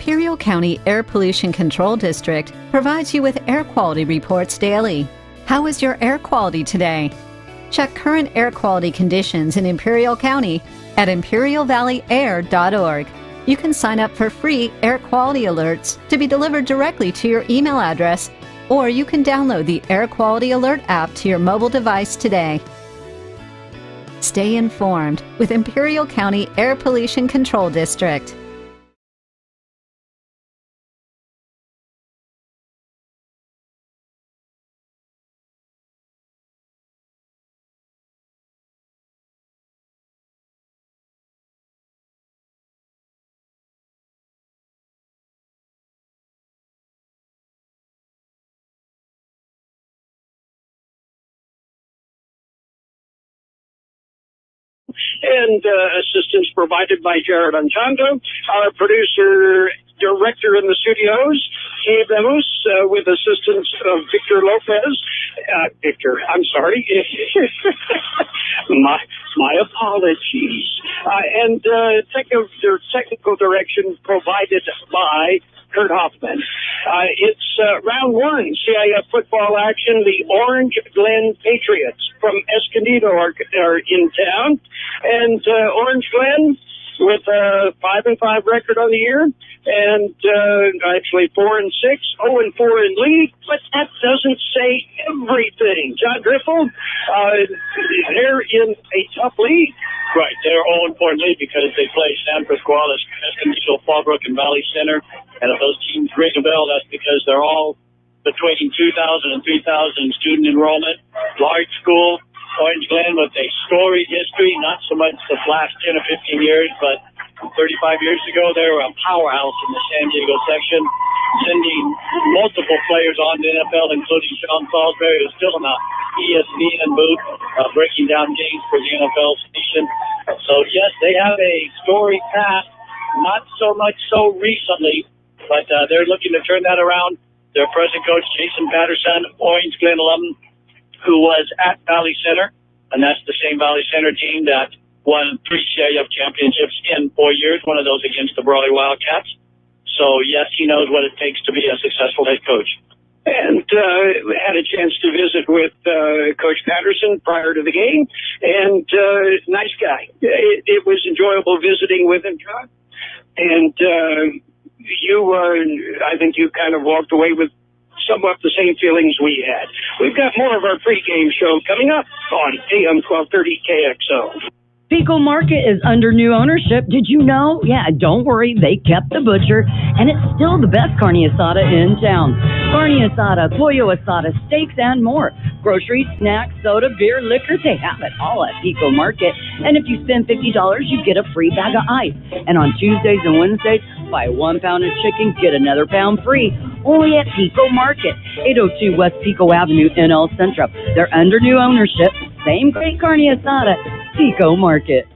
Imperial County Air Pollution Control District provides you with air quality reports daily. How is your air quality today? Check current air quality conditions in Imperial County at imperialvalleyair.org. You can sign up for free air quality alerts to be delivered directly to your email address, or you can download the Air Quality Alert app to your mobile device today. Stay informed with Imperial County Air Pollution Control District. And assistance provided by Jared Anchando, our producer, director in the studios, Heber, with assistance of Victor Lopez. I'm sorry. my apologies. And technical direction provided by Kurt Hoffman. It's round one, CIF football action. The Orange Glen Patriots from Escondido are in town. And Orange Glen with a 5-5 record on the year, and actually 4-6, 0-4 in league, but that doesn't say everything. John Griffel, they're in a tough league. Right, they're 0-4 in league because they play San Pasquale, Escondido, Fallbrook, and Valley Center, and if those teams ring a bell, that's because they're all between 2,000 and 3,000 student enrollment, large school. Orange Glen with a storied history, not so much the last 10 or 15 years, but 35 years ago, they were a powerhouse in the San Diego section, sending multiple players on to the NFL, including Sean Salisbury, who's still in the ESPN booth, breaking down games for the NFL station. So, yes, they have a storied past, not so much so recently, but they're looking to turn that around. Their present coach, Jason Patterson, Orange Glen alum, who was at Valley Center, and that's the same Valley Center team that won 3 CIF championships in 4 years, one of those against the Brawley Wildcats. So, yes, he knows what it takes to be a successful head coach. And had a chance to visit with Coach Patterson prior to the game, and nice guy. It was enjoyable visiting with him, John. And I think you kind of walked away with somewhat the same feelings we had. We've got more of our pregame show coming up on AM 1230 KXO. Pico Market is under new ownership. Did you know? Yeah, don't worry. They kept the butcher, and it's still the best carne asada in town. Carne asada, pollo asada, steaks, and more. Groceries, snacks, soda, beer, liquor, they have it all at Pico Market. And if you spend $50, you get a free bag of ice. And on Tuesdays and Wednesdays, buy 1 pound of chicken, get another pound free. Only at Pico Market, 802 West Pico Avenue in El Centro. They're under new ownership. Same great carne asada, Pico Market.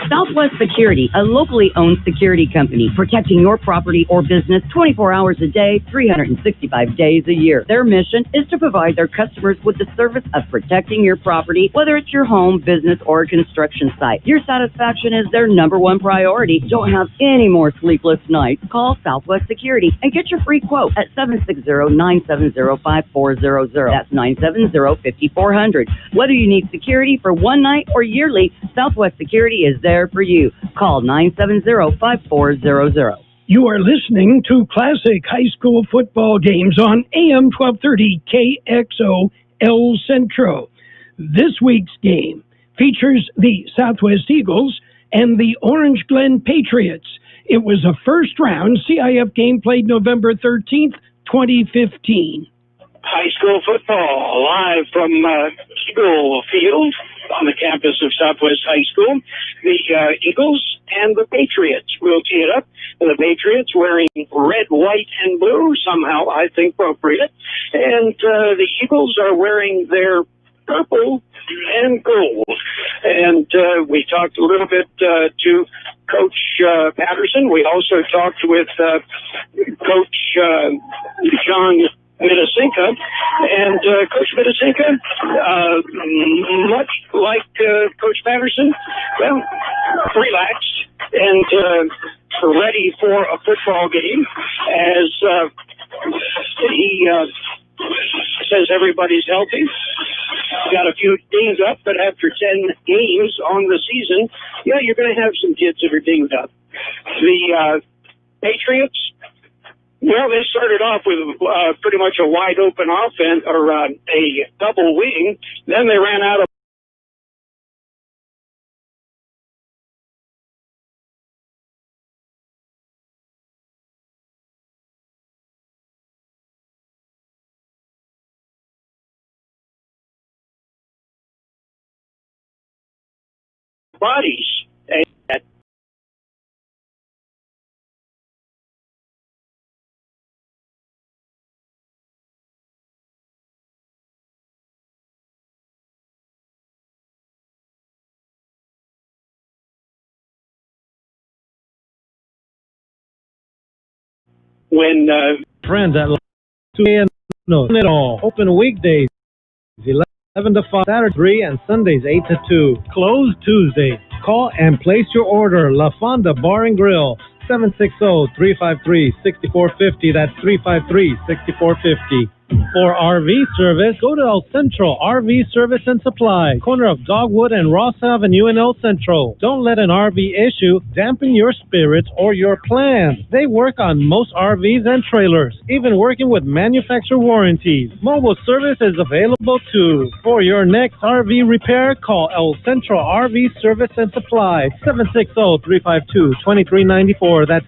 Southwest Security, a locally owned security company protecting your property or business 24 hours a day, 365 days a year. Their mission is to provide their customers with the service of protecting your property, whether it's your home, business, or construction site. Your satisfaction is their #1 priority. Don't have any more sleepless nights. Call Southwest Security and get your free quote at 760-970-5400. That's 970-5400. Whether you need security for one night or yearly, Southwest Security is there for you. Call 970-5400. You are listening to classic high school football games on AM 1230 KXO El Centro. This week's game features the Southwest Eagles and the Orange Glen Patriots. It was a first-round CIF game played November 13th, 2015. High school football live from Eagle Field on the campus of Southwest High School. The Eagles and the Patriots will tee it up. And the Patriots wearing red, white, and blue, somehow I think appropriate. And the Eagles are wearing their purple and gold. And we talked a little bit to Coach Patterson. We also talked with Coach John Mitasinka, and Coach Mitasinka, much like Coach Patterson, well, relaxed and ready ready for a football game as he says everybody's healthy. Got a few dinged up, but after 10 games on the season, yeah, you're going to have some kids that are dinged up. The Patriots, well, they started off with pretty much a wide open offense, or a double wing. Then they ran out of bodies. And when friends at 2 a.m. No, it all open weekdays 11 to 5, Saturday 3, and Sundays 8 to 2. Closed Tuesday. Call and place your order. La Fonda Bar and Grill, 760-353-6450. That's 353-6450. For RV service, go to El Centro RV Service and Supply, corner of Dogwood and Ross Avenue in El Centro. Don't let an RV issue dampen your spirits or your plans. They work on most RVs and trailers, even working with manufacturer warranties. Mobile service is available too. For your next RV repair, call El Centro RV Service and Supply, 760-352-2394. That's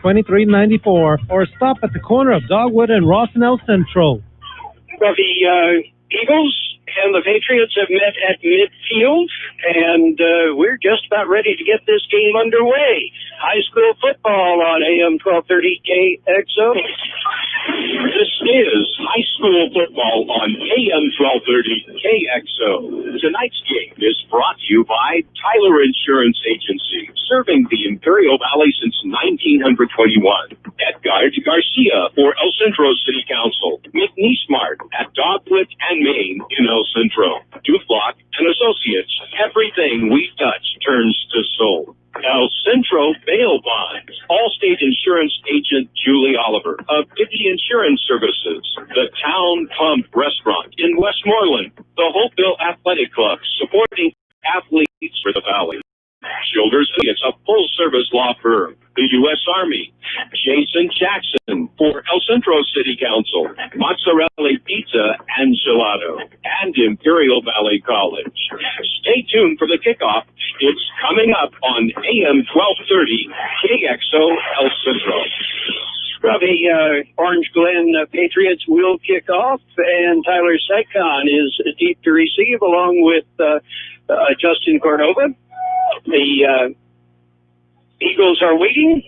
352-2394. Or stop at the corner of Dogwood and Ross and El Centro. Well, the Eagles and the Patriots have met at midfield, and we're just about ready to get this game underway. High school football on AM 1230 KXO. This is high school football on AM 1230 KXO. Tonight's game is brought to you by Tyler Insurance Agency, serving the Imperial Valley since 1921. Edgar Garcia for El Centro City Council. McNeesmart at Dogwood and Maine in El Centro. Duflock and Associates. Everything we touch turns to soul. El Centro Bail Bonds. Allstate Insurance Agent Julie Oliver of Pico Insurance Services. The Town Pump Restaurant in Westmorland. The Holtville Athletic Club, supporting athletes for the Valley. Childers, it's a full-service law firm. The U.S. Army. Jason Jackson for El Centro City Council. Mozzarella Pizza and Gelato. And Imperial Valley College. Stay tuned for the kickoff. It's coming up on AM 1230 KXO El Centro. Well, the Orange Glen Patriots will kick off, and Tyler Sycon is deep to receive, along with Justin Cordova. The Eagles are waiting.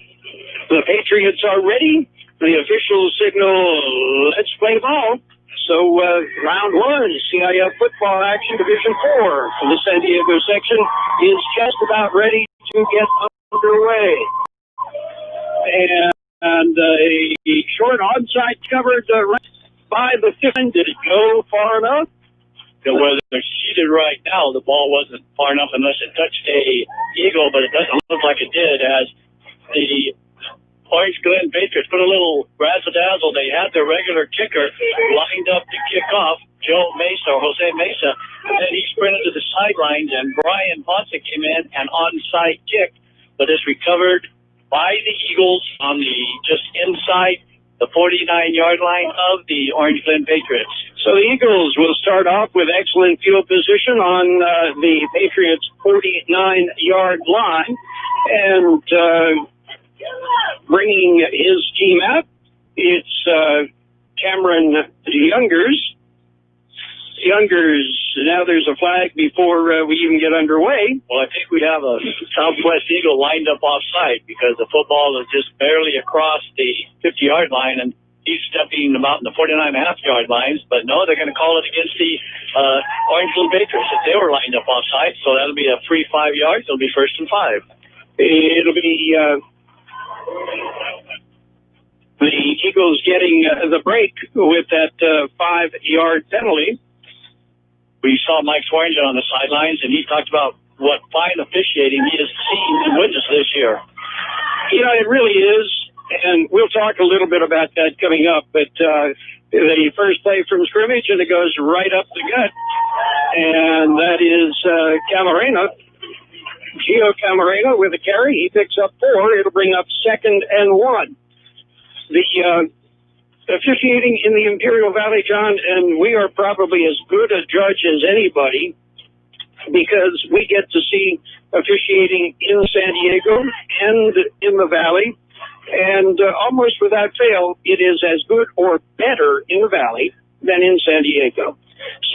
The Patriots are ready. The official signal, let's play ball. So, round one, CIF football action, Division 4 for the San Diego section is just about ready to get underway. And a short onside covered by the 15. Did it go far enough? Whether they're seated right now, the ball wasn't far enough unless it touched a eagle, but it doesn't look like it did, as the Orange Glen Patriots put a little razzle-dazzle. They had their regular kicker lined up to kick off, Jose Mesa, and then he sprinted to the sidelines, and Brian Ponce came in and onside kicked, but is recovered by the Eagles on the just inside the 49-yard line of the Orange Glen Patriots. So the Eagles will start off with excellent field position on the Patriots' 49-yard line, and bringing his team out, it's Cameron Youngers. Now there's a flag before we even get underway. Well, I think we have a Southwest Eagle lined up offside because the football is just barely across the 50-yard line, and he's stepping about in the 49.5-yard lines. But no, they're going to call it against the Orange Glen Patriots if they were lined up offside. So that'll be a free 5 yards. It'll be 1st and 5. It'll be the Eagles getting the break with that 5-yard penalty. We saw Mike Swearinger on the sidelines, and he talked about what fine officiating he has seen and witnessed this year. You know, it It really is, and we'll talk a little bit about that coming up, but the first play from scrimmage, and it goes right up the gut, and that is Camarena. Gio Camarena with a carry. He picks up 4. It'll bring up 2nd and 1. The officiating in the Imperial Valley, John, and we are probably as good a judge as anybody because we get to see officiating in San Diego and in the Valley, and almost without fail, it is as good or better in the Valley than in San Diego.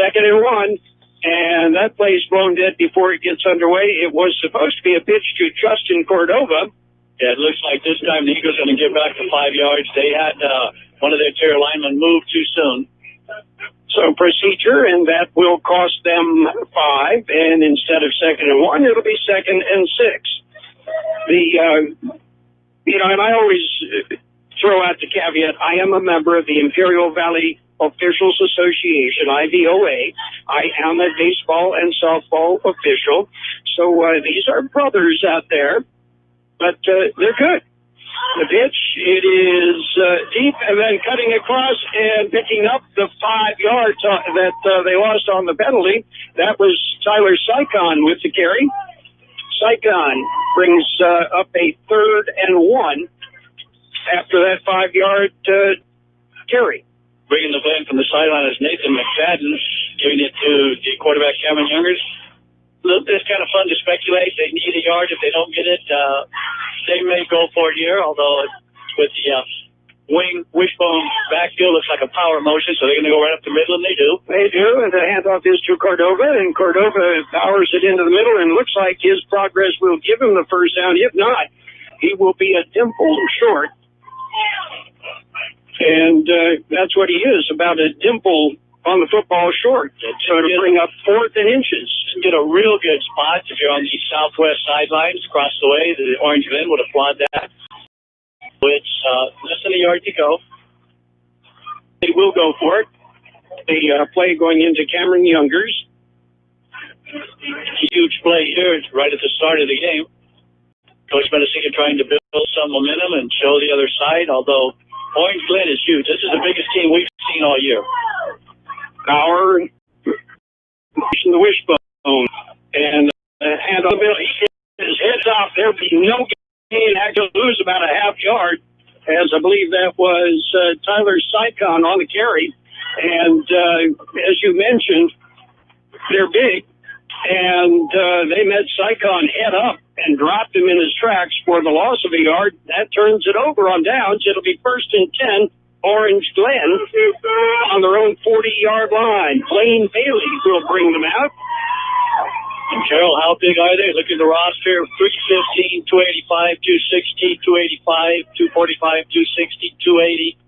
2nd and 1. And that play's blown dead before it gets underway. It was supposed to be a pitch to Justin Cordova. Yeah, it looks like this time the Eagles are going to get back to 5 yards. They had one of their interior linemen move too soon. So procedure, and that will cost them 5. And instead of 2nd and 1, it'll be 2nd and 6. And I always throw out the caveat, I am a member of the Imperial Valley Officials Association, IVOA. I am a baseball and softball official. So these are brothers out there, but they're good. The pitch, it is deep, and then cutting across and picking up the 5 yards that they lost on the penalty. That was Tyler Sycon with the carry. Sycon brings up a 3rd and 1 after that 5-yard carry. Bringing the blame from the sideline is Nathan McFadden, giving it to the quarterback, Cameron Youngers. It's kind of fun to speculate. They need a yard. If they don't get it, they may go for it here, although with the wing wishbone backfield looks like a power motion, so they're going to go right up the middle, and they do. They do, and the handoff is to Cordova, and Cordova powers it into the middle, and looks like his progress will give him the first down. If not, he will be a dimple short. And that's what he is, about a dimple on the football short. So to bring up 4th and inches. Get a real good spot if you're on the southwest sidelines across the way. The Orange Glen would applaud that. It's less than a yard to go. They will go for it. The play going into Cameron Youngers. Huge play here right at the start of the game. Coach Mendocino trying to build some momentum and show the other side, although Orange Glen is huge. This is the biggest team we've seen all year. Power, the wishbone, and hand on the middle. He gets his heads off. There'll be no gain. Actually lose about a half yard, as I believe that was Tyler Sycon on the carry. And as you mentioned, they're big, and they met Sycon head up and dropped him in his tracks for the loss of a yard. That turns it over on downs. It'll be 1st and 10, Orange Glen on their own 40-yard line. Blaine Bailey will bring them out. And Carol, how big are they? Look at the roster: 315, 285, 260, 285, 245, 260, 280.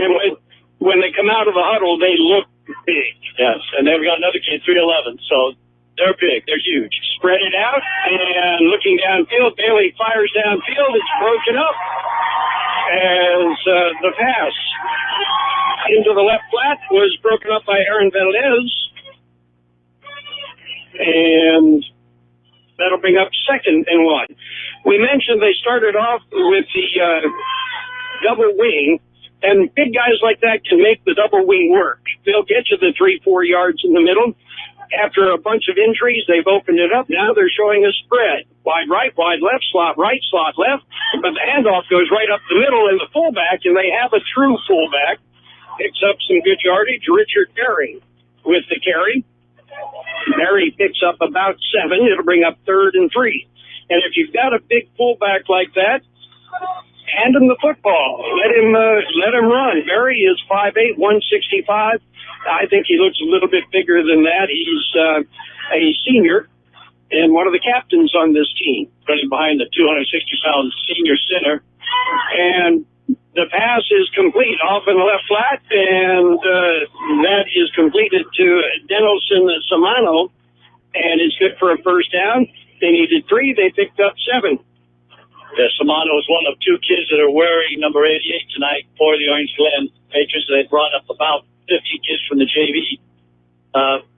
And when they come out of the huddle, they look big. Yes, and then we got another kid, 311. So they're big. They're huge. Spread it out, and looking downfield, Bailey fires downfield. It's broken up as the pass into the left flat was broken up by Aaron Bermudez, and that'll bring up 2nd and 1. We mentioned they started off with the double wing, and big guys like that can make the double wing work. They'll get you the 3-4 yards in the middle. After a bunch of injuries, they've opened it up. Now they're showing a spread. Wide right, wide left, slot right, slot left. But the handoff goes right up the middle in the fullback, and they have a true fullback. Picks up some good yardage. Richard Berry with the carry. Berry picks up about 7. It'll bring up 3rd and 3. And if you've got a big fullback like that, hand him the football. Let him run. Berry is 5'8", 165. I think he looks a little bit bigger than that. He's a senior and one of the captains on this team, running behind the 260-pound senior center. And the pass is complete off in the left flat, and that is completed to Denelson Samano, and it's good for a first down. They needed 3. They picked up 7. Yeah, Samano is one of 2 kids that are wearing number 88 tonight for the Orange Glen Patriots. They brought up about 50 kids from the JV.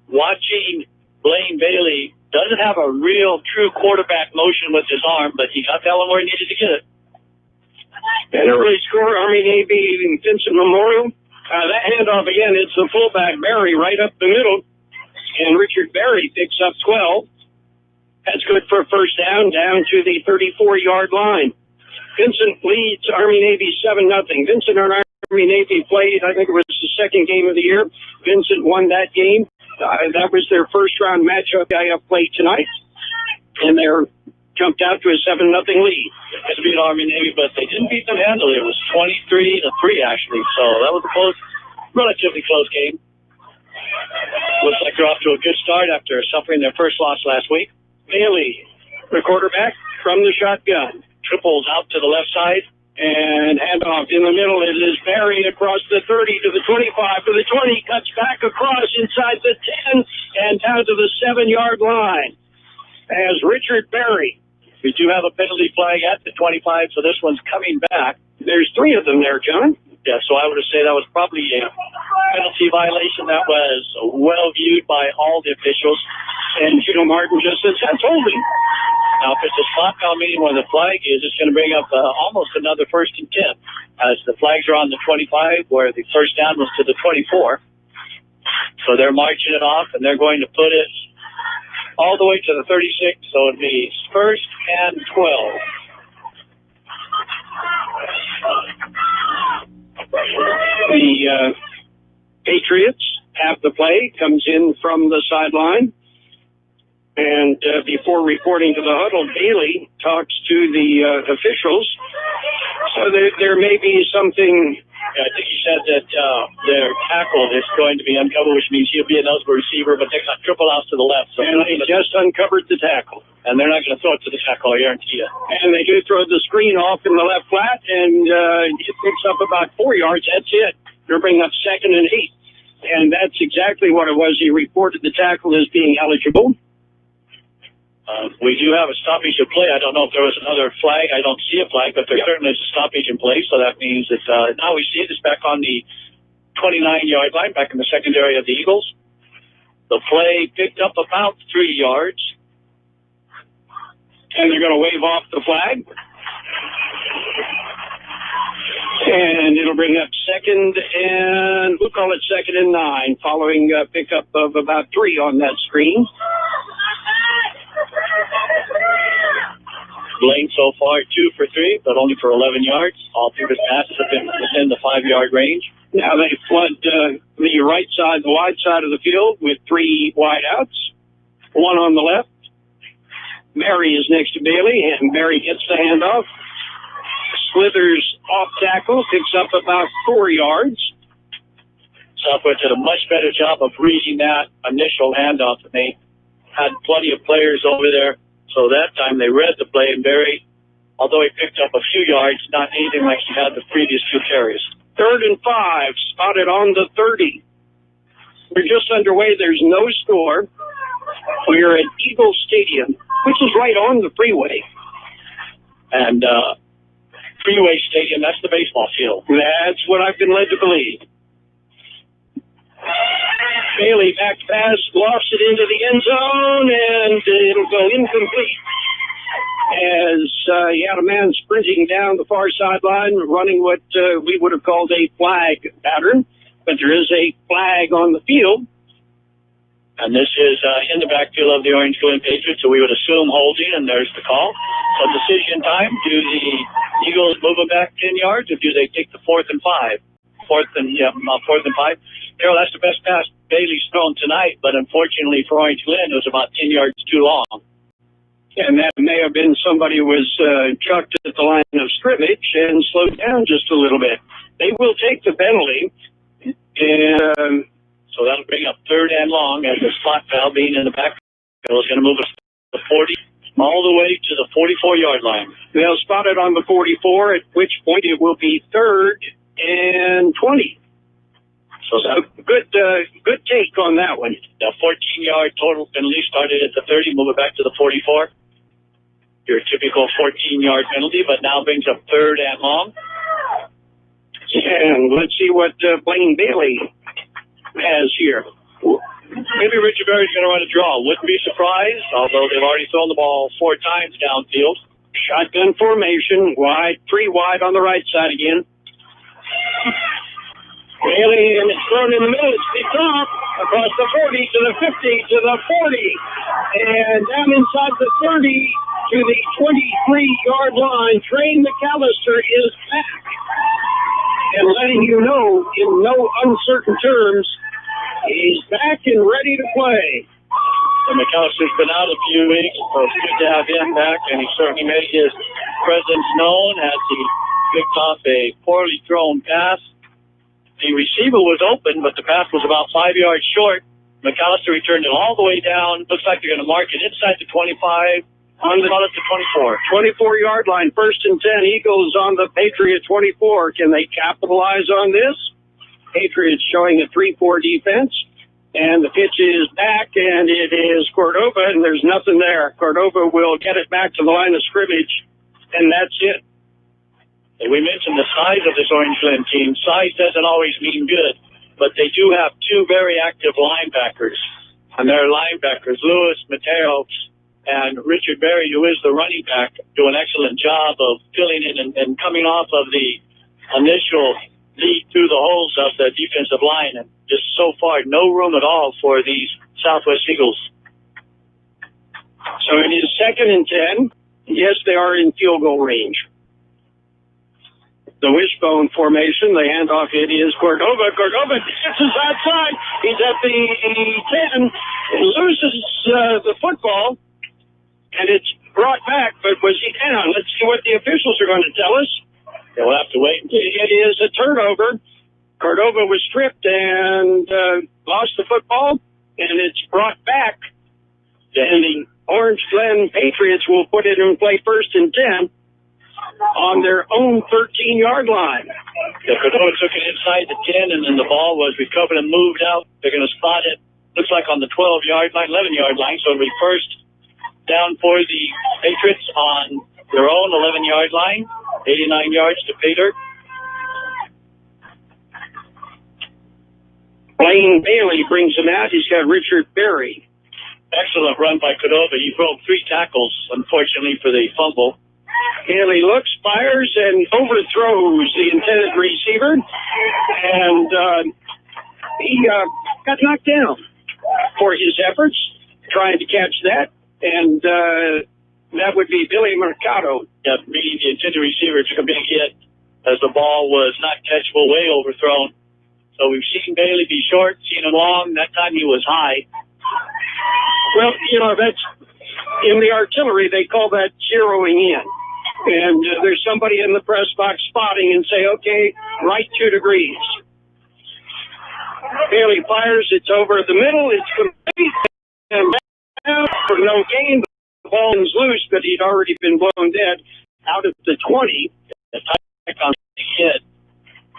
Watching Blaine Bailey doesn't have a real true quarterback motion with his arm, but he got that one where he needed to get it. An early score, Army-Navy Vincent Memorial. That handoff again, it's the fullback, Barry, right up the middle. And Richard Barry picks up 12. That's good for a first down to the 34-yard line. Vincent leads Army-Navy 7-0. Vincent and Army-Navy played, I think it was the second game of the year. Vincent won that game. That was their first-round matchup CIF play tonight. And they're jumped out to a 7-0 lead. They beat Army-Navy, but they didn't beat them handily. It was 23-3, actually. So that was a relatively close game. Looks like they're off to a good start after suffering their first loss last week. Bailey, the quarterback, from the shotgun. Triples out to the left side. And handoff in the middle. It is Barry across the 30 to the 25 to the 20. Cuts back across inside the 10 and down to the 7-yard line. As Richard Barry. We do have a penalty flag at the 25, so this one's coming back. There's 3 of them there, John. Yeah, so I would say that was probably a penalty violation that was well viewed by all the officials. And Gino Martin just says that's holding. Now, if it's a spot foul, meaning where the flag is, it's going to bring up almost another 1st and 10. As the flags are on the 25, where the first down was to the 24. So they're marching it off, and they're going to put it all the way to the 36, so it'd be 1st and 12. The Patriots have the play, comes in from the sideline. And before reporting to the huddle, Bailey talks to the officials. So there may be something. I think he said that their tackle is going to be uncovered, which means he'll be an eligible receiver, but they got triple outs to the left. So and they just uncovered the tackle. And they're not going to throw it to the tackle, I guarantee you. And they do throw the screen off in the left flat, and it picks up about 4 yards. That's it. They're bringing up 2nd and 8. And that's exactly what it was. He reported the tackle as being eligible. We do have a stoppage in play. I don't know if there was another flag. I don't see a flag, but there certainly is a stoppage in play. So that means that now we see this back on the 29-yard line, back in the secondary of the Eagles. The play picked up about 3 yards. And they're going to wave off the flag. And it'll bring up 2nd and, we'll call it 2nd and 9, following a pickup of about 3 on that screen. Blaine so far 2 for 3, but only for 11 yards. All 3 of his passes have been within the 5-yard range. Now they flood the right side, the wide side of the field with 3 wideouts, 1 on the left. Barry is next to Bailey, and Barry gets the handoff. Slithers off tackle, picks up about 4 yards. Southwest did a much better job of reading that initial handoff, and they had plenty of players over there. So that time they read the play, and Barry, although he picked up a few yards, not anything like he had the previous 2 carries. 3rd and 5, spotted on the 30. We're just underway. There's no score. We're at Eagle Stadium, which is right on the freeway. And Freeway Stadium, that's the baseball field. That's what I've been led to believe. Bailey back pass, lofts it into the end zone, and it'll go incomplete. As he had a man sprinting down the far sideline, running what we would have called a flag pattern, but there is a flag on the field. And this is in the backfield of the Orange Glen Patriots, so we would assume holding, and there's the call. So decision time, do the Eagles move them back 10 yards, or do they take the 4th and 5? 4th and 5. Carol, that's the best pass Bailey's thrown tonight, but unfortunately for Orange Glen, it was about 10 yards too long. And that may have been somebody who was chucked at the line of scrimmage and slowed down just a little bit. They will take the penalty, and so that'll bring up 3rd and long, as the slot foul being in the backfield is going to move us to the 40 all the way to the 44-yard line. They'll spot it on the 44, at which point it will be 3rd and 20. So good take on that one. The 14-yard total penalty started at the 30, move it back to the 44. Your typical 14-yard penalty, but now brings up 3rd and long. And let's see what Blaine Bailey has here. Maybe Richard Berry's going to run a draw. Wouldn't be surprised, although they've already thrown the ball 4 times downfield. Shotgun formation, wide, 3 wide on the right side again. Bailey, and it's thrown in the middle. It's picked off across the 40 to the 50 to the 40. And down inside the 30 to the 23-yard line. Trey McAllister is back. And letting you know, in no uncertain terms, he's back and ready to play. And McAllister's been out a few weeks, so it's good to have him back, and he certainly made his presence known as he picked off a poorly thrown pass. The receiver was open, but the pass was about 5 yards short. McAllister returned it all the way down. Looks like they're going to mark it inside the 25. On the 24. 24-yard line, 1st and 10. Eagles on the Patriot 24. Can they capitalize on this? Patriots showing a 3-4 defense. And the pitch is back, and it is Cordova, and there's nothing there. Cordova will get it back to the line of scrimmage, and that's it. And we mentioned the size of this Orange Glen team. Size doesn't always mean good, but they do have 2 very active linebackers. And their linebackers, Louis Mateos and Richard Berry, who is the running back, do an excellent job of filling in and coming off of the initial lead through the holes of the defensive line. And just so far, no room at all for these Southwest Eagles. So it is 2nd and 10. Yes, they are in field goal range. The wishbone formation, the handoff, it is Cordova. Cordova dances outside. He's at the 10. Loses the football. And it's brought back, but was he down? Let's see what the officials are going to tell us. Yeah, we'll have to wait. It is a turnover. Cordova was stripped and lost the football, and it's brought back. And the Orange Glen Patriots will put it in play 1st and 10 on their own 13-yard line. Yeah, Cordova took it inside the 10, and then the ball was recovered and moved out. They're going to spot it, looks like on the 12-yard line, 11-yard line, so it'll be 1st down for the Patriots on their own 11-yard line, 89 yards to Peter. Blaine Bailey brings him out. He's got Richard Berry. Excellent run by Cordova. He broke 3 tackles, unfortunately, for the fumble. Bailey looks, fires, and overthrows the intended receiver. And he got knocked down for his efforts, trying to catch that. And that would be Billy Mercado. Yeah, meaning the intended receiver took a big hit as the ball was not catchable, way overthrown. So we've seen Bailey be short, seen him long. That time he was high. Well, you know, that's in the artillery, they call that zeroing in. And there's somebody in the press box spotting and say, okay, right 2 degrees. Bailey fires, it's over the middle, it's complete. And for no gain, the ball is loose, but he'd already been blown dead out of the 20. The tight on the hit.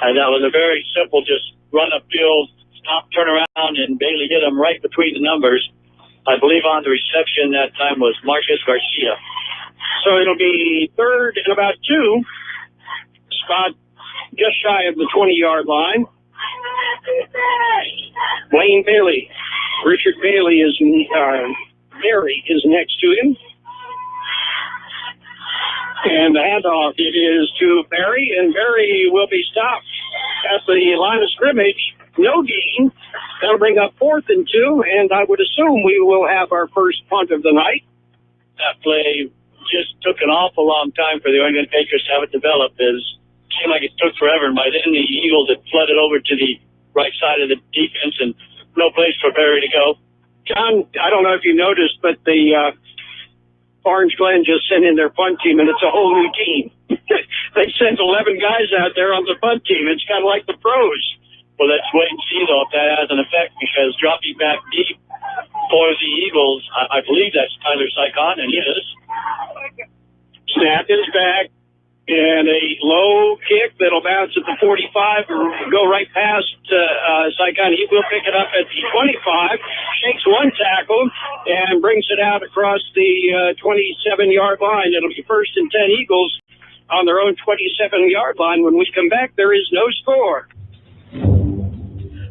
And that was a very simple, just run upfield, stop, turn around, and Bailey hit him right between the numbers. I believe on the reception that time was Marcus Garcia. So it'll be 3rd and about 2. Spot just shy of the 20-yard line. Blaine Bailey. Richard Bailey is Berry is next to him. And the handoff, it is to Berry, and Berry will be stopped at the line of scrimmage. No gain. That'll bring up 4th and 2, and I would assume we will have our first punt of the night. That play just took an awful long time for the Oregon Patriots to have it develop. It seemed like it took forever, and by then the Eagles had flooded over to the right side of the defense, and no place for Berry to go. John, I don't know if you noticed, but the Orange Glen just sent in their punt team, and it's a whole new team. They sent 11 guys out there on the punt team. It's kind of like the pros. Well, let's wait and see, though, if that has an effect, because dropping back deep for the Eagles, I believe that's Tyler Sycon, and he is. Snap is back, and a low kick that'll bounce at the 45 or go right past Sycon. He will pick it up at the 25, shakes one tackle, and brings it out across the 27-yard line. It'll be 1st and 10 Eagles on their own 27-yard line. When we come back, there is no score.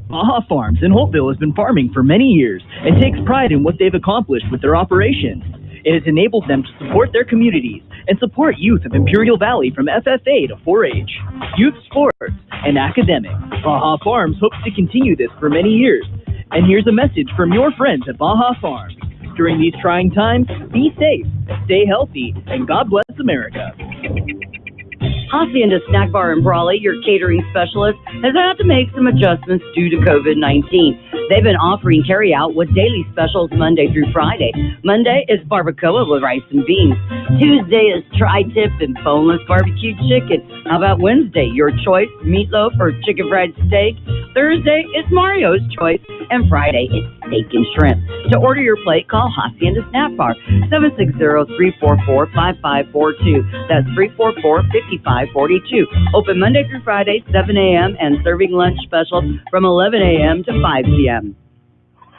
Baja Farms in Holtville has been farming for many years and takes pride in what they've accomplished with their operation. It has enabled them to support their communities and support youth of Imperial Valley from FFA to 4-H, youth sports, and academics. Baja Farms hopes to continue this for many years. And here's a message from your friends at Baja Farms. During these trying times, be safe, stay healthy, and God bless America. Hacienda Snack Bar in Brawley, your catering specialist, has had to make some adjustments due to COVID-19. They've been offering carry-out with daily specials Monday through Friday. Monday is barbacoa with rice and beans. Tuesday is tri-tip and boneless barbecue chicken. How about Wednesday? Your choice, meatloaf or chicken fried steak. Thursday is Mario's choice. And Friday is steak and shrimp. To order your plate, call Hacienda Snack Bar, 760-344-5542. That's 344-5542. Open Monday through Friday, 7 a.m. and serving lunch specials from 11 a.m. to 5 p.m.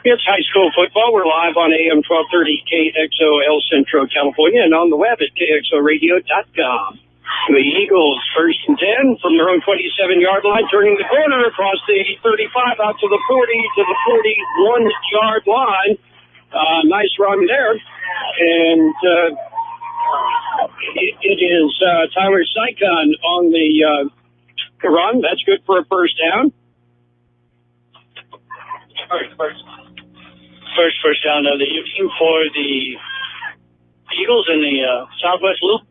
It's high school football. We're live on AM 1230 KXO El Centro, California, and on the web at kxoradio.com. The Eagles, 1st and 10 from their own 27-yard line, turning the corner across the 35 out to the 40 to the 41-yard line. Nice run there. And it is Tyler Sycon on the run. That's good for a first down. First down of the evening for the Eagles in the southwest loop.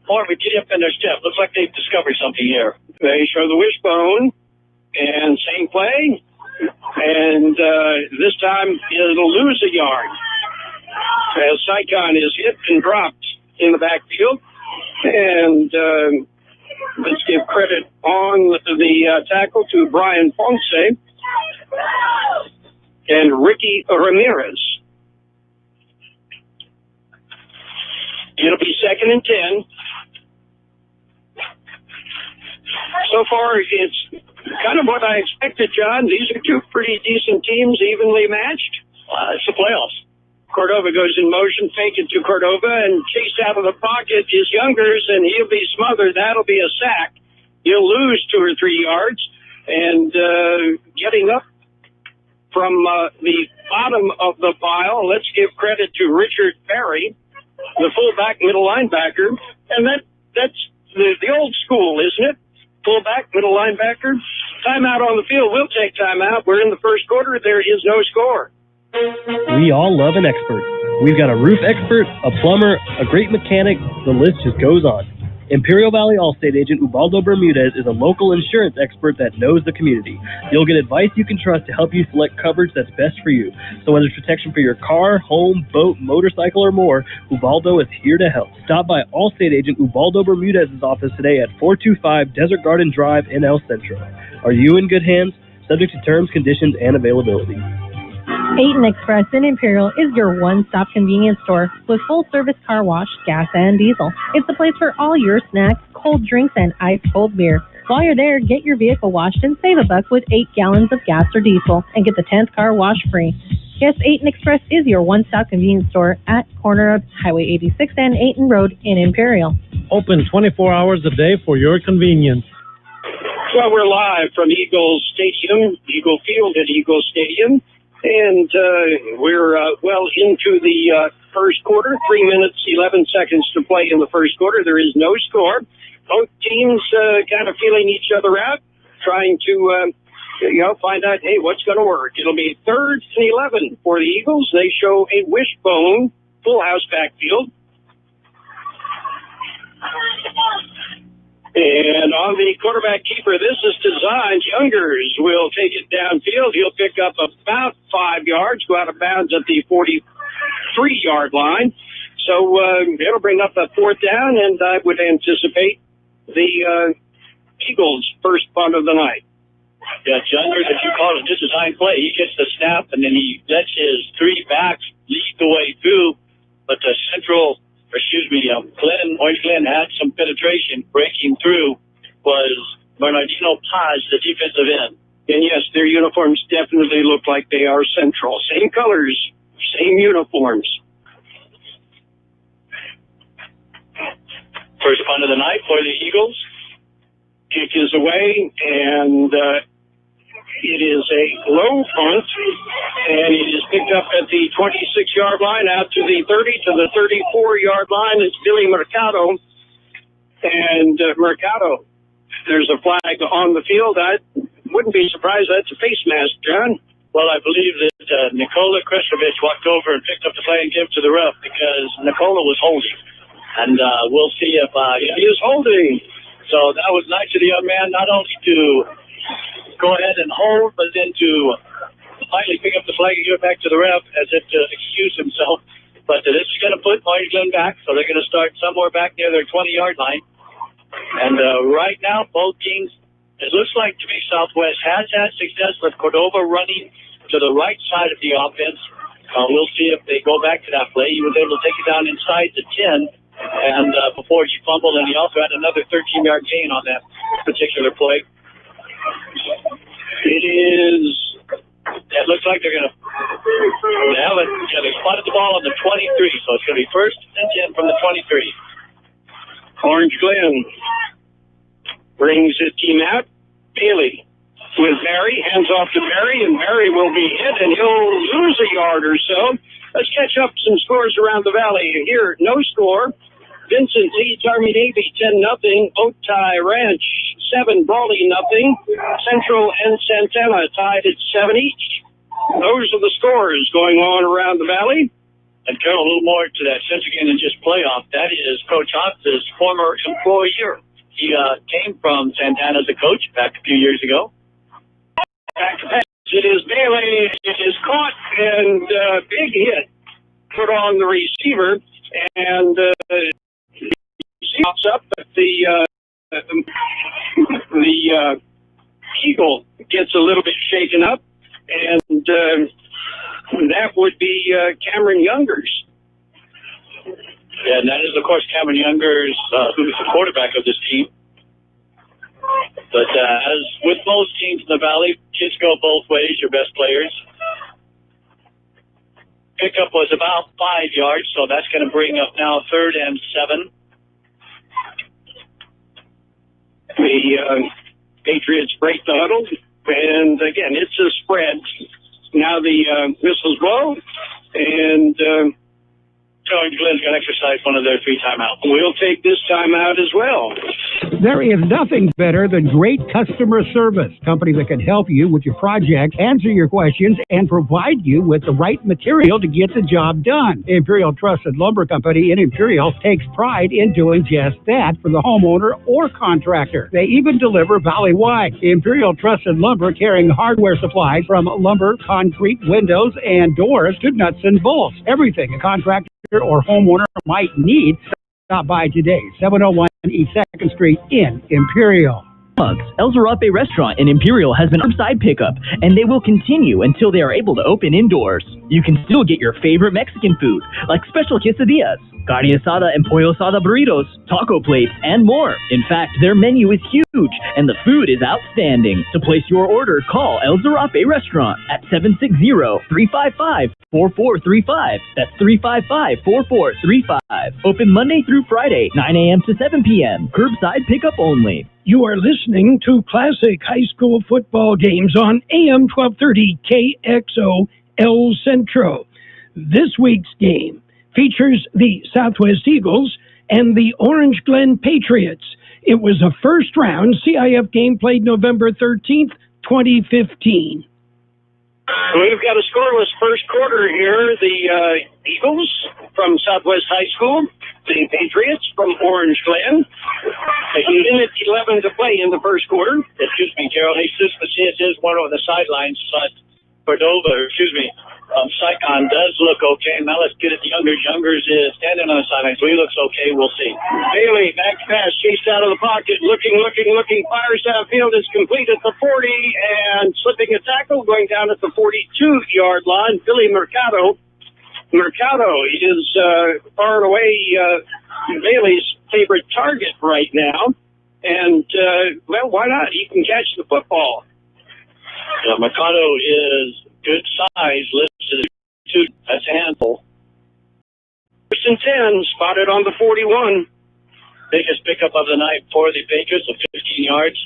More of a get up in their step. Looks like they've discovered something here. They show the wishbone, and same play. And this time it'll lose a yard as Sycon is hit and dropped in the backfield. And let's give credit on the tackle to Brian Ponce and Ricky Ramirez. It'll be 2nd and 10. So far, it's kind of what I expected, John. These are two pretty decent teams, evenly matched. It's the playoffs. Cordova goes in motion, fake it to Cordova, and chased out of the pocket is Youngers, and he'll be smothered. That'll be a sack. He'll lose 2 or 3 yards, and getting up from the bottom of the pile, let's give credit to Richard Perry, the fullback middle linebacker, and that's the old school, isn't it? Fullback, middle linebacker. Timeout on the field. We'll take timeout. We're in the first quarter. There is no score. We all love an expert. We've got a roof expert, a plumber, a great mechanic. The list just goes on. Imperial Valley Allstate agent Ubaldo Bermudez is a local insurance expert that knows the community. You'll get advice you can trust to help you select coverage that's best for you. So whether it's protection for your car, home, boat, motorcycle, or more, Ubaldo is here to help. Stop by Allstate agent Ubaldo Bermudez's office today at 425 Desert Garden Drive in El Centro. Are you in good hands? Subject to terms, conditions, and availability. Aten Express in Imperial is your one-stop convenience store with full-service car wash, gas, and diesel. It's the place for all your snacks, cold drinks, and ice-cold beer. While you're there, get your vehicle washed and save $1 with 8 gallons of gas or diesel and get the 10th car wash free. Yes, Aten Express is your one-stop convenience store at corner of Highway 86 and Aten Road in Imperial. Open 24 hours a day for your convenience. Well, we're live from Eagle Stadium, Eagle Field at Eagle Stadium. And we're well into the first quarter, 3 minutes, 11 seconds to play in the first quarter. There is no score. Both teams kind of feeling each other out, trying to, find out, hey, what's going to work. It'll be 3rd and 11 for the Eagles. They show a wishbone, full house backfield. And on the quarterback keeper, this is designed. Youngers will take it downfield. He'll pick up about 5 yards, go out of bounds at the 43-yard line. So it'll bring up a 4th down, and I would anticipate the Eagles' first punt of the night. Yeah, Youngers, as you call it, just design play. He gets the snap, and then he lets his 3 backs lead the way through. But the Glen had some penetration. Breaking through was Bernardino Paz, the defensive end. And yes, their uniforms definitely look like they are Central. Same colors, same uniforms. First punt of the night for the Eagles. Kick is away, and It is a low punt, and it is picked up at the 26-yard line, out to the 30 to the 34-yard line. It's Billy Mercado. And Mercado, there's a flag on the field. I wouldn't be surprised that's a face mask, John. Well, I believe that Nikola Krestovich walked over and picked up the flag and gave it to the ref because Nikola was holding. And we'll see if he is holding. So that was nice of the young man, not only to go ahead and hold, but then to finally pick up the flag and give it back to the ref as if to excuse himself. But this is going to put Orange Glen back, so they're going to start somewhere back near their 20-yard line. And right now, both teams, it looks like to me Southwest has had success with Cordova running to the right side of the offense. We'll see if they go back to that play. He was able to take it down inside the 10, and before he fumbled, and he also had another 13-yard gain on that particular play. It looks like they're going to have it. Yeah, they spotted the ball on the 23, so it's going to be first and 10 from the 23. Orange Glen brings his team out. Bailey with Barry, hands off to Barry, and Barry will be hit, and he'll lose a yard or so. Let's catch up some scores around the valley. Here, no score. Vincent leads Army-Navy 10-0. Otay Ranch 7, Brawley 0. Central and Santana tied at 7 each. Those are the scores going on around the valley. And Carol, a little more to that Centro game than just playoff. That is Coach Hobbs' former employer. He came from Santana as a coach back a few years ago. Back to pass. It is Bailey. It is caught, and big hit put on the receiver, and pops up, but the eagle gets a little bit shaken up, and that would be Cameron Youngers. Yeah, and that is, of course, Cameron Youngers, who's the quarterback of this team. But as with most teams in the Valley, kids go both ways, your best players. Pickup was about 5 yards, so that's going to bring up now 3rd and 7. The Patriots break the huddle, and again, it's a spread. Now the whistles blow, and Orange Glen's going to exercise one of their 3 timeouts. We'll take this timeout as well. There is nothing better than great customer service. Company that can help you with your project, answer your questions, and provide you with the right material to get the job done. Imperial Trusted Lumber Company in Imperial takes pride in doing just that for the homeowner or contractor. They even deliver valley-wide. Imperial Trusted Lumber, carrying hardware supplies from lumber, concrete, windows, and doors to nuts and bolts. Everything a contractor or homeowner might need. Stop by today, 701 East 2nd Street in Imperial. El Zarape Restaurant in Imperial has been curbside pickup, and they will continue until they are able to open indoors. You can still get your favorite Mexican food, like special quesadillas, carne asada and pollo asada burritos, taco plates, and more. In fact, their menu is huge, and the food is outstanding. To place your order, call El Zarape Restaurant at 760-355-4435. That's 355-4435. Open Monday through Friday, 9 a.m. to 7 p.m. Curbside pickup only. You are listening to classic high school football games on AM 1230 KXO El Centro. This week's game features the Southwest Eagles and the Orange Glen Patriots. It was a first-round CIF game played November 13th, 2015. We've got a scoreless first quarter here. The Eagles from Southwest High School, the Patriots from Orange Glen. A minute 11 to play in the first quarter. Excuse me, Carol. Jesus Macias is one on the sidelines, but Saicon does look okay. Now let's get it to Youngers. Youngers is standing on the sidelines, so he looks okay. We'll see. Bailey, back pass, chased out of the pocket, looking, fires downfield, is complete at the 40, and slipping a tackle, going down at the 42-yard line. Billy Mercado. Mercado is far and away Bailey's favorite target right now. And, well, why not? He can catch the football. Yeah, Mercado is good size, listed to that's a handful. First and 10, spotted on the 41. Biggest pickup of the night for the Patriots of 15 yards.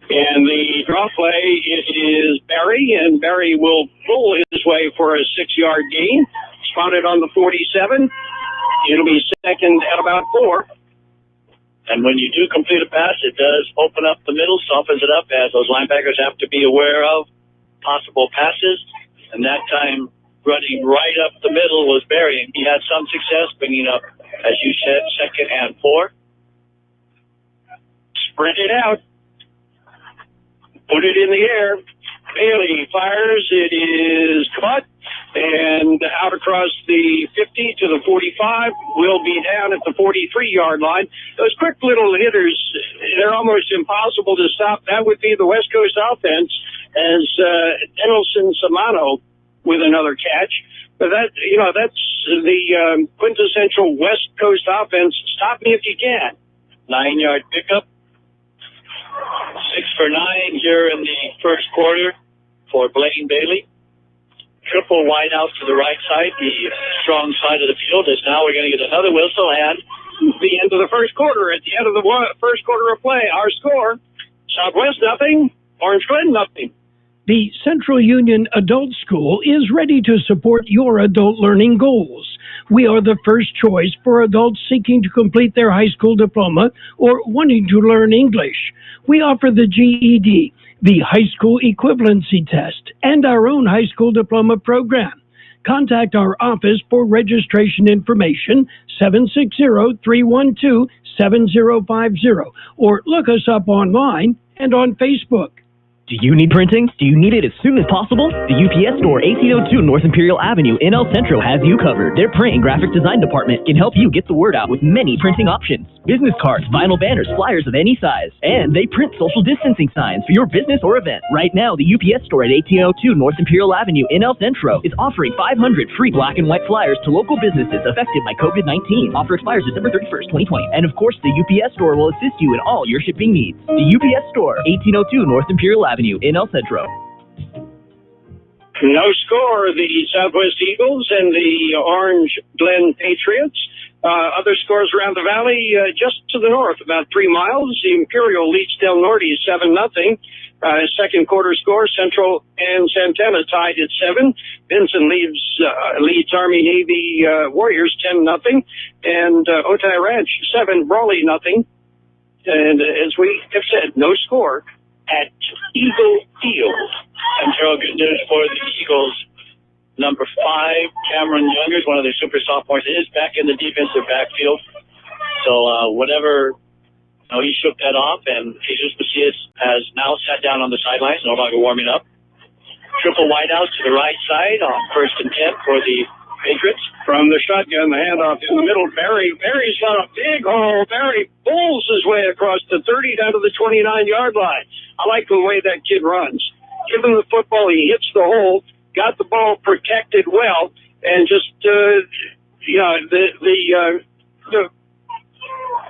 And the draw play, it is Barry, and Barry will pull his way for a 6-yard gain. Spotted on the 47. It'll be second at about 4. And when you do complete a pass, it does open up the middle, softens it up, as those linebackers have to be aware of possible passes. And that time, running right up the middle was Barry, and he had some success bringing up, as you said, second and 4. Sprint it out. Put it in the air. Bailey fires. It is caught. And out across the 50 to the 45, will be down at the 43-yard line. Those quick little hitters, they're almost impossible to stop. That would be the West Coast offense, as Denelson Samano with another catch. But that's the quintessential West Coast offense. Stop me if you can. 9-yard pickup. 6 for 9 here in the first quarter for Blaine Bailey. Triple wide out to the right side, the strong side of the field. As now we're going to get another whistle, and the end of the first quarter. At the end of the first quarter of play, our score: Southwest nothing, Orange Glen nothing. The Central Union Adult School is ready to support your adult learning goals. We are the first choice for adults seeking to complete their high school diploma or wanting to learn English. We offer the GED, the high school equivalency test, and our own high school diploma program. Contact our office for registration information, 760-312-7050, or look us up online and on Facebook. Do you need printing? Do you need it as soon as possible? The UPS Store, 1802 North Imperial Avenue in El Centro has you covered. Their print and graphic design department can help you get the word out with many printing options. Business cards, vinyl banners, flyers of any size. And they print social distancing signs for your business or event. Right now, the UPS Store at 1802 North Imperial Avenue in El Centro is offering 500 free black and white flyers to local businesses affected by COVID-19. Offer expires December 31st, 2020. And of course, the UPS Store will assist you in all your shipping needs. The UPS Store, 1802 North Imperial Avenue in El Centro. No score, the Southwest Eagles and the Orange Glen Patriots. Other scores around the valley, just to the north, about 3 miles. The Imperial leads Del Norte 7-0. Second quarter score, Centro and Santana tied at 7. Vincent leads Army Navy Warriors 10-0. And Otay Ranch 7, Brawley 0. And as we have said, no score at Eagle Field. And Gerald, good news for the Eagles. Number 5, Cameron Youngers, one of their super sophomores, is back in the defensive backfield. So he shook that off, and Jesus Macias has now sat down on the sidelines, no longer warming up. Triple wide out to the right side on 1st and 10 for the Patriots. From the shotgun, the handoff in the middle. Barry's got a big hole. Barry pulls his way across the 30 down to the 29-yard line. I like the way that kid runs. Give him the football. He hits the hole. Got the ball protected well, and just the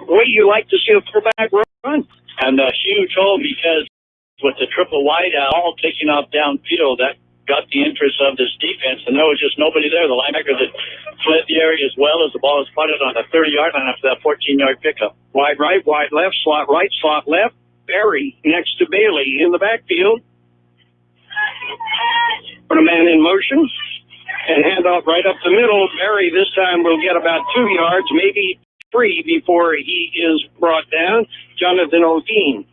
way you like to see a fullback run. And a huge hole, because with the triple wide out, all taking off downfield, that got the interest of this defense, and there was just nobody there. The linebackers had fled the area as well as the ball was spotted on the 30-yard line after that 14-yard pickup. Wide right, wide left, slot right, slot left. Barry next to Bailey in the backfield. Put a man in motion and hand off right up the middle. Barry this time will get about 2 yards, maybe 3 before he is brought down. Jonathan O'Dean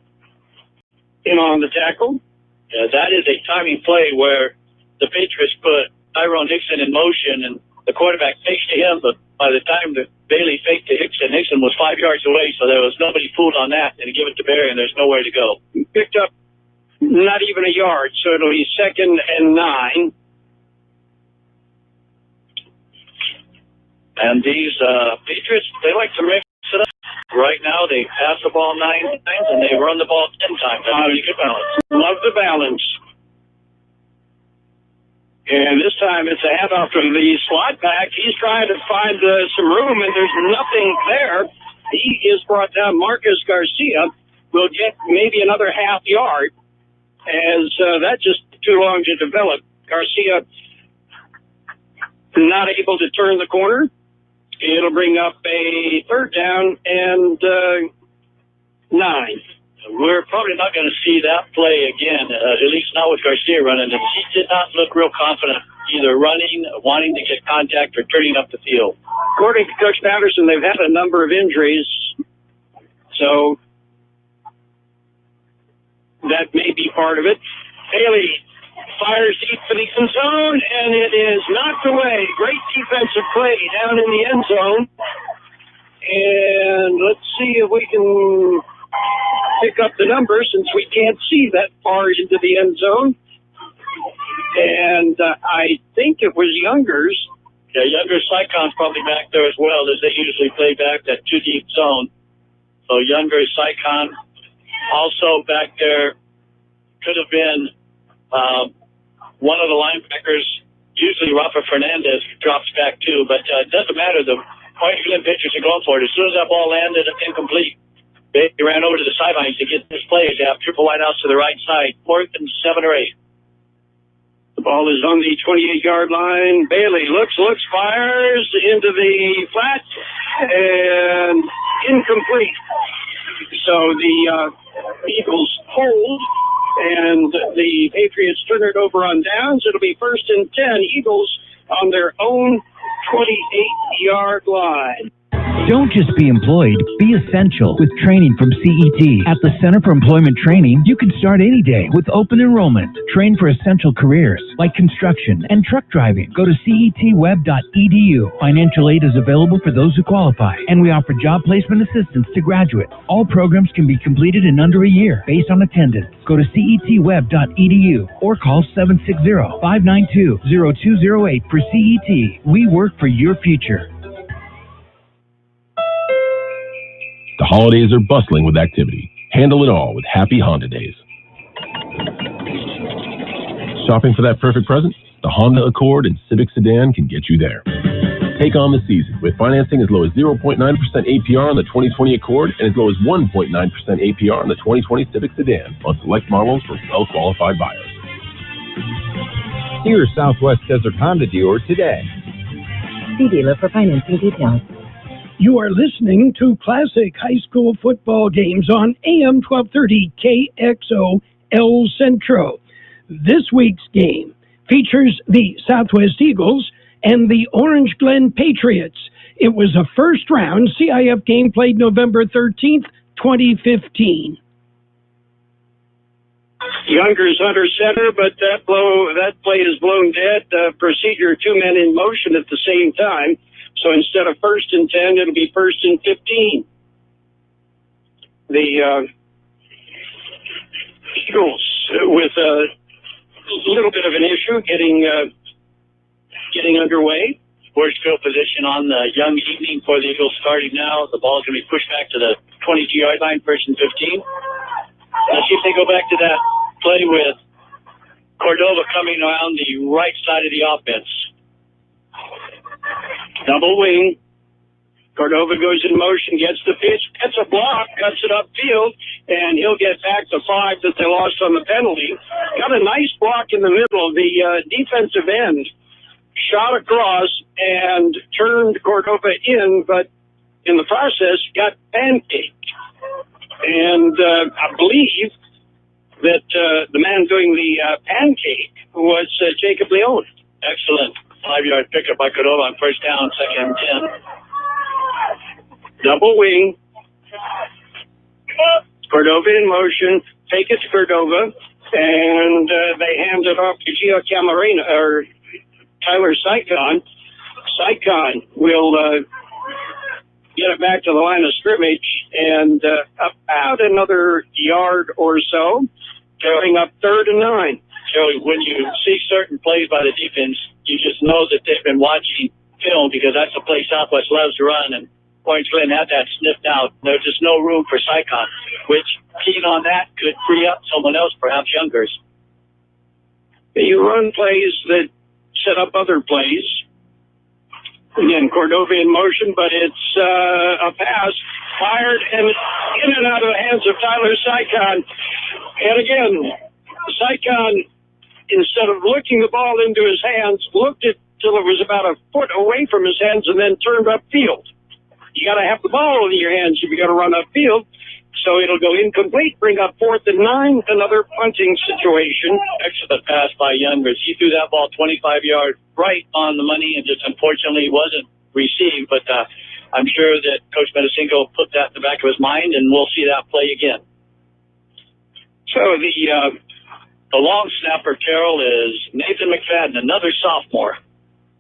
in on the tackle. Yeah, that is a timing play where the Patriots put Tyrone Hickson in motion, and the quarterback fakes to him, but by the time that Bailey faked to Hickson was 5 yards away, so there was nobody fooled on that, and he gave it to Barry, and there's nowhere to go. He picked up not even a yard, so it'll be 2nd and 9. And these Patriots, they like to mix it up. Right now, they pass the ball 9 times, and they run the ball 10 times. That's how you get balance. Love the balance. And this time it's a handoff from the slot back. He's trying to find some room, and there's nothing there. He is brought down. Marcus Garcia will get maybe another half yard, as that's just too long to develop. Garcia not able to turn the corner. It'll bring up a 3rd down and 9. we're probably not going to see that play again, at least not with Garcia running. And he did not look real confident, either running, wanting to get contact, or turning up the field. According to Coach Patterson, they've had a number of injuries, so that may be part of it. Haley fires deep for the end zone, and it is knocked away. Great defensive play down in the end zone. And let's see if we can pick up the numbers, since we can't see that far into the end zone. And I think it was Youngers. Yeah, Youngers Sycon's probably back there as well, as they usually play back that too deep zone. So Youngers Sycon also back there could have been one of the linebackers. Usually Rafa Fernandez drops back too, but it doesn't matter. The Glen Patriots are going for it. As soon as that ball landed incomplete, they ran over to the sidelines to get this play. They have triple wideouts to the right side, 4th and 7 or 8. The ball is on the 28-yard line. Bailey looks, fires into the flat, and incomplete. So the Eagles hold, and the Patriots turn it over on downs. It'll be 1st and 10. Eagles on their own 28-yard line. Don't just be employed, be essential with training from CET. At the Center for Employment Training, you can start any day with open enrollment. Train for essential careers like construction and truck driving. Go to cetweb.edu. Financial aid is available for those who qualify, and we offer job placement assistance to graduates. All programs can be completed in under a year based on attendance. Go to cetweb.edu or call 760-592-0208 for CET. We work for your future. The holidays are bustling with activity. Handle it all with Happy Honda Days. Shopping for that perfect present? The Honda Accord and Civic Sedan can get you there. Take on the season with financing as low as 0.9% APR on the 2020 Accord and as low as 1.9% APR on the 2020 Civic Sedan on select models for well-qualified buyers. See your Southwest Desert Honda dealer today. See dealer for financing details. You are listening to classic high school football games on AM 1230 KXO El Centro. This week's game features the Southwest Eagles and the Orange Glen Patriots. It was a first-round CIF game played November 13th, 2015. Youngers under center, but that play is blown dead. Procedure, 2 men in motion at the same time. So instead of 1st and 10, it'll be 1st and 15. The Eagles with a little bit of an issue getting underway. Force field position on the young evening for the Eagles starting now. The ball's going to be pushed back to the 22-yard line, 1st and 15. Let's see if they go back to that play with Cordova coming around the right side of the offense. Double wing. Cordova goes in motion, gets the pitch, gets a block, cuts it upfield, and he'll get back the 5 that they lost on the penalty. Got a nice block in the middle. The defensive end shot across and turned Cordova in, but in the process got pancaked. And I believe that the man doing the pancake was Jacob Leone. Excellent 5-yard pickup by Cordova on 1st down, 2nd and 10. Double wing. Cordova in motion. Take it to Cordova. And they hand it off to Gio Camarena, or Tyler Sycon. Sycon will get it back to the line of scrimmage and about another yard or so, going up 3rd and 9. Joey, when you see certain plays by the defense, you just know that they've been watching film, because that's the play Southwest loves to run, and Orange Glen had that sniffed out. There's just no room for Sycon, which, keen on that, could free up someone else, perhaps Youngers. You run plays that set up other plays. Again, Cordova in motion, but it's a pass fired and in and out of the hands of Tyler Sycon. And again, Sycon, instead of looking the ball into his hands, looked it till it was about a foot away from his hands and then turned upfield. You got to have the ball in your hands if you got to run upfield. So it'll go incomplete, bring up 4th and 9, another punting situation. Excellent pass by Youngers. He threw that ball 25 yards right on the money and just unfortunately wasn't received. But I'm sure that Coach Metacinco put that in the back of his mind, and we'll see that play again. So the long snapper, Carroll, is Nathan McFadden, another sophomore.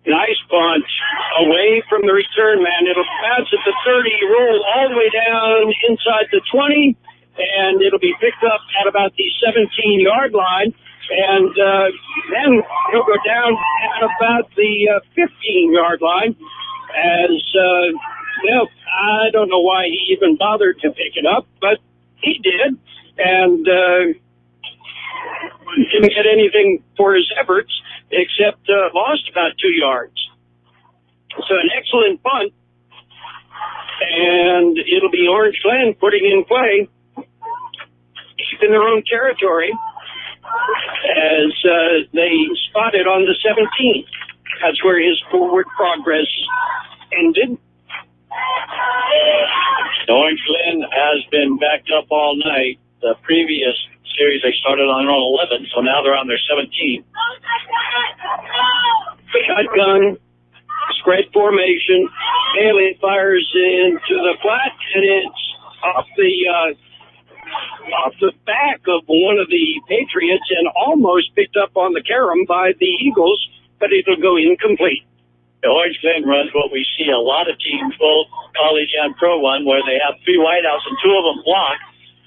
Nice punt away from the return man. It'll bounce at the 30, roll all the way down inside the 20, and it'll be picked up at about the 17-yard line. And then he'll go down at about the 15-yard line. As, I don't know why he even bothered to pick it up, but he did. And didn't get anything for his efforts except lost about 2 yards. So an excellent punt, and it'll be Orange Glen putting in play deep in their own territory as they spot it on the 17th. That's where his forward progress ended. Orange Glen has been backed up all night. The previous series they started on 11, so now they're on their 17. Shotgun, spread formation. Bailey fires into the flat, and it's off the back of one of the Patriots and almost picked up on the carom by the Eagles, but it'll go incomplete. The Orange Glen runs what we see a lot of teams, both college and pro one, where they have 3 wideouts and 2 of them block.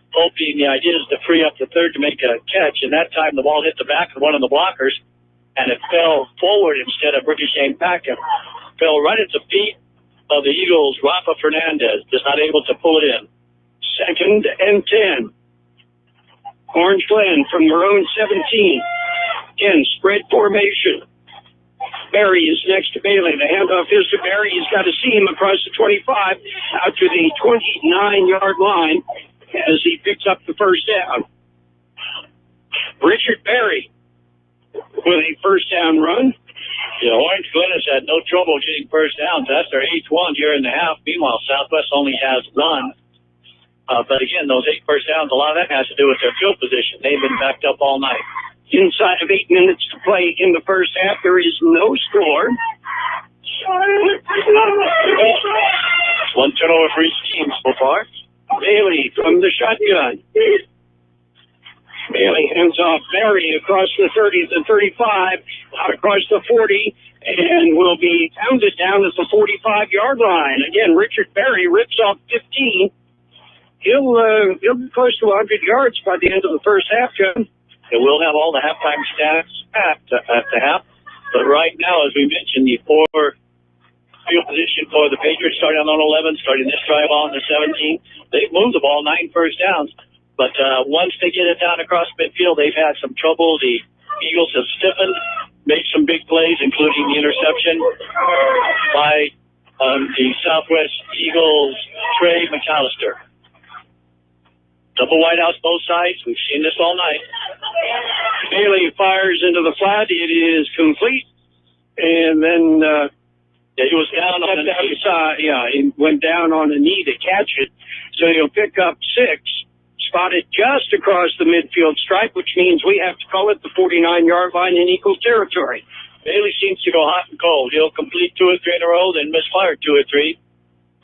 Hoping the idea is to free up the third to make a catch, and that time the ball hit the back of one of the blockers, and it fell forward instead of ricocheting back. It fell right at the feet of the Eagles' Rafa Fernandez, just not able to pull it in. 2nd and 10. Orange Glen from their own 17. Again, spread formation. Barry is next to Bailey. The handoff is to Barry. He's got a seam across the 25 out to the 29-yard line as he picks up the first down. Richard Barry with a first down run. Yeah, Orange Glen has had no trouble getting first downs. That's their 8th one here in the half. Meanwhile, Southwest only has 1. But again, those 8 first downs, a lot of that has to do with their field position. They've been backed up all night. Inside of 8 minutes to play in the first half, there is no score. 1 turnover for each team so far. Bailey from the shotgun. Bailey hands off Barry across the 30, the 35, out across the 40, and will be pounded down at the 45-yard line. Again, Richard Barry rips off 15. He'll be close to 100 yards by the end of the first half, John. It will have all the halftime stats at the half, but right now, as we mentioned, the 4 field position for the Patriots starting on 11, starting this drive on the 17. They've moved the ball 9 first downs, but once they get it down across midfield, they've had some trouble. The Eagles have stiffened, made some big plays, including the interception by the Southwest Eagles' Trey McAllister. Double wideouts both sides. We've seen this all night. Bailey fires into the flat. It is complete. And then he was down on the knee. He went down on the knee to catch it. So he'll pick up 6, spotted just across the midfield stripe, which means we have to call it the 49-yard line in equal territory. Bailey seems to go hot and cold. He'll complete 2 or 3 in a row, then misfire 2 or 3.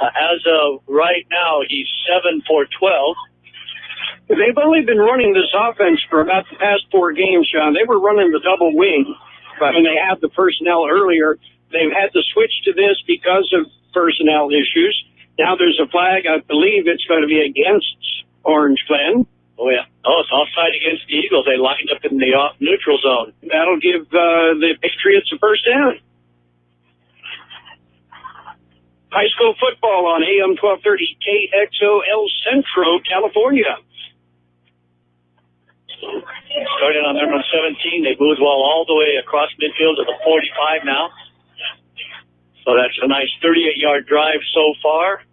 As of right now, he's 7 for 12. They've only been running this offense for about the past 4 games, John. They were running the double wing when they had the personnel earlier. They've had to switch to this because of personnel issues. Now there's a flag. I believe it's going to be against Orange Glen. Oh, yeah. Oh, it's offside against the Eagles. They lined up in the neutral zone. That'll give the Patriots a first down. High school football on AM 1230 KXO El Centro, California. Starting on number 17, they moved the ball all the way across midfield to the 45 now. So that's a nice 38-yard drive so far,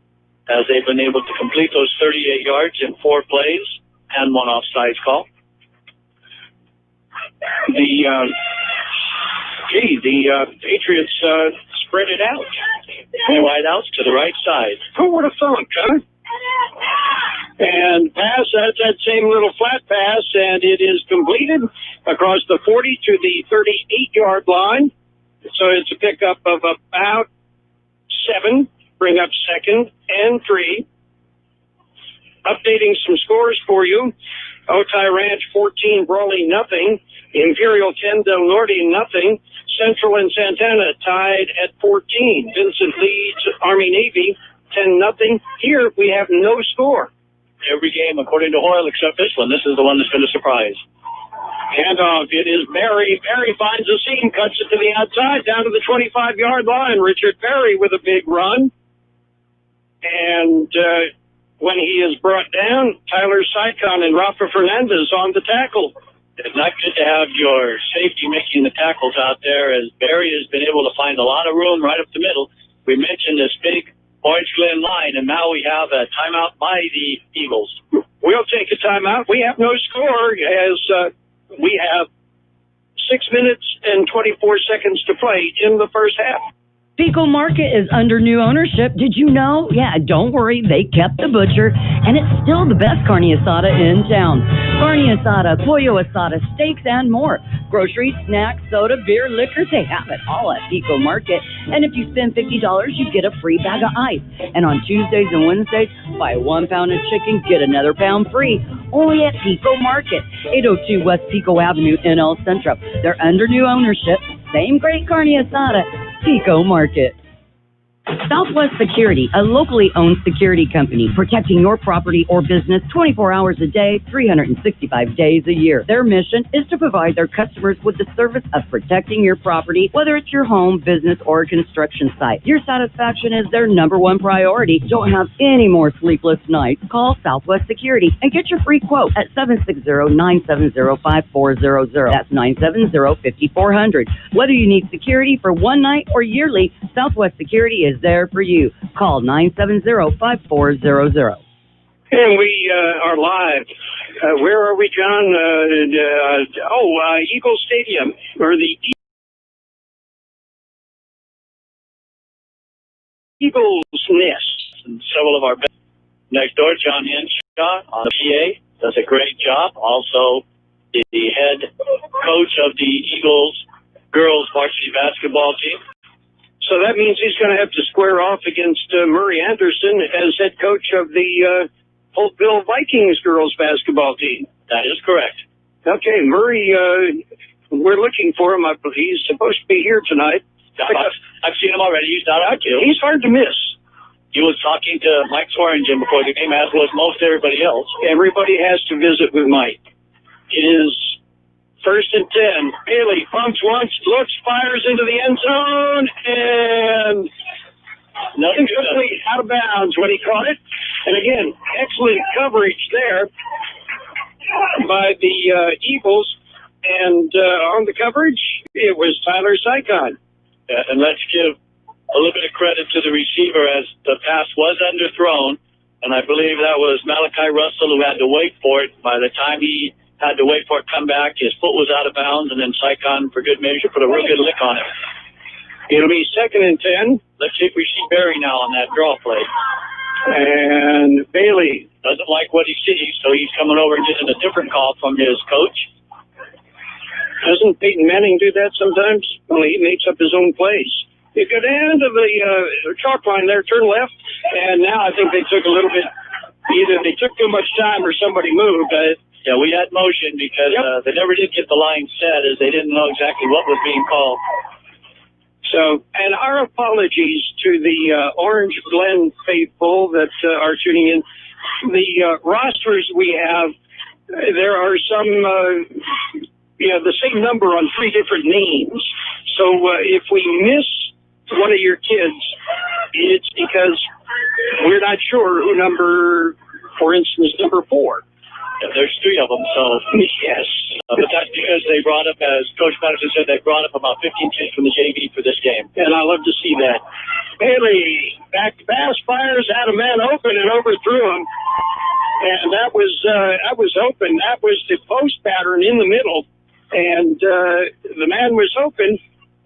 as they've been able to complete those 38 yards in 4 plays and 1 offsides call. The Patriots spread it out. 2 wideouts to the right side. Oh, what a thunk, huh? And pass, that's that same little flat pass, and it is completed across the 40 to the 38-yard line. So it's a pickup of about 7, bring up second and 3. Updating some scores for you. Otay Ranch 14, Brawley nothing. Imperial 10, Del Norte nothing. Central and Santana tied at 14. Vincent leads Army-Navy 10-0. Here we have no score. Every game, according to Hoyle, except this one. This is the one that's been a surprise. Handoff, it is Barry. Barry finds a seam, cuts it to the outside, down to the 25-yard line. Richard Barry with a big run. And when he is brought down, Tyler Sycon and Rafa Fernandez on the tackle. It's not good to have your safety making the tackles out there, as Barry has been able to find a lot of room right up the middle. We mentioned this big Orange Glen line, and now we have a timeout by the Eagles. We'll take a timeout. We have no score as we have 6 minutes and 24 seconds to play in the first half. Pico Market is under new ownership. Did you know? Yeah, don't worry. They kept the butcher, and it's still the best carne asada in town. Carne asada, pollo asada, steaks, and more. Groceries, snacks, soda, beer, liquor, they have it all at Pico Market. And if you spend $50, you get a free bag of ice. And on Tuesdays and Wednesdays, buy 1 pound of chicken, get another pound free. Only at Pico Market, 802 West Pico Avenue in El Centro. They're under new ownership. Same great carne asada. Pico Market. Southwest Security, a locally owned security company protecting your property or business 24 hours a day, 365 days a year. Their mission is to provide their customers with the service of protecting your property, whether it's your home, business, or construction site. Your satisfaction is their #1 priority. Don't have any more sleepless nights. Call Southwest Security and get your free quote at 760-970-5400. That's 970-5400. Whether you need security for one night or yearly, Southwest Security is there for you. Call 970-5400. And we are live. Where are we, John? Eagle Stadium, or the Eagles Nest. And several of our best. Next door, John Henshaw on the PA does a great job. Also, the head coach of the Eagles girls varsity basketball team. So that means he's going to have to square off against Murray Anderson as head coach of the Holtville Vikings girls basketball team. That is correct. Okay, Murray, we're looking for him. He's supposed to be here tonight. I've seen him already. He's not out here. He's hard to miss. He was talking to Mike Swearingen before the game, as was most everybody else. Everybody has to visit with Mike. It is 1st and 10. Bailey pumps once, looks, fires into the end zone, and nothing completely out of bounds when he caught it. And again, excellent coverage there by the Eagles. And on the coverage, it was Tyler Sycon. And let's give a little bit of credit to the receiver, as the pass was underthrown. And I believe that was Malachi Russell who had to wait for it. By the time he had to wait for it to come back, his foot was out of bounds, and then Sycon, for good measure, put a real good lick on it. It'll be 2nd and 10. Let's see if we see Barry now on that draw play. And Bailey doesn't like what he sees, so he's coming over and getting a different call from his coach. Doesn't Peyton Manning do that sometimes? Well, he makes up his own plays. You go down to the chalk line there, turn left, and now I think they took a little bit, either they took too much time or somebody moved. Yeah, we had motion because they never did get the line set, as they didn't know exactly what was being called. So, and our apologies to the Orange Glen faithful that are tuning in. The rosters we have, there are some, the same number on 3 different names. So if we miss one of your kids, it's because we're not sure who number, for instance, number 4. There's 3 of them, so yes. But that's because they brought up, as Coach Patterson said, they brought up about 15 kids from the JV for this game. And I love to see that. Bailey, back to pass, fires, had a man open and overthrew him. And that was open. That was the post pattern in the middle. And the man was open,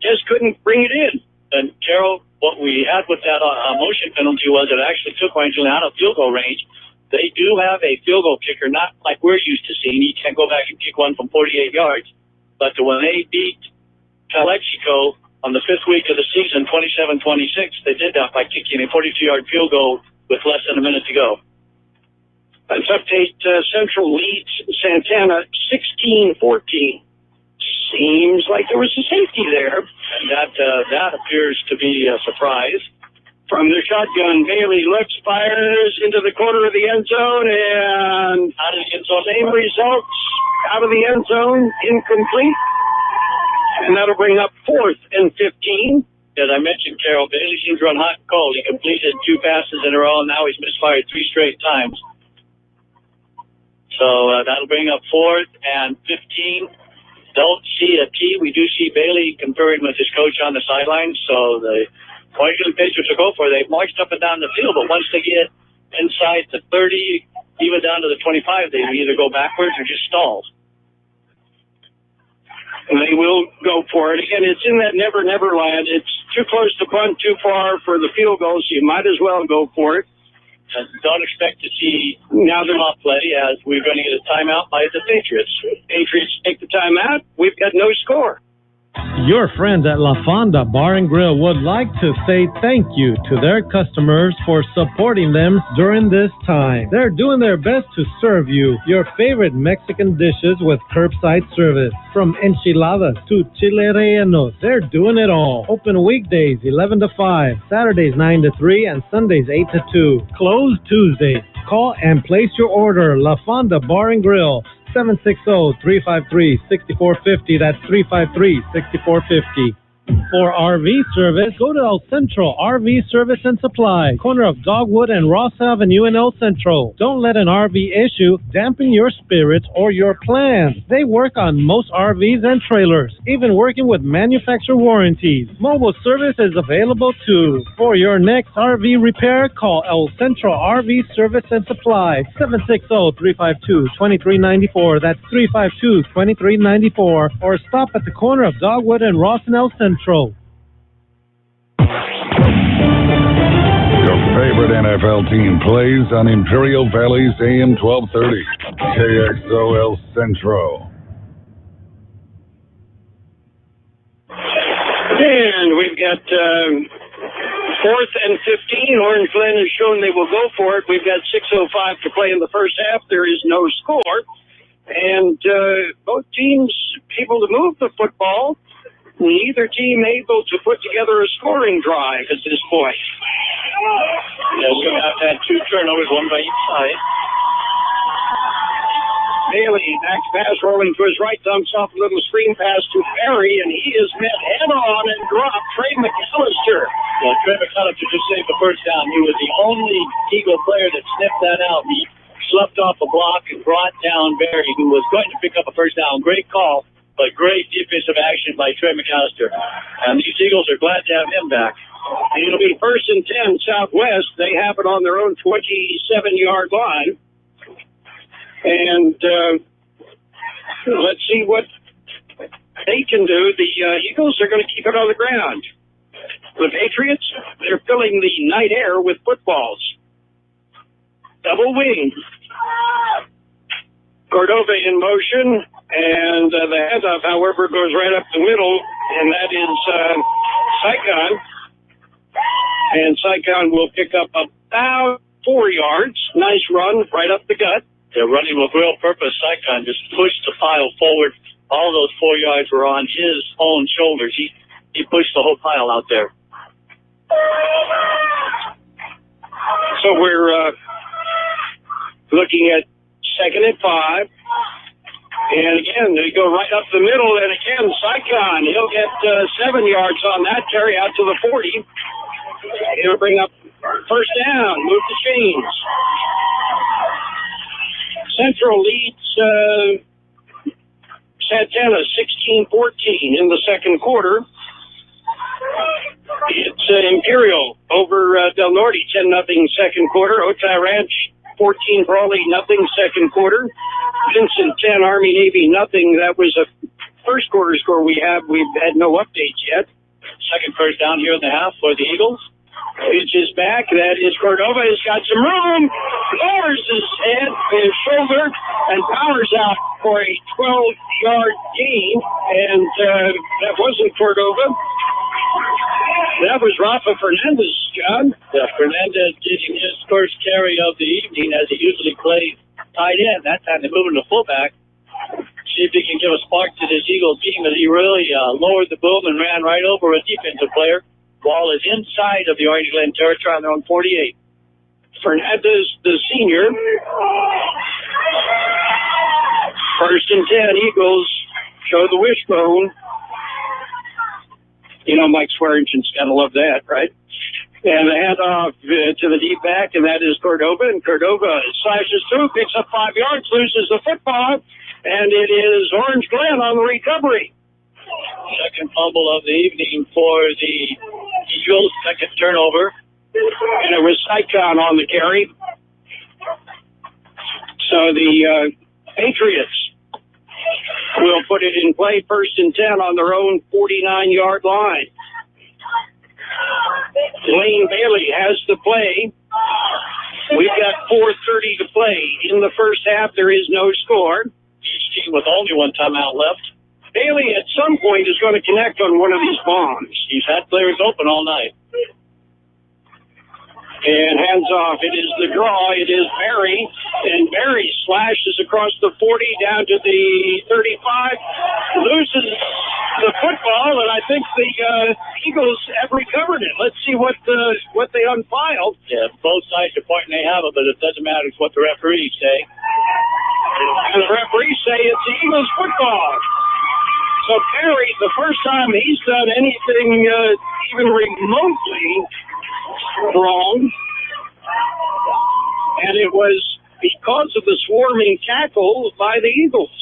just couldn't bring it in. And Carol, what we had with that motion penalty was it actually took Angela out of field goal range. They do have a field goal kicker, not like we're used to seeing. You can't go back and kick one from 48 yards. But when they beat Calexico on the 5th week of the season, 27-26, they did that by kicking a 42-yard field goal with less than a minute to go. Let's update Central leads Santana 16-14. Seems like there was a safety there. And that appears to be a surprise. From the shotgun, Bailey looks, fires into the corner of the end zone, and out of the end zone. Same results. Out of the end zone, incomplete. And that'll bring up 4th and 15. As I mentioned, Carol, Bailey seems to run hot and cold. He completed 2 passes in a row, and now he's misfired 3 straight times. So that'll bring up 4th and 15. Don't see a T. We do see Bailey conferring with his coach on the sideline. So the Glen Patriots will go for it. They've marched up and down the field, but once they get inside the 30, even down to the 25, they either go backwards or just stall. And they will go for it. Again, it's in that never land. It's too close to punt, too far for the field goal, so you might as well go for it. Don't expect to see now they're not play as we're going to get a timeout by the Patriots. Patriots take the timeout. We've got no score. Your friends at La Fonda Bar and Grill would like to say thank you to their customers for supporting them during this time. They're doing their best to serve you your favorite Mexican dishes with curbside service. From enchiladas to chile rellenos, they're doing it all. Open weekdays 11 to 5, Saturdays 9 to 3, and Sundays 8 to 2. Closed Tuesdays. Call and place your order. La Fonda Bar and Grill. 760-353-6450. That's 353-6450. For RV service, go to El Centro RV Service and Supply, corner of Dogwood and Ross Avenue in El Centro. Don't let an RV issue dampen your spirits or your plans. They work on most RVs and trailers, even working with manufacturer warranties. Mobile service is available too. For your next RV repair, call El Centro RV Service and Supply, 760-352-2394. That's 352-2394. Or stop at the corner of Dogwood and Ross and El Centro. Your favorite NFL team plays on Imperial Valley's AM 1230, KXO El Centro. And we've got 4th and 15. Orange Glen has shown they will go for it. We've got 6:05 to play in the first half. There is no score. And both teams able to move the football. Neither team able to put together a scoring drive at this point. Yeah, we have had 2 turnovers, one by each side. Bailey, back pass rolling to his right, dumps off a little screen pass to Perry, and he is met head-on and dropped. Trey McAllister. Well, Trey McAllister just saved the first down. He was the only Eagle player that sniffed that out. He slept off a block and brought down Barry, who was going to pick up a first down. Great call. But great defensive action by Trey McAllister. And these Eagles are glad to have him back. It'll be 1st and 10 Southwest. They have it on their own 27-yard line. And let's see what they can do. The Eagles are going to keep it on the ground. The Patriots, they're filling the night air with footballs. Double wing. Cordova in motion. And the handoff, however, goes right up the middle, and that is Sycon. And Sycon will pick up about 4 yards. Nice run, right up the gut. They're running with real purpose. Sycon just pushed the pile forward. All those 4 yards were on his own shoulders. He pushed the whole pile out there. So we're looking at 2nd and 5. And again, they go right up the middle, and again, Sycon, he'll get 7 yards on that carry out to the 40. It'll bring up first down, move the chains. Central leads Santana 16-14 in the second quarter. It's Imperial over Del Norte, 10-0 second quarter. Otay Ranch 14, Brawley, nothing second quarter. Vincent 10, Army Navy nothing. That was a first quarter score we have. We've had no updates yet. Second first down here in the half for the Eagles. Pitches back. That is Cordova. He's got some room. Lowers his head, his shoulder, and powers out for a 12-yard gain. And that wasn't Cordova. That was Rafa Fernandez, John. Yeah, Fernandez getting his first carry of the evening as he usually plays tight end. That time they moved him to fullback. See if he can give a spark to this Eagle team as he really lowered the boom and ran right over a defensive player. Ball is inside of the Orange Glen territory on their own 48. Fernandez, the senior. First and 10, Eagles show the wishbone. You know, Mike Swearingen's got to love that, right? And the handoff to the deep back, and that is Cordova. And Cordova slashes through, picks up 5 yards, loses the football, and it is Orange Glen on the recovery. Second fumble of the evening for the Eagles, second turnover. And it was Sycon on the carry. So the Patriots will put it in play, first and 10 on their own 49-yard line. Lane Bailey has the play. We've got 4:30 to play. In the first half, there is no score. Each team with only one timeout left. Bailey, at some point, is going to connect on one of these bombs. He's had players open all night. And hands off. It is the draw. It is Barry. And Barry slashes across the 40 down to the 35. Loses the football, and I think the Eagles have recovered it. Let's see what they unfiled. Yeah, both sides are pointing they have it, but it doesn't matter what the referees say. And the referees say it's the Eagles football. So Barry, the first time he's done anything even remotely wrong, and it was because of the swarming tackle by the Eagles.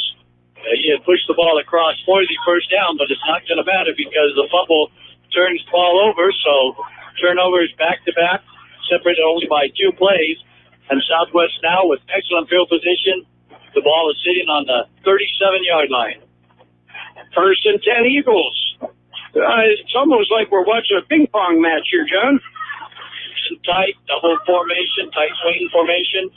He had pushed the ball across for the first down, but it's not going to matter because the fumble turns the ball over, so turnovers back-to-back, separated only by 2 plays, and Southwest now with excellent field position. The ball is sitting on the 37-yard line. First and 10 Eagles. It's almost like we're watching a ping pong match here, John. Tight double formation, tight swing formation.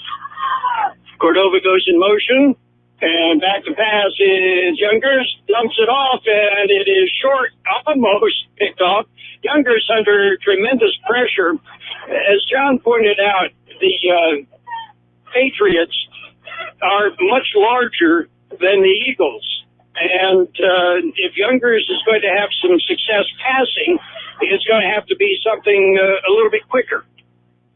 Cordova goes in motion, and back to pass is Youngers, dumps it off, and it is short, almost picked off. Youngers under tremendous pressure. As John pointed out, the Patriots are much larger than the Eagles. And if Youngers is going to have some success passing, it's going to have to be something a little bit quicker.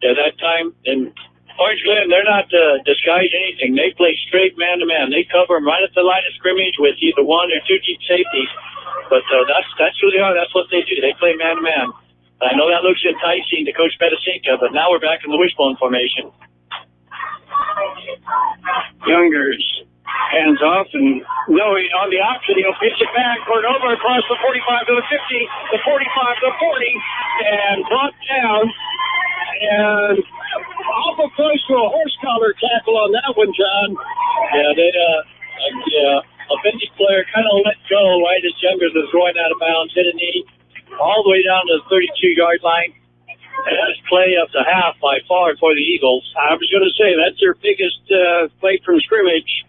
Yeah, that time, and Orange Glen, they're not disguising anything. They play straight man-to-man. They cover them right at the line of scrimmage with either 1 or 2 deep safeties. But that's who they are. That's what they do. They play man-to-man. I know that looks enticing to Coach Petasinka, but now we're back in the wishbone formation. Youngers. Hands off, and on the option, he'll pitch it back. Cordova across the 45 to the 50, the 45 to the 40, and brought down. And awful close to a horse collar tackle on that one, John. Yeah, offensive player kind of let go right as Youngers was going out of bounds, hit a knee all the way down to the 32-yard line. And that's play of the half by far for the Eagles. I was going to say, that's their biggest play from scrimmage.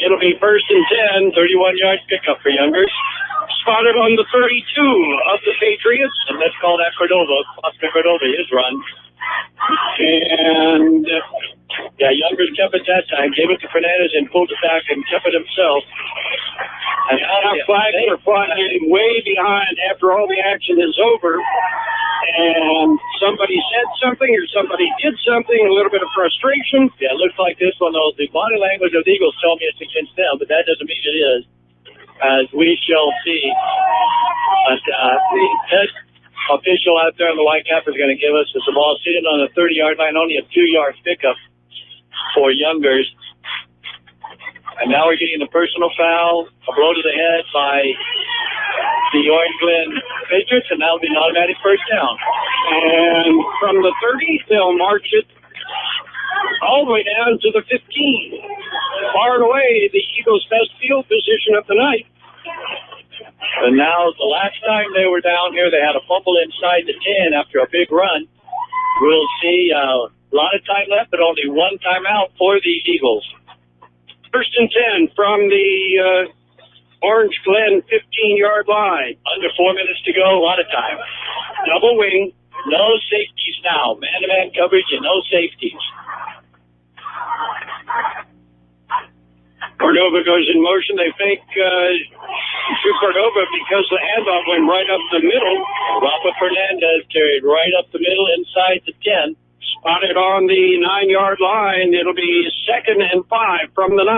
It'll be first and 10. 31-yard pickup for Youngers. Spotted on the 32 of the Patriots. And let's call that Cordova. Oscar Cordova, his run. And Youngers kept it that time. Gave it to Fernandez and pulled it back and kept it himself. And now flag for flying way behind after all the action is over. And somebody said something or somebody did something, a little bit of frustration. Yeah, it looks like this one, though. The body language of the Eagles tell me it's against them, but that doesn't mean it is. As we shall see. The head official out there on the white cap is going to give us the ball sitting on the 30-yard line, only a 2-yard pickup for Youngers. And now we're getting a personal foul, a blow to the head by the Orange Glen Patriots, and that'll be an automatic first down. And from the 30, they'll march it all the way down to the 15. Far and away, the Eagles' best field position of the night. And now, the last time they were down here, they had a fumble inside the 10 after a big run. We'll see a lot of time left, but only one timeout for the Eagles. First and 10 from the Orange Glen 15-yard line. Under 4 minutes to go, a lot of time. Double wing. No safeties now. Man-to-man coverage and no safeties. Cordova goes in motion. They fake to Cordova because the handoff went right up the middle. Rafa Fernandez carried right up the middle inside the 10. Spotted on the 9-yard line. It'll be 2nd and 5 from the 9.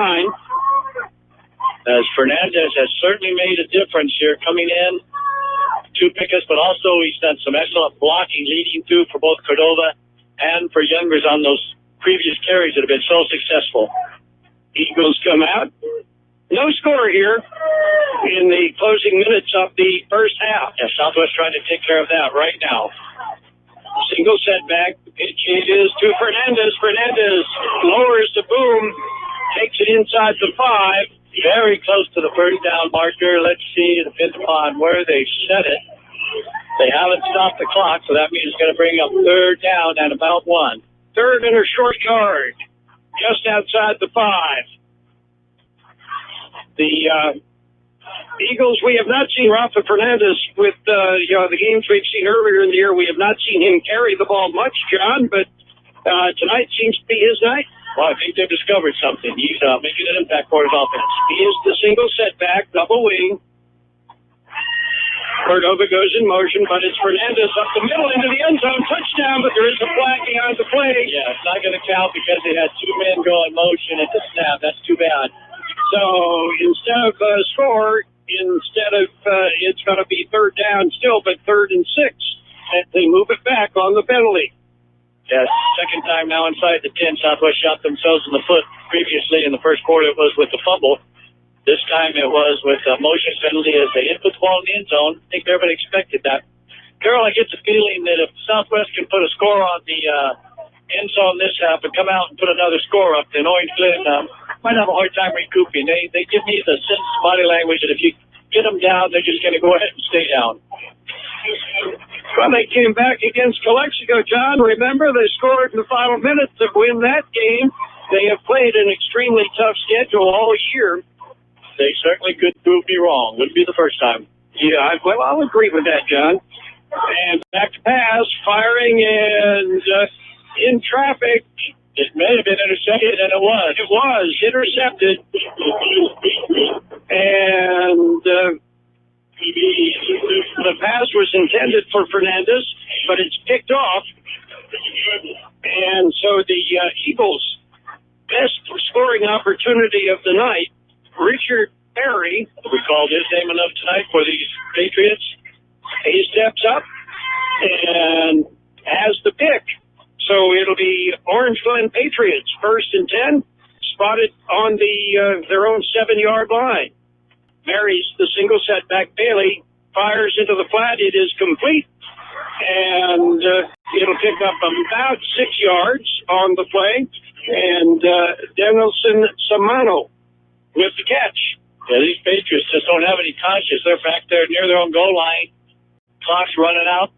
As Fernandez has certainly made a difference here coming in to pick us, but also he's done some excellent blocking leading through for both Cordova and for Youngers on those previous carries that have been so successful. Eagles come out. No score here in the closing minutes of the first half. Yeah, Southwest trying to take care of that right now. Single setback. It is to Fernandez. Fernandez lowers the boom, takes it inside the 5. Very close to the first down marker. Let's see, it depends upon where they set it. They haven't stopped the clock, so that means it's going to bring up 3rd down at about 1. 3rd and a short yard, just outside the 5. The Eagles, we have not seen Rafa Fernandez with the games we've seen earlier in the year. We have not seen him carry the ball much, John, but tonight seems to be his night. Well, I think they've discovered something. He's making an impact for his offense. He is the single setback, double wing. Cordova goes in motion, but it's Fernandez up the middle into the end zone. Touchdown, but there is a flag behind the play. Yeah, it's not going to count because they had 2 men go in motion at the snap. That's too bad. So instead of it's going to be 3rd down still, but 3rd and 6. And they move it back on the penalty. Yes, second time now inside the 10. Southwest shot themselves in the foot. Previously in the first quarter it was with the fumble. This time it was with a motion penalty as they input the ball in the end zone. I think everybody expected that. Carol, I get the feeling that if Southwest can put a score on the end zone this half and come out and put another score up, then Orange Glen might have a hard time recouping. They give me the sense of body language that if you get them down, they're just going to go ahead and stay down. Well, they came back against Calexico, John. Remember, they scored in the final minutes to win that game. They have played an extremely tough schedule all year. They certainly could prove me wrong. Wouldn't be the first time. Yeah, well, I'll agree with that, John. And back to pass, firing, and in traffic. It may have been intercepted, and it was. It was intercepted. And the pass was intended for Fernandez, but it's picked off. And so the Eagles' best scoring opportunity of the night, Richard Perry. We called his name enough tonight for these Patriots. He steps up and has the pick. So it'll be Orange Glen Patriots, 1st and 10, spotted on their own 7-yard line. Marries the single setback. Bailey fires into the flat. It is complete. And it'll pick up about 6 yards on the play. And Danielson Samano with the catch. Yeah, these Patriots just don't have any conscience. They're back there near their own goal line. Clock's running out.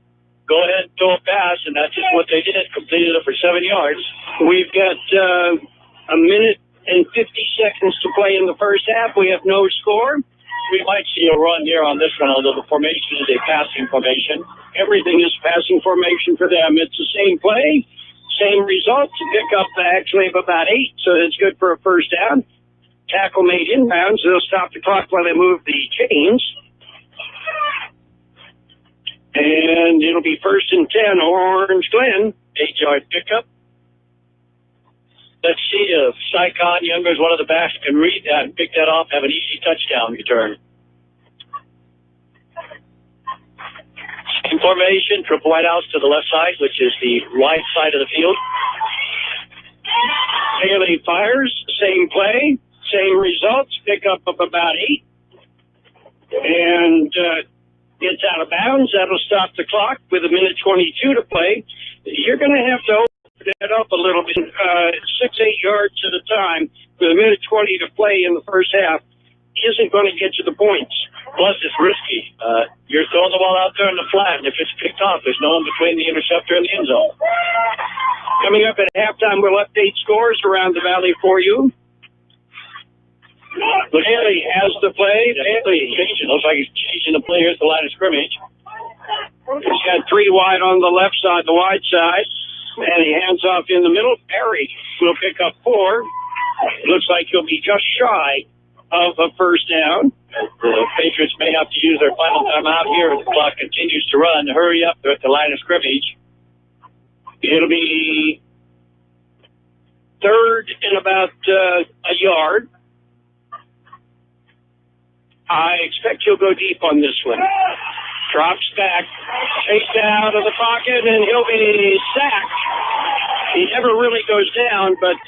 Go ahead and throw a pass, and that's just what they did. Completed it for 7 yards. We've got a minute and 50 seconds to play in the first half. We have no score. We might see a run here on this one, although the formation is a passing formation. Everything is passing formation for them. It's the same play, same results. Pick up actually of about 8, so it's good for a first down. Tackle made inbounds. They'll stop the clock while they move the chains. And it'll be 1st and 10, Orange Glen. 8-yard pickup. Let's see if Sycon Youngers, one of the backs, can read that and pick that off, have an easy touchdown return. Same formation, triple wide outs to the left side, which is the right side of the field. Haley fires, same play, same results, pick up of about 8. And it's out of bounds. That'll stop the clock with a minute 22 to play. You're going to have to open that up a little bit, 6-8 yards at a time with a minute 20 to play in the first half isn't going to get you the points. Plus, it's risky. You're throwing the ball out there in the flat, and if it's picked off, there's no one between the interceptor and the end zone. Coming up at halftime, we'll update scores around the valley for you. Bailey has the play. Bailey looks like he's changing the play. Here's the line of scrimmage. He's got 3 wide on the left side, the wide side, and he hands off in the middle. Perry will pick up 4. Looks like he'll be just shy of a first down. The Patriots may have to use their final timeout here as the clock continues to run. Hurry up, they're at the line of scrimmage. It'll be 3rd and about a yard. I expect he'll go deep on this one. Drops back, chased out of the pocket, and he'll be sacked. He never really goes down, but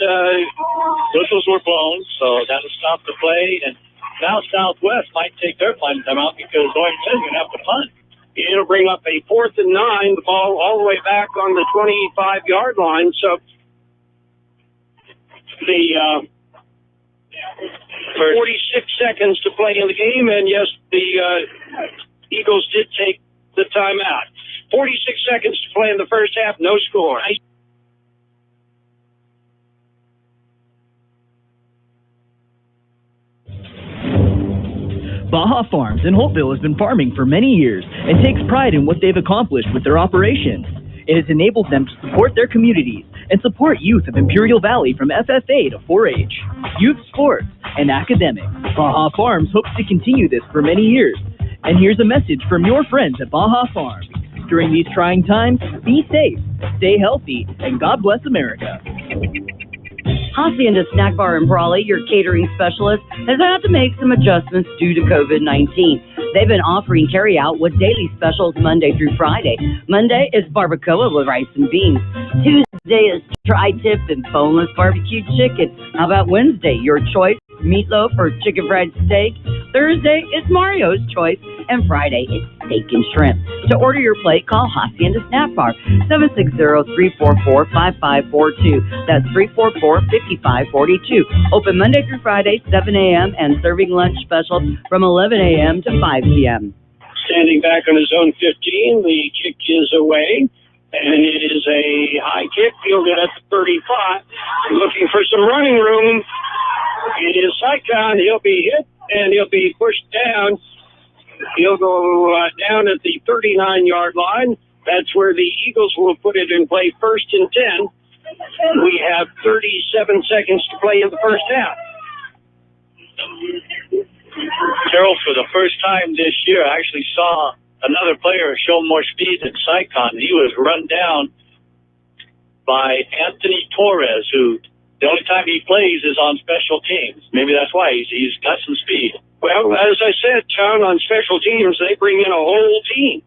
whistles were blown, so that'll stop the play. And now Southwest might take their final timeout because Orange's going to have to punt. It'll bring up a 4th and 9, the ball all the way back on the 25-yard line. So the 46 seconds to play in the game, and yes, the Eagles did take the timeout. 46 seconds to play in the first half, no score. Baja Farms in Holtville has been farming for many years and takes pride in what they've accomplished with their operations. It has enabled them to support their communities and support youth of Imperial Valley from FFA to 4-H, youth sports, and academics. Baja Farms hopes to continue this for many years. And here's a message from your friends at Baja Farms. During these trying times, be safe, stay healthy, and God bless America. Hacienda Snack Bar in Brawley, your catering specialist, has had to make some adjustments due to COVID-19. They've been offering carry-out with daily specials Monday through Friday. Monday is barbacoa with rice and beans. Tuesday is tri-tip and boneless barbecue chicken. How about Wednesday? Your choice, meatloaf or chicken fried steak. Thursday is Mario's choice. And Friday is steak and shrimp. To order your plate, call Hacienda Snack Bar, 760-344-5542. That's 344-5542. Open Monday through Friday, 7 a.m. and serving lunch specials from 11 a.m. to 5 p.m. Standing back on his own 15, the kick is away, and it is a high kick fielded at the 35. Looking for some running room. It is Saikon. He'll be hit, and he'll be pushed down. He'll go down at the 39-yard line. That's where the Eagles will put it in play, 1st and 10. We have 37 seconds to play in the first half. Carol, for the first time this year, I actually saw another player show more speed than Saikon. He was run down by Anthony Torres, who the only time he plays is on special teams. Maybe that's why he's got some speed. Well, as I said, John, on special teams, they bring in a whole team.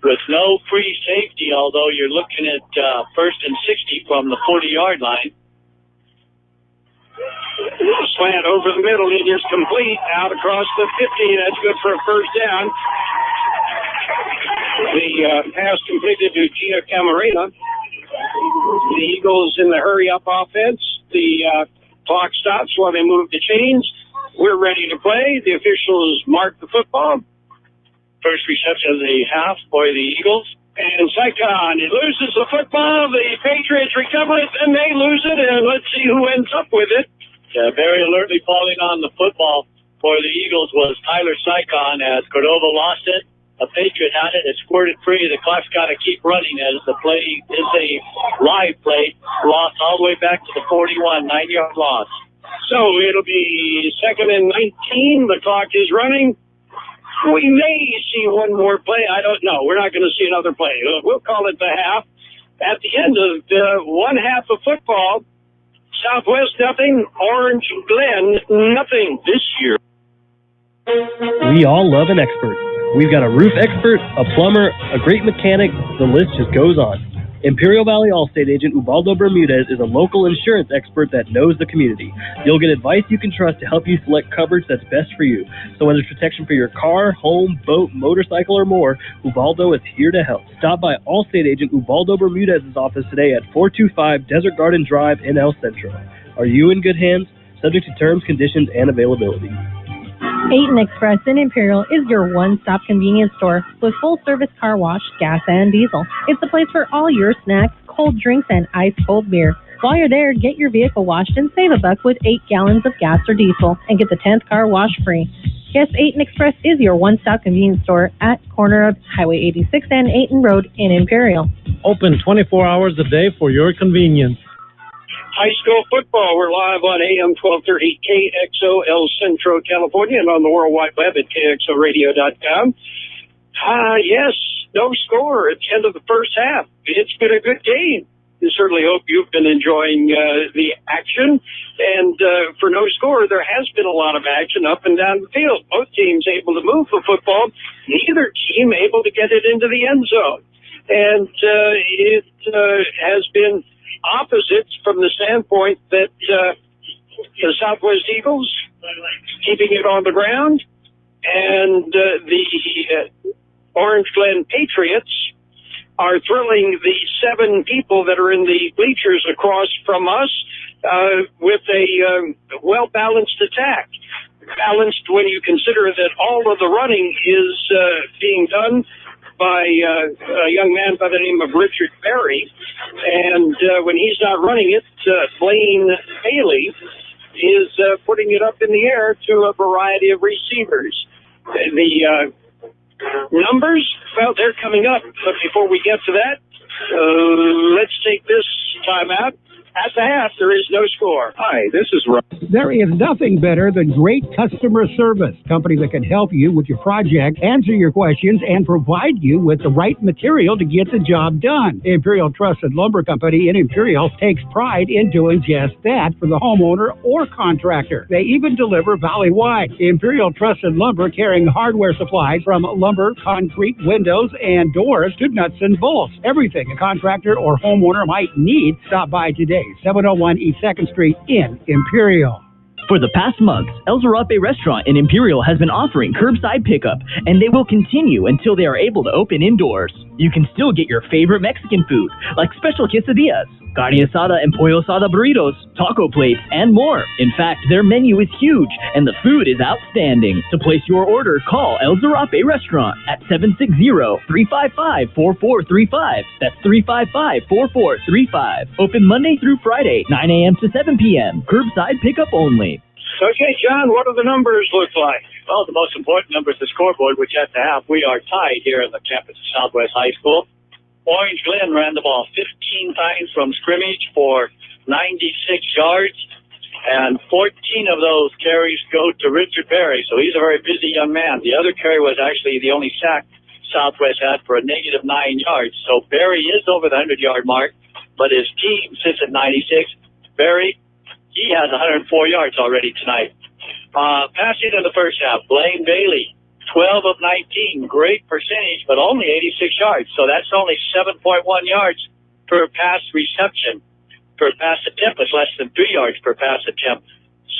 With no free safety, although you're looking at 1st and 60 from the 40-yard line. Slant over the middle, it is complete. Out across the 50, that's good for a first down. The pass completed to Gia Camarena. The Eagles in the hurry-up offense. The clock stops while they move the chains. We're ready to play. The officials mark the football. First reception of the half for the Eagles. And Saikon, it loses the football. The Patriots recover it, and they lose it. And let's see who ends up with it. Very alertly falling on the football for the Eagles was Tyler Saikon as Cordova lost it. A Patriot had it. It squirted free. The clock's got to keep running as the play is a live play. Lost all the way back to the 41, 9-yard loss. So it'll be 2nd and 19. The clock is running. We may see one more play. I don't know. We're not going to see another play. We'll call it the half. At the end of one half of football, Southwest nothing, Orange Glen nothing this year. We all love an expert. We've got a roof expert, a plumber, a great mechanic. The list just goes on. Imperial Valley Allstate agent Ubaldo Bermudez is a local insurance expert that knows the community. You'll get advice you can trust to help you select coverage that's best for you. So whether it's protection for your car, home, boat, motorcycle, or more, Ubaldo is here to help. Stop by Allstate agent Ubaldo Bermudez's office today at 425 Desert Garden Drive in El Centro. Are you in good hands? Subject to terms, conditions, and availability. Aten Express in Imperial is your one-stop convenience store with full-service car wash, gas, and diesel. It's the place for all your snacks, cold drinks, and ice-cold beer. While you're there, get your vehicle washed and save $1 with 8 gallons of gas or diesel and get the 10th car wash free. Yes, Aten Express is your one-stop convenience store at corner of Highway 86 and Aten Road in Imperial. Open 24 hours a day for your convenience. High school football. We're live on AM 1230 KXO El Centro, California, and on the World Wide Web at KXORadio.com. Yes, no score at the end of the first half. It's been a good game. I certainly hope you've been enjoying the action. And for no score, there has been a lot of action up and down the field. Both teams able to move the football. Neither team able to get it into the end zone. And it has been opposites from the standpoint that the Southwest Eagles keeping it on the ground and the Orange Glen Patriots are thrilling the 7 people that are in the bleachers across from us with a well-balanced attack. Balanced when you consider that all of the running is being done by a young man by the name of Richard Berry, and when he's not running it, Blaine Bailey is putting it up in the air to a variety of receivers. The numbers, well, they're coming up, but before we get to that, let's take this time out. At the half, there is no score. Hi, this is Rob. There is nothing better than great customer service. Company that can help you with your project, answer your questions, and provide you with the right material to get the job done. Imperial Trusted Lumber Company in Imperial takes pride in doing just that for the homeowner or contractor. They even deliver valley-wide. Imperial Trusted Lumber carrying hardware supplies from lumber, concrete, windows, and doors to nuts and bolts. Everything a contractor or homeowner might need. Stop by today. 701 East 2nd Street in Imperial. For the past month, El Zarape Restaurant in Imperial has been offering curbside pickup, and they will continue until they are able to open indoors. You can still get your favorite Mexican food, like special quesadillas, carne asada and pollo asada burritos, taco plates, and more. In fact, their menu is huge, and the food is outstanding. To place your order, call El Zarape Restaurant at 760-355-4435. That's 355-4435. Open Monday through Friday, 9 a.m. to 7 p.m. Curbside pickup only. Okay, John, what do the numbers look like? Well, the most important number is the scoreboard, which at the half, we are tied here in the campus of Southwest High School. Orange Glen ran the ball 15 times from scrimmage for 96 yards, and 14 of those carries go to Richard Berry, so he's a very busy young man. The other carry was actually the only sack Southwest had for a -9 yards, so Berry is over the 100-yard mark, but his team sits at 96. Berry, he has 104 yards already tonight. Passing in the first half, Blaine Bailey, 12 of 19, great percentage, but only 86 yards. So that's only 7.1 yards per pass reception. Per pass attempt, it's less than 3 yards per pass attempt.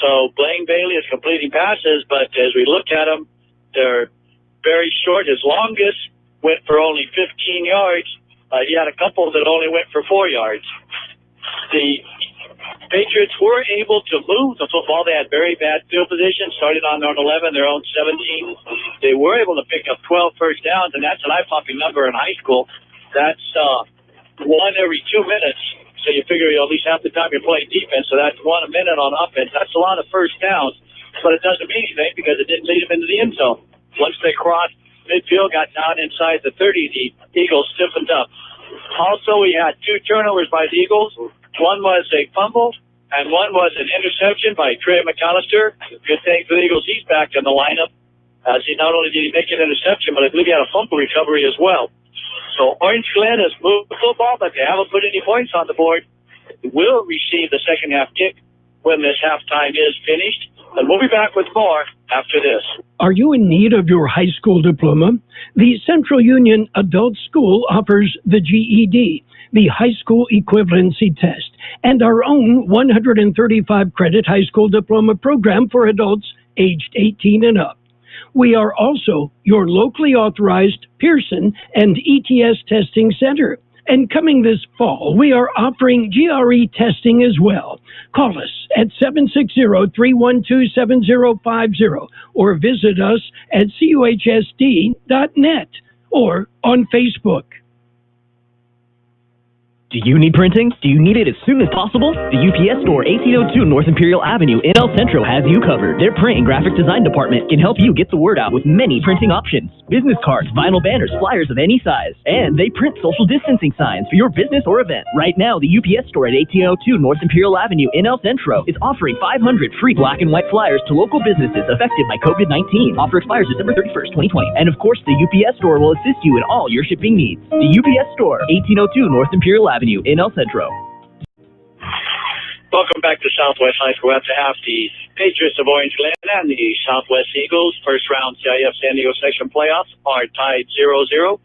So Blaine Bailey is completing passes, but as we look at them, they're very short. His longest went for only 15 yards. He had a couple that only went for 4 yards. The Patriots were able to move the football. They had very bad field position, started on their own 11, their own 17. They were able to pick up 12 first downs, and that's an eye-popping number in high school. That's 1 every 2 minutes. So you figure at least half the time you're playing defense, so that's 1 a minute on offense. That's a lot of first downs, but it doesn't mean anything because it didn't lead them into the end zone. Once they crossed midfield, got down inside the 30, the Eagles stiffened up. Also, we had 2 turnovers by the Eagles. One was a fumble, and one was an interception by Trey McAllister. Good thing for the Eagles, he's back in the lineup. As he not only did he make an interception, but I believe he had a fumble recovery as well. So Orange Glen has moved the football, but they haven't put any points on the board. They will receive the second half kick when this halftime is finished. And we'll be back with more after this. Are you in need of your high school diploma? The Central Union Adult School offers the GED, the high school equivalency test, and our own 135-credit high school diploma program for adults aged 18 and up. We are also your locally authorized Pearson and ETS testing center. And coming this fall, we are offering GRE testing as well. Call us at 760-312-7050 or visit us at cuhsd.net or on Facebook. Do you need printing? Do you need it as soon as possible? The UPS Store, 1802 North Imperial Avenue in El Centro has you covered. Their print and graphic design department can help you get the word out with many printing options. Business cards, vinyl banners, flyers of any size. And they print social distancing signs for your business or event. Right now, the UPS Store at 1802 North Imperial Avenue in El Centro is offering 500 free black and white flyers to local businesses affected by COVID-19. Offer expires December 31st, 2020. And of course, the UPS Store will assist you in all your shipping needs. The UPS Store, 1802 North Imperial Avenue in El Centro. Welcome back to Southwest High School. After half, the Patriots of Orange Glen and the Southwest Eagles first round CIF San Diego section playoffs are tied 0-0.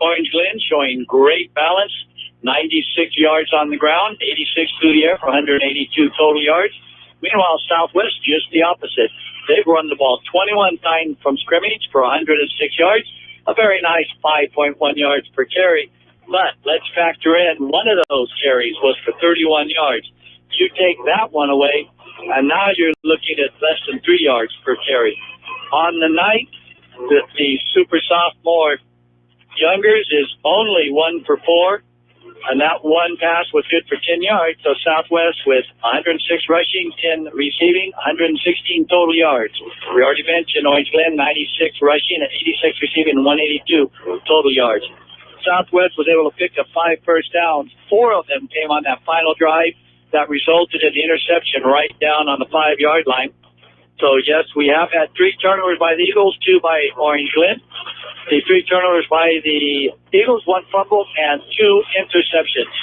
Orange Glen showing great balance, 96 yards on the ground, 86 through the air for 182 total yards. Meanwhile, Southwest just the opposite. They've run the ball 21 times from scrimmage for 106 yards, a very nice 5.1 yards per carry. But let's factor in one of those carries was for 31 yards. You take that one away, and now you're looking at less than 3 yards per carry. On the night, the super sophomore Youngers is only 1 for 4, and that one pass was good for 10 yards. So Southwest with 106 rushing, 10 receiving, 116 total yards. We already mentioned Orange Glen, 96 rushing, and 86 receiving, and 182 total yards. Southwest was able to pick up 5 first downs. 4 of them came on that final drive that resulted in the interception right down on the 5-yard line. So, yes, we have had 3 turnovers by the Eagles, 2 by Orange Glen. The 3 turnovers by the Eagles, 1 fumble, and 2 interceptions.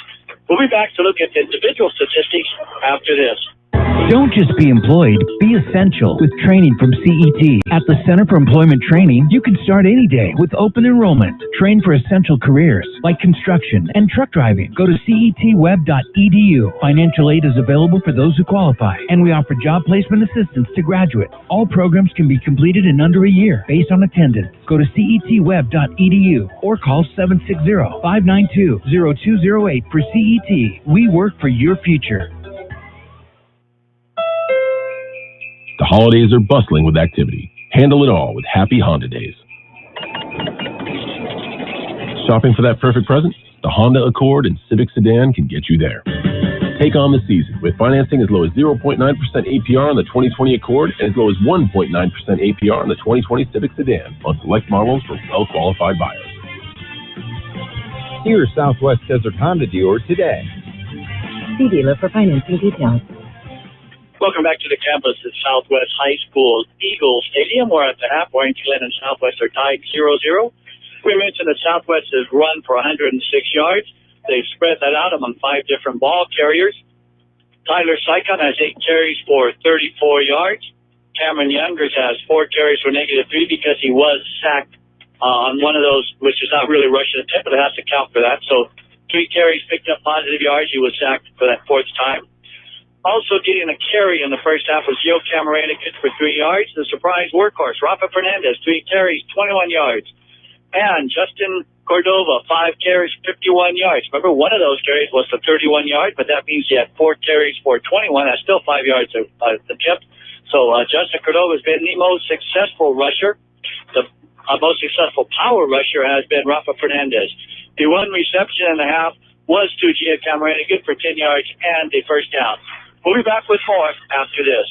We'll be back to look at the individual statistics after this. Don't just be employed, be essential with training from CET. At the Center for Employment Training, you can start any day with open enrollment. Train for essential careers like construction and truck driving. Go to cetweb.edu. Financial aid is available for those who qualify, and we offer job placement assistance to graduates. All programs can be completed in under a year based on attendance. Go to cetweb.edu or call 760-592-0208 for CET. We work for your future. The holidays are bustling with activity. Handle it all with Happy Honda Days. Shopping for that perfect present? The Honda Accord and Civic Sedan can get you there. Take on the season with financing as low as 0.9% APR on the 2020 Accord and as low as 1.9% APR on the 2020 Civic Sedan on select models for well-qualified buyers. See your Southwest Desert Honda dealer today. See dealer for financing details. Welcome back to the campus at Southwest High School Eagle Stadium. We're at the half. Orange Glen and Southwest are tied 0-0. We mentioned that Southwest has run for 106 yards. They've spread that out among 5 different ball carriers. Tyler Sycon has 8 carries for 34 yards. Cameron Youngers has 4 carries for -3 because he was sacked on one of those, which is not really rushing attempt, but it has to count for that. So 3 carries picked up positive yards. He was sacked for that 4th time. Also getting a carry in the first half was Gio Camarena for 3 yards. The surprise workhorse, Rafa Fernandez, 3 carries, 21 yards. And Justin Cordova, 5 carries, 51 yards. Remember, one of those carries was for 31 yards, but that means he had 4 carries for 21. That's still 5 yards of attempt. So Justin Cordova has been the most successful rusher. The most successful power rusher has been Rafa Fernandez. The 1 reception and a half was to Gio Camarena, good for 10 yards and the first down. We'll be back with more after this.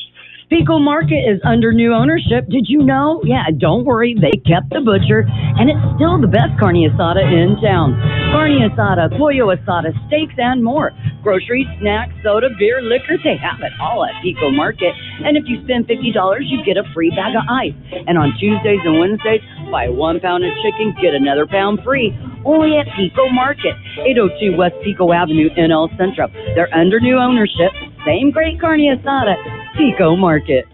Pico Market is under new ownership. Did you know? Yeah, don't worry. They kept the butcher, and it's still the best carne asada in town. Carne asada, pollo asada, steaks, and more. Groceries, snacks, soda, beer, liquor, they have it all at Pico Market. And if you spend $50, you get a free bag of ice. And on Tuesdays and Wednesdays, buy 1 pound of chicken, get another pound free. Only at Pico Market, 802 West Pico Avenue in El Centro. They're under new ownership. Same great carne asada, Pico Market.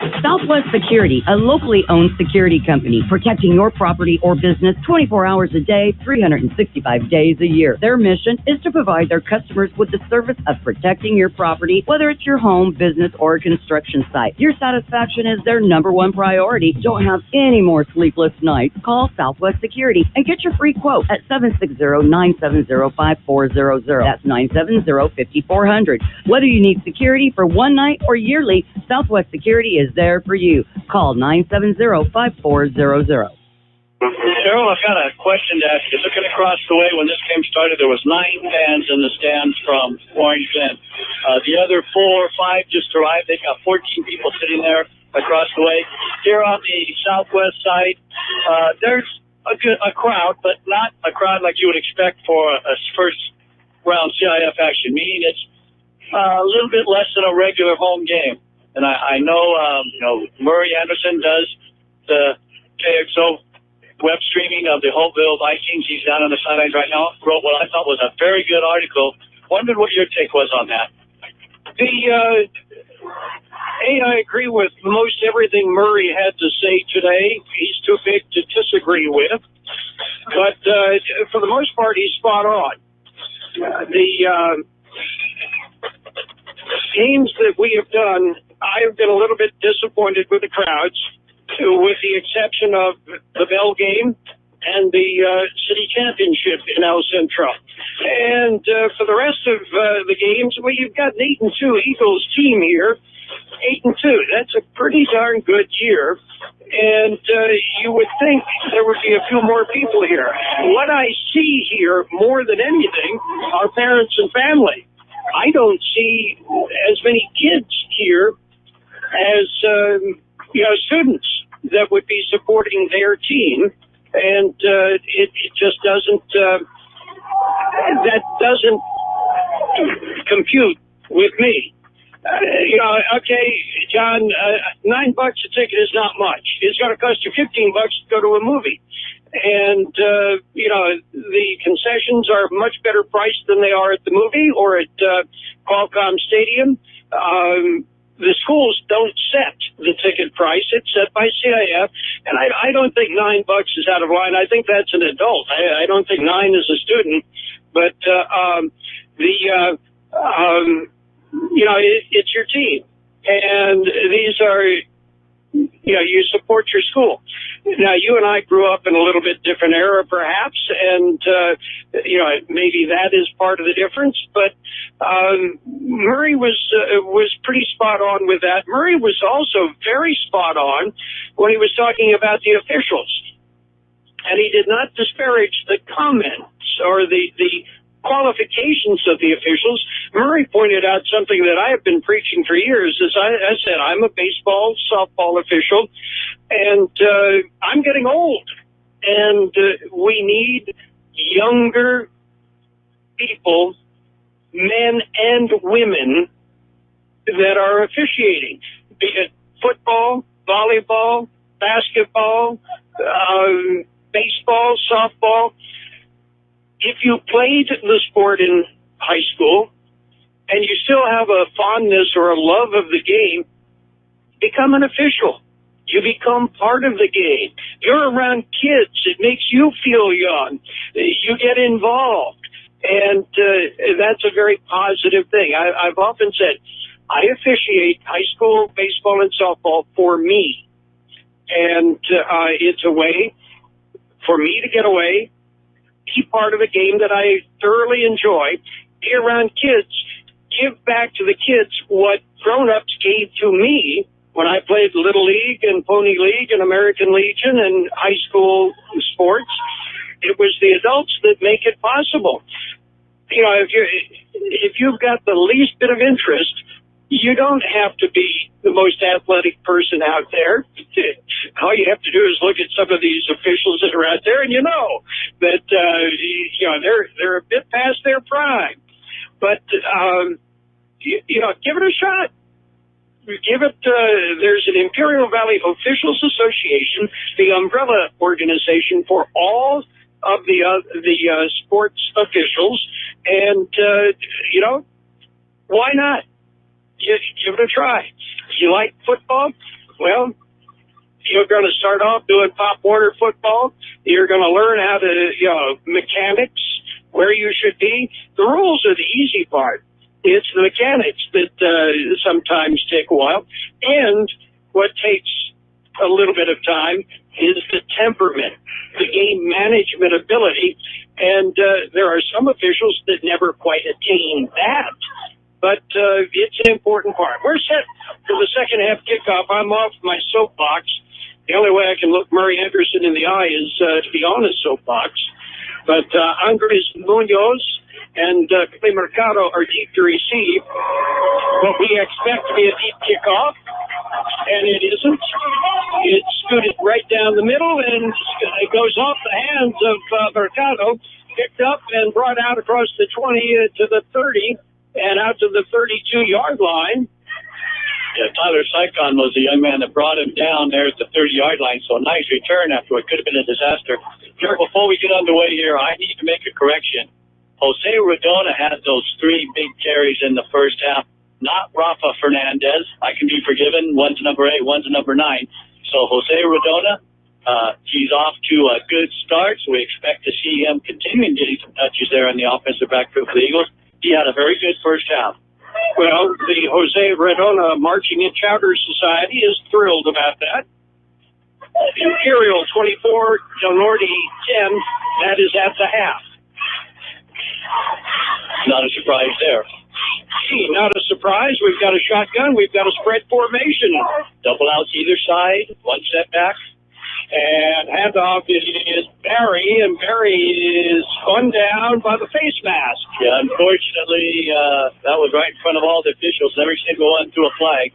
Southwest Security, a locally owned security company, protecting your property or business 24 hours a day, 365 days a year. Their mission is to provide their customers with the service of protecting your property, whether it's your home, business, or a construction site. Your satisfaction is their number one priority. Don't have any more sleepless nights. Call Southwest Security and get your free quote at 760-970-5400. That's 970-5400. Whether you need security for one night or yearly, Southwest Security is there for you. Call 970-5400. Cheryl, I've got a question to ask you. Looking across the way when this game started, there was 9 fans in the stands from Orange Glen. The other 4 or 5 just arrived. They've got 14 people sitting there across the way. Here on the southwest side, there's a crowd, but not a crowd like you would expect for a first round CIF action, meaning it's a little bit less than a regular home game. And I know, Murray Anderson does the KXO web streaming of the Holtville Vikings. He's down on the sidelines right now. Wrote what I thought was a very good article. Wondered what your take was on that. I agree with most everything Murray had to say today. He's too big to disagree with. But for the most part, he's spot on. The games that we have done, I have been a little bit disappointed with the crowds, with the exception of the Bell game and the city championship in El Centro. And for the rest of the games, well, you've got an 8-2 Eagles team here. 8-2. That's a pretty darn good year. And you would think there would be a few more people here. What I see here more than anything are parents and family. I don't see as many kids here as students that would be supporting their team, and it just doesn't that doesn't compute with me. Okay, John, $9 a ticket is not much. It's going to cost you $15 to go to a movie. And, the concessions are much better priced than they are at the movie or at Qualcomm Stadium. The schools don't set the ticket price. It's set by CIF. And I don't think $9 is out of line. I think that's an adult. I don't think 9 is a student. But it's your team. And these are, you support your school. Now, you and I grew up in a little bit different era, perhaps, and, maybe that is part of the difference. But Murray was pretty spot on with that. Murray was also very spot on when he was talking about the officials. And he did not disparage the comments or the qualifications of the officials. Murray pointed out something that I have been preaching for years. As I said, I'm a baseball, softball official, and I'm getting old. And we need younger people, men and women, that are officiating, be it football, volleyball, basketball, baseball, softball. If you played the sport in high school and you still have a fondness or a love of the game, become an official. You become part of the game. You're around kids. It makes you feel young. You get involved. And that's a very positive thing. I've often said, I officiate high school baseball and softball for me. And it's a way for me to get away, be part of a game that I thoroughly enjoy, be around kids, give back to the kids what grown-ups gave to me when I played Little League and Pony League and American Legion and high school sports. It was the adults that make it possible. If you've got the least bit of interest, you don't have to be the most athletic person out there. All you have to do is look at some of these officials that are out there, and you know that they're a bit past their prime. But give it a shot. Give it. There's an Imperial Valley Officials Association, the umbrella organization for all of the sports officials, and why not? Give it a try. If you like football, Well, you're going to start off doing Pop Warner football. You're going to learn how to, mechanics, where you should be. The rules are the easy part. It's the mechanics that sometimes take a while. And what takes a little bit of time is the temperament, the game management ability. And there are some officials that never quite attain that. But it's an important part. We're set for the second half kickoff. I'm off my soapbox. The only way I can look Murray Anderson in the eye is to be on his soapbox. But Andres Munoz and Clay Mercado are deep to receive what we expect to be a deep kickoff. And it isn't. It's scooted right down the middle, and it goes off the hands of Mercado, picked up and brought out across the 20 to the 30 and out to the 32-yard line. Yeah, Tyler Sycon was the young man that brought him down there at the 30-yard line, so a nice return after what could have been a disaster. Jerry, before we get underway here, I need to make a correction. Jose Rodona had those 3 big carries in the first half, not Rafa Fernandez. I can be forgiven. One's number 8, one's number 9. So Jose Rodona, he's off to a good start, so we expect to see him continuing getting some touches there on the offensive backfield for the Eagles. He had a very good first half. Well, the Jose Rodona Marching in Chowder Society is thrilled about that. Imperial 24, Del Norte 10, that is at the half. Not a surprise there. Gee, not a surprise. We've got a shotgun. We've got a spread formation. Double outs either side, one setback. And handoff is Barry, and Barry is spun down by the face mask. Yeah, unfortunately, that was right in front of all the officials. Every single one threw a flag.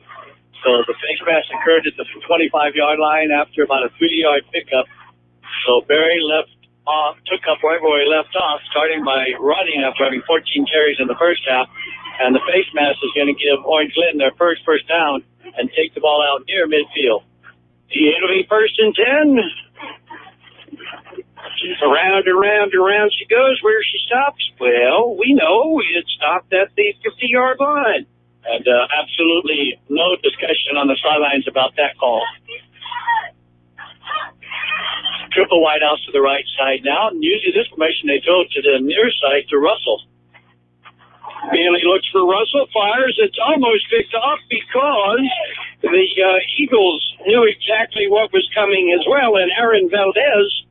So the face mask occurred at the 25-yard line after about a 3-yard pickup. So Barry took up right where he left off, starting by running after having 14 carries in the first half. And the face mask is going to give Orange Lynn their first down and take the ball out near midfield. It'll be 1st and 10. Around and round and round she goes. Where she stops? Well, we know it stopped at the 50-yard line. And absolutely no discussion on the sidelines about that call. Triple wideouts to the right side now. And usually this formation they throw to the near side to Russell. Bailey looks for Russell, fires. It's almost picked off because the Eagles knew exactly what was coming as well, and Aaron Valdez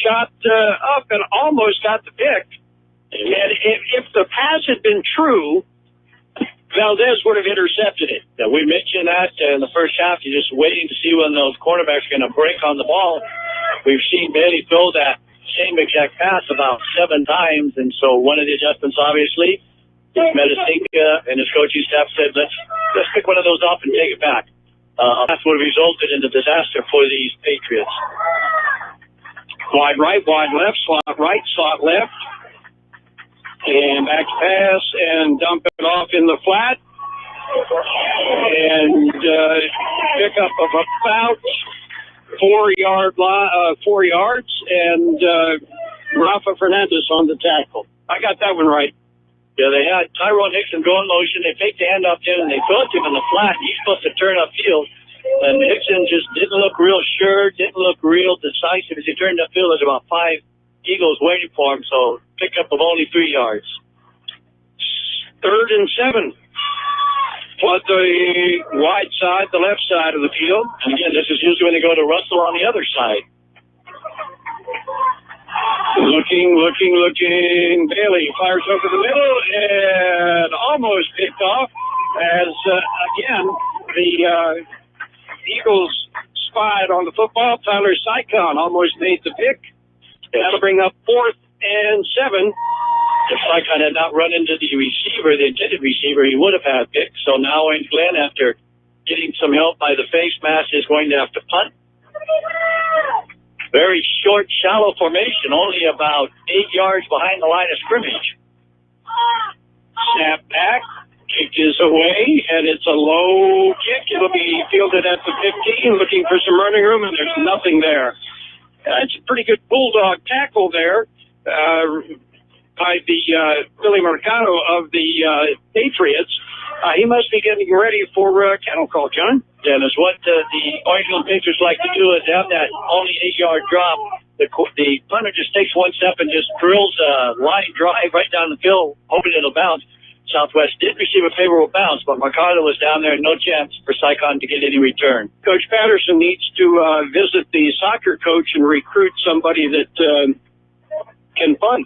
shot up and almost got the pick. And if the pass had been true, Valdez would have intercepted it. Yeah, we mentioned that in the first half. You're just waiting to see when those cornerbacks are going to break on the ball. We've seen Bailey throw that same exact pass about 7 times, and so one of the adjustments, obviously, Medicinka and his coaching staff said, let's pick one of those up and take it back. That's what resulted in the disaster for these Patriots. Wide right, wide left, slot right, slot left, and back to pass and dump it off in the flat, and pick up of about 4 yards, and Rafa Fernandez on the tackle. I got that one right. Yeah, they had Tyrone Hickson go in motion. They take the handoff to him, and they throw it to him in the flat. He's supposed to turn upfield, and Hickson just didn't look real sure, didn't look real decisive. As he turned upfield, there's about 5 Eagles waiting for him, so pick up of only 3 yards. 3rd and 7. Flood the wide side, the left side of the field. And again, this is usually when they go to Russell on the other side. Looking. Bailey fires over the middle and almost picked off as, again, the Eagles spied on the football. Tyler Sycon almost made the pick. That'll bring up 4th and 7. If Sycon had not run into the receiver, the intended receiver, he would have had a pick. So now Orange Glen, after getting some help by the face mask, is going to have to punt. Very short, shallow formation, only about 8 yards behind the line of scrimmage. Snap back, kick is away, and it's a low kick. It'll be fielded at the 15, looking for some running room, and there's nothing there. That's a pretty good bulldog tackle there by the Billy Mercado of the Patriots. He must be getting ready for cattle call, John. Yeah, that's what the Orange pitchers like to do is have that only 8-yard drop. The punter just takes one step and just drills a line drive right down the field, hoping it'll bounce. Southwest did receive a favorable bounce, but Mercado was down there, no chance for Sycon to get any return. Coach Patterson needs to visit the soccer coach and recruit somebody that can punt.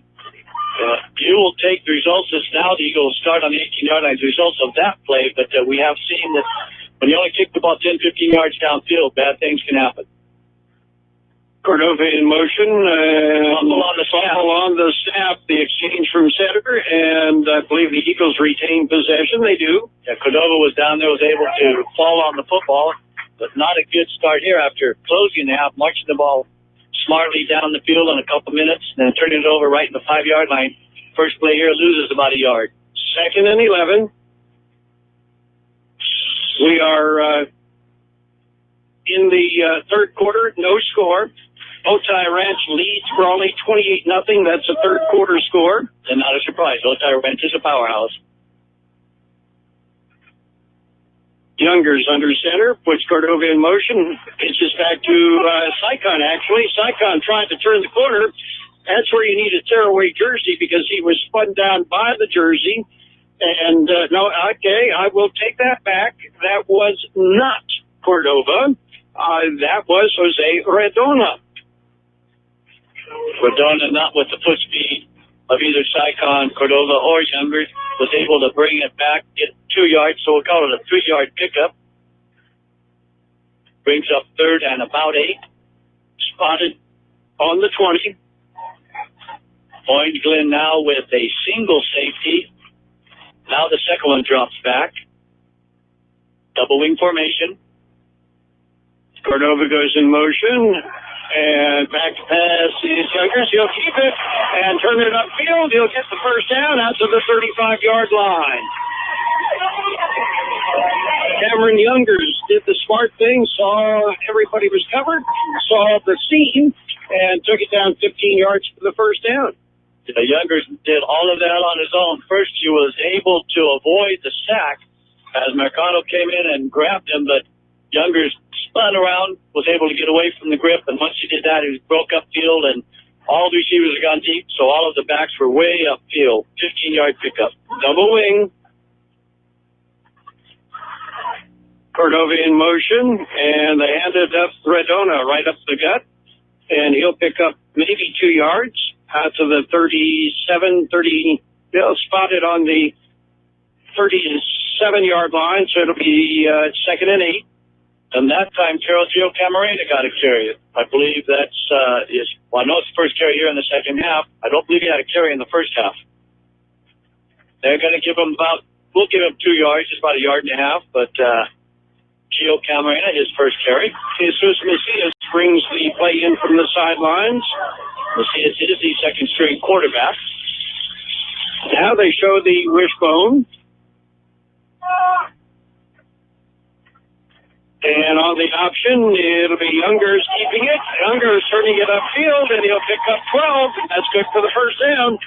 You will take the results as now the Eagles start on the 18-yard line, the results of that play, but we have seen that when you only kick the ball 10, 15 yards downfield, bad things can happen. Cordova in motion. Fumble on the snap. The exchange from center, and I believe the Eagles retain possession. They do. Yeah, Cordova was down there, was able to fall on the football, but not a good start here after closing the half, marching the ball smartly down the field in a couple minutes, and then turning it over right in the 5-yard line. First play here loses about a yard. 2nd and 11. We are in the third quarter. No score. Otay Ranch leads Brawley 28-0. That's a third quarter score. And not a surprise. Otay Ranch is a powerhouse. Youngers under center, puts Cordova in motion, pitches back to Sycon, actually. Sycon trying to turn the corner. That's where you need a tearaway jersey because he was spun down by the jersey. And, I will take that back. That was not Cordova. That was Jose Redona. Redona, not with the foot speed of either Sycon, Cordova, or Youngers, was able to bring it back, get 2 yards, so we'll call it a 3-yard pickup. Brings up 3rd and about 8. Spotted on the 20. Orange Glen now with a single safety. Now the second one drops back. Double wing formation. Cordova goes in motion. And back to pass is Youngers. He'll keep it and turn it upfield. He'll get the first down out to the 35-yard line. Cameron Youngers did the smart thing, saw everybody was covered, saw the scene, and took it down 15 yards for the first down. Youngers did all of that on his own. First, he was able to avoid the sack as Mercado came in and grabbed him, but Youngers spun around, was able to get away from the grip, and once he did that, he broke upfield, and all the receivers had gone deep, so all of the backs were way upfield. 15-yard pickup. Double wing. Cordova in motion, and they handed up Redona right up the gut, and he'll pick up maybe 2 yards out to the 30, spotted on the 37-yard line, so it'll be 2nd and 8. And that time, Gio Camarena got a carry. I believe I know it's the first carry here in the second half. I don't believe he had a carry in the first half. They're going to give him we'll give him 2 yards, just about a yard and a half, but Gio Camarena, his first carry. Jesus Macias brings the play in from the sidelines. Macias is the second string quarterback. Now they show the wishbone. And on the option, it'll be Youngers keeping it. Youngers turning it upfield, and he'll pick up 12. That's good for the first down.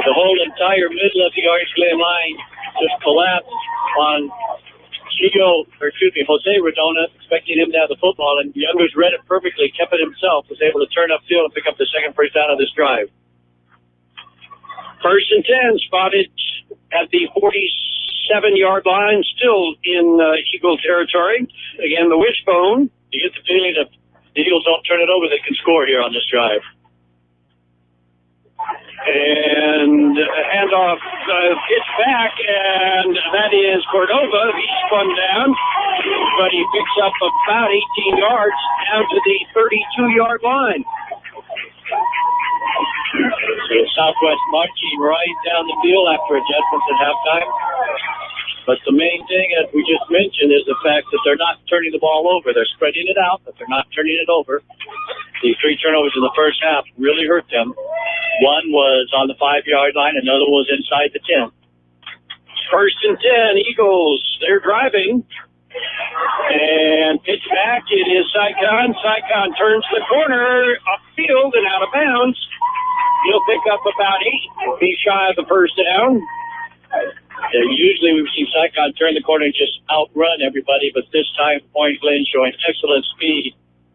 The whole entire middle of the Orange Glen line just collapsed on Jose Redona, expecting him to have the football, and Youngers read it perfectly, kept it himself, was able to turn upfield and pick up the second first down of this drive. 1st and 10, spotted at the 47-yard line, still in Eagle territory. Again, the wishbone. You get the feeling that the Eagles don't turn it over, they can score here on this drive. And handoff, pitch back, and that is Cordova. He spun down, but he picks up about 18 yards down to the 32-yard line. So Southwest marching right down the field after adjustments at halftime. But the main thing, as we just mentioned, is the fact that they're not turning the ball over. They're spreading it out, but they're not turning it over. The 3 turnovers in the first half really hurt them. One was on the 5-yard line, another was inside the 10. 1st and 10, Eagles, they're driving. And pitch back, it is Sycon. Sycon turns the corner, upfield and out of bounds. He'll pick up about 8, be shy of the first down. Usually we've seen Sycon turn the corner and just outrun everybody, but this time Point Glen showing excellent speed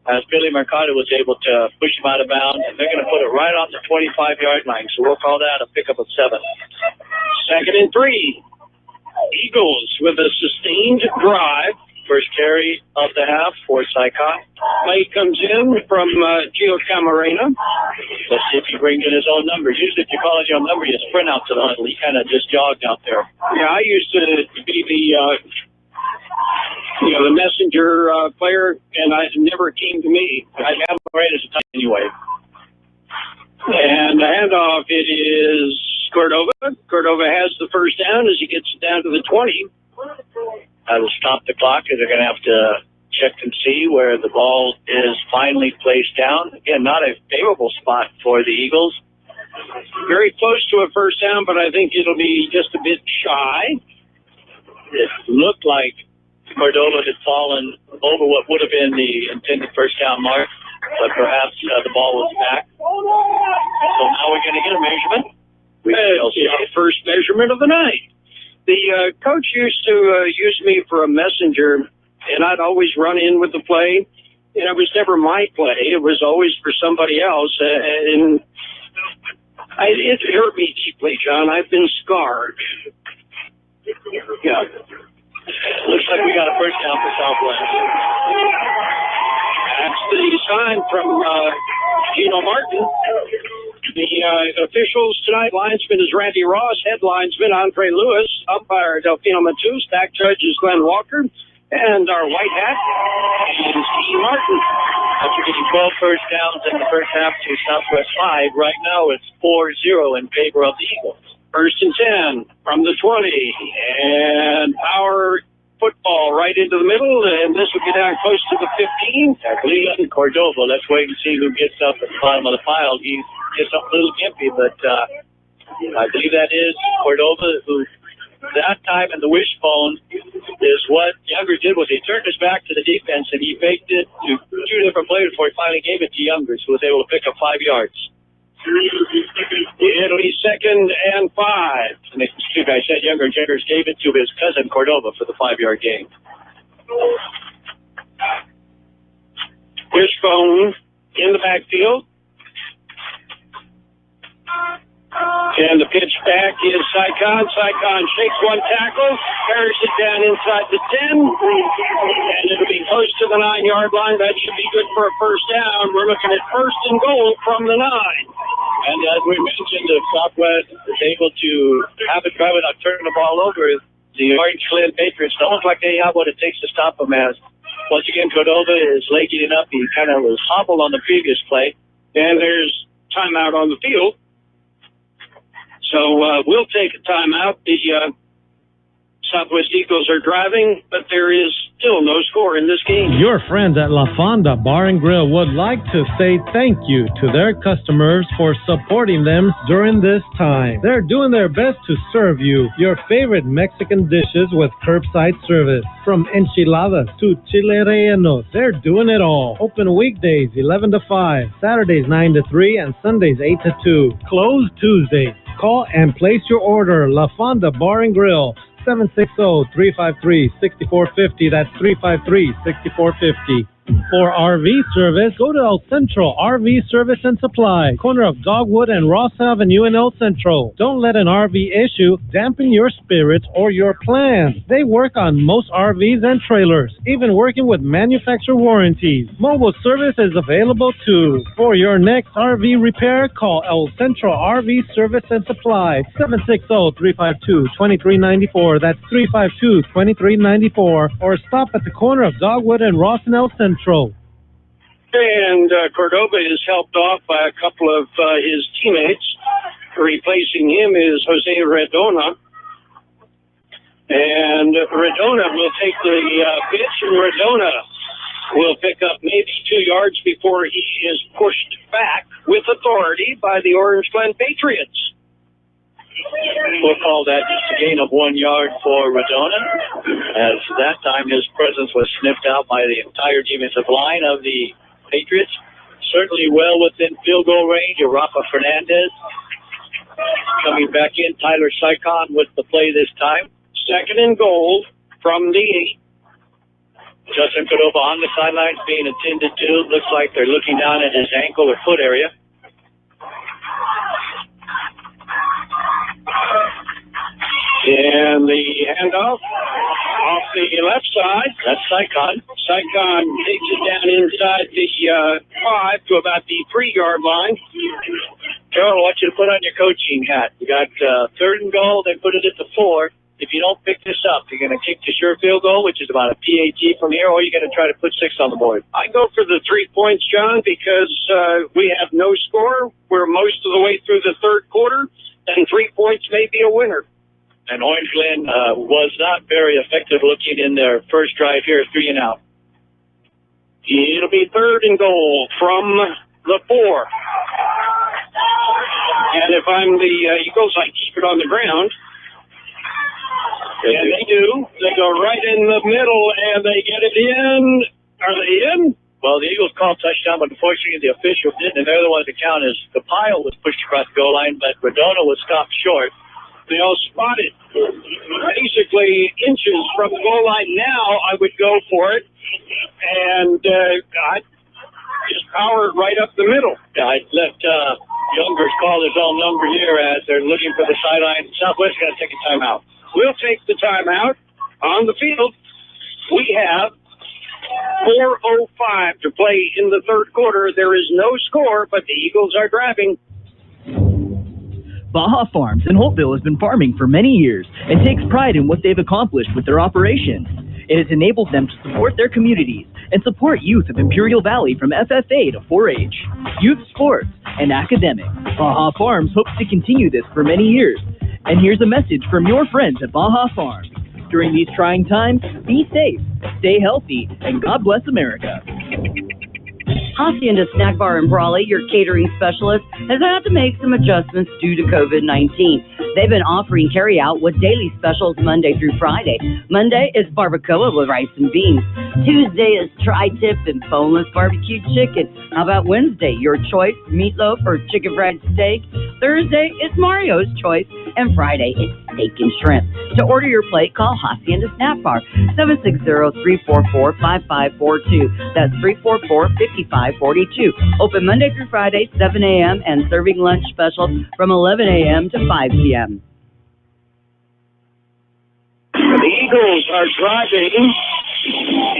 as Billy Mercado was able to push him out of bounds, and they're going to put it right on the 25-yard line. So we'll call that a pickup of 7. 2nd and 3. Eagles with a sustained drive. First carry of the half for Sycon. Play comes in from Gio Camarena. Let's see if he brings in his own number. Usually if you call it your own number, you sprint out to the huddle. He kind of just jogged out there. Yeah, I used to be the messenger player, and it never came to me. I have him right as a tight anyway. And the handoff, it is Cordova. Cordova has the first down as he gets it down to the 20. That'll stop the clock, and they're going to have to check and see where the ball is finally placed down. Again, not a favorable spot for the Eagles. Very close to a first down, but I think it'll be just a bit shy. It looked like Cordova had fallen over what would have been the intended first down mark, but perhaps the ball was back. So now we're going to get a measurement. The first measurement of the night. The coach used to use me for a messenger, and I'd always run in with the play, and it was never my play. It was always for somebody else, and it hurt me deeply, John. I've been scarred. Yeah. Looks like we got a first down for Southwest. That's the sign from Gino Martin. The officials tonight, linesman is Randy Ross, head linesman Andre Lewis, umpire Delfino Matus, back judge is Glenn Walker, and our white hat is Steve Martin. After getting 12 first downs in the first half to Southwest 5, right now it's 4-0 in favor of the Eagles. 1st and 10 from the 20, and power football right into the middle, and this will get down close to the 15. Leland Cordova. Let's wait and see who gets up at the bottom of the pile. He gets up a little gimpy, but I believe that is Cordova, who that time in the wishbone is what Younger did was he turned his back to the defense and he faked it to 2 different players before he finally gave it to Youngers, who was able to pick up 5 yards. It'll be 2nd and 5. And the two guys said Youngers gave it to his cousin Cordova for the 5-yard gain. Wishbone in the backfield. And the pitch back is Sycon. Sycon shakes one tackle, carries it down inside the 10, and it'll be close to the 9-yard line. That should be good for a first down. We're looking at 1st and goal from the 9. And as we mentioned, if Southwest is able to have it drive without turning the ball over, the Orange Glen Patriots don't look like they have what it takes to stop them, as once again Cordova is legging it up. He kind of was hobbled on the previous play. And there's timeout on the field. So we'll take a timeout. The Southwest Eagles are driving, but there is still no score in this game. Your friends at La Fonda Bar and Grill would like to say thank you to their customers for supporting them during this time. They're doing their best to serve you your favorite Mexican dishes with curbside service. From enchiladas to chile rellenos, they're doing it all. Open weekdays 11 to 5, Saturdays 9 to 3, and Sundays 8 to 2. Closed Tuesdays. Call and place your order. La Fonda Bar and Grill, 760-353-6450. That's 353-6450. For RV service, go to El Centro RV Service and Supply, corner of Dogwood and Ross Avenue in El Centro. Don't let an RV issue dampen your spirits or your plans. They work on most RVs and trailers, even working with manufacturer warranties. Mobile service is available too. For your next RV repair, call El Centro RV Service and Supply, 760-352-2394. That's 352-2394. Or stop at the corner of Dogwood and Ross in El Centro. And Cordova is helped off by a couple of his teammates. Replacing him is Jose Redona. And Redona will take the pitch, and Redona will pick up maybe 2 yards before he is pushed back with authority by the Orange Glen Patriots. We'll call that just a gain of 1 yard for Redona, as that time his presence was sniffed out by the entire defensive line of the Patriots. Certainly well within field goal range of Rafa Fernandez. coming back in. Tyler Sycon with the play this time. 2nd and goal from the 8. Justin Cordova on the sidelines being attended to. Looks like they're looking down at his ankle or foot area. And the handoff off the left side. That's Sycon. Sycon takes it down inside the 5 to about the 3-yard line. Carol, I want you to put on your coaching hat. You got 3rd and goal. They put it at the 4. If you don't pick this up, you're going to kick the sure field goal, which is about a PAT from here, or you're going to try to put 6 on the board. I go for the 3 points, John, because we have no score. We're most of the way through the 3rd quarter, and 3 points may be a winner. And Orange Glen was not very effective looking in their first drive here, 3 and out. It'll be 3rd and goal from the 4. And if I'm the Eagles, I keep it on the ground. And they do. They go right in the middle, and they get it in. Are they in? Well, the Eagles called touchdown, but unfortunately the official didn't, and they're the ones that count as the pile was pushed across the goal line, but Redona was stopped short. They all spotted basically inches from the goal line. Now I would go for it, and I just power it right up the middle. I'd let Youngers call his own number here as they're looking for the sideline. Southwest got to take a timeout. We'll take the timeout. On the field, we have 4:05 to play in the 3rd quarter. There is no score, but the Eagles are driving. Baja Farms in Holtville has been farming for many years and takes pride in what they've accomplished with their operations. It has enabled them to support their communities and support youth of Imperial Valley from FFA to 4-H, youth sports, and academics. Baja Farms hopes to continue this for many years. And here's a message from your friends at Baja Farms. During these trying times, be safe, stay healthy, and God bless America. Hacienda Snack Bar in Brawley, your catering specialist, has had to make some adjustments due to COVID-19. They've been offering carry-out with daily specials Monday through Friday. Monday is barbacoa with rice and beans. Tuesday is tri-tip and boneless barbecued chicken. How about Wednesday? Your choice, meatloaf or chicken fried steak. Thursday is Mario's choice. And Friday is steak and shrimp. To order your plate, call Hacienda Snack Bar, 760-344-5542. That's 344-5542. Open Monday through Friday, 7 a.m. and serving lunch specials from 11 a.m. to 5 p.m. The Eagles are driving.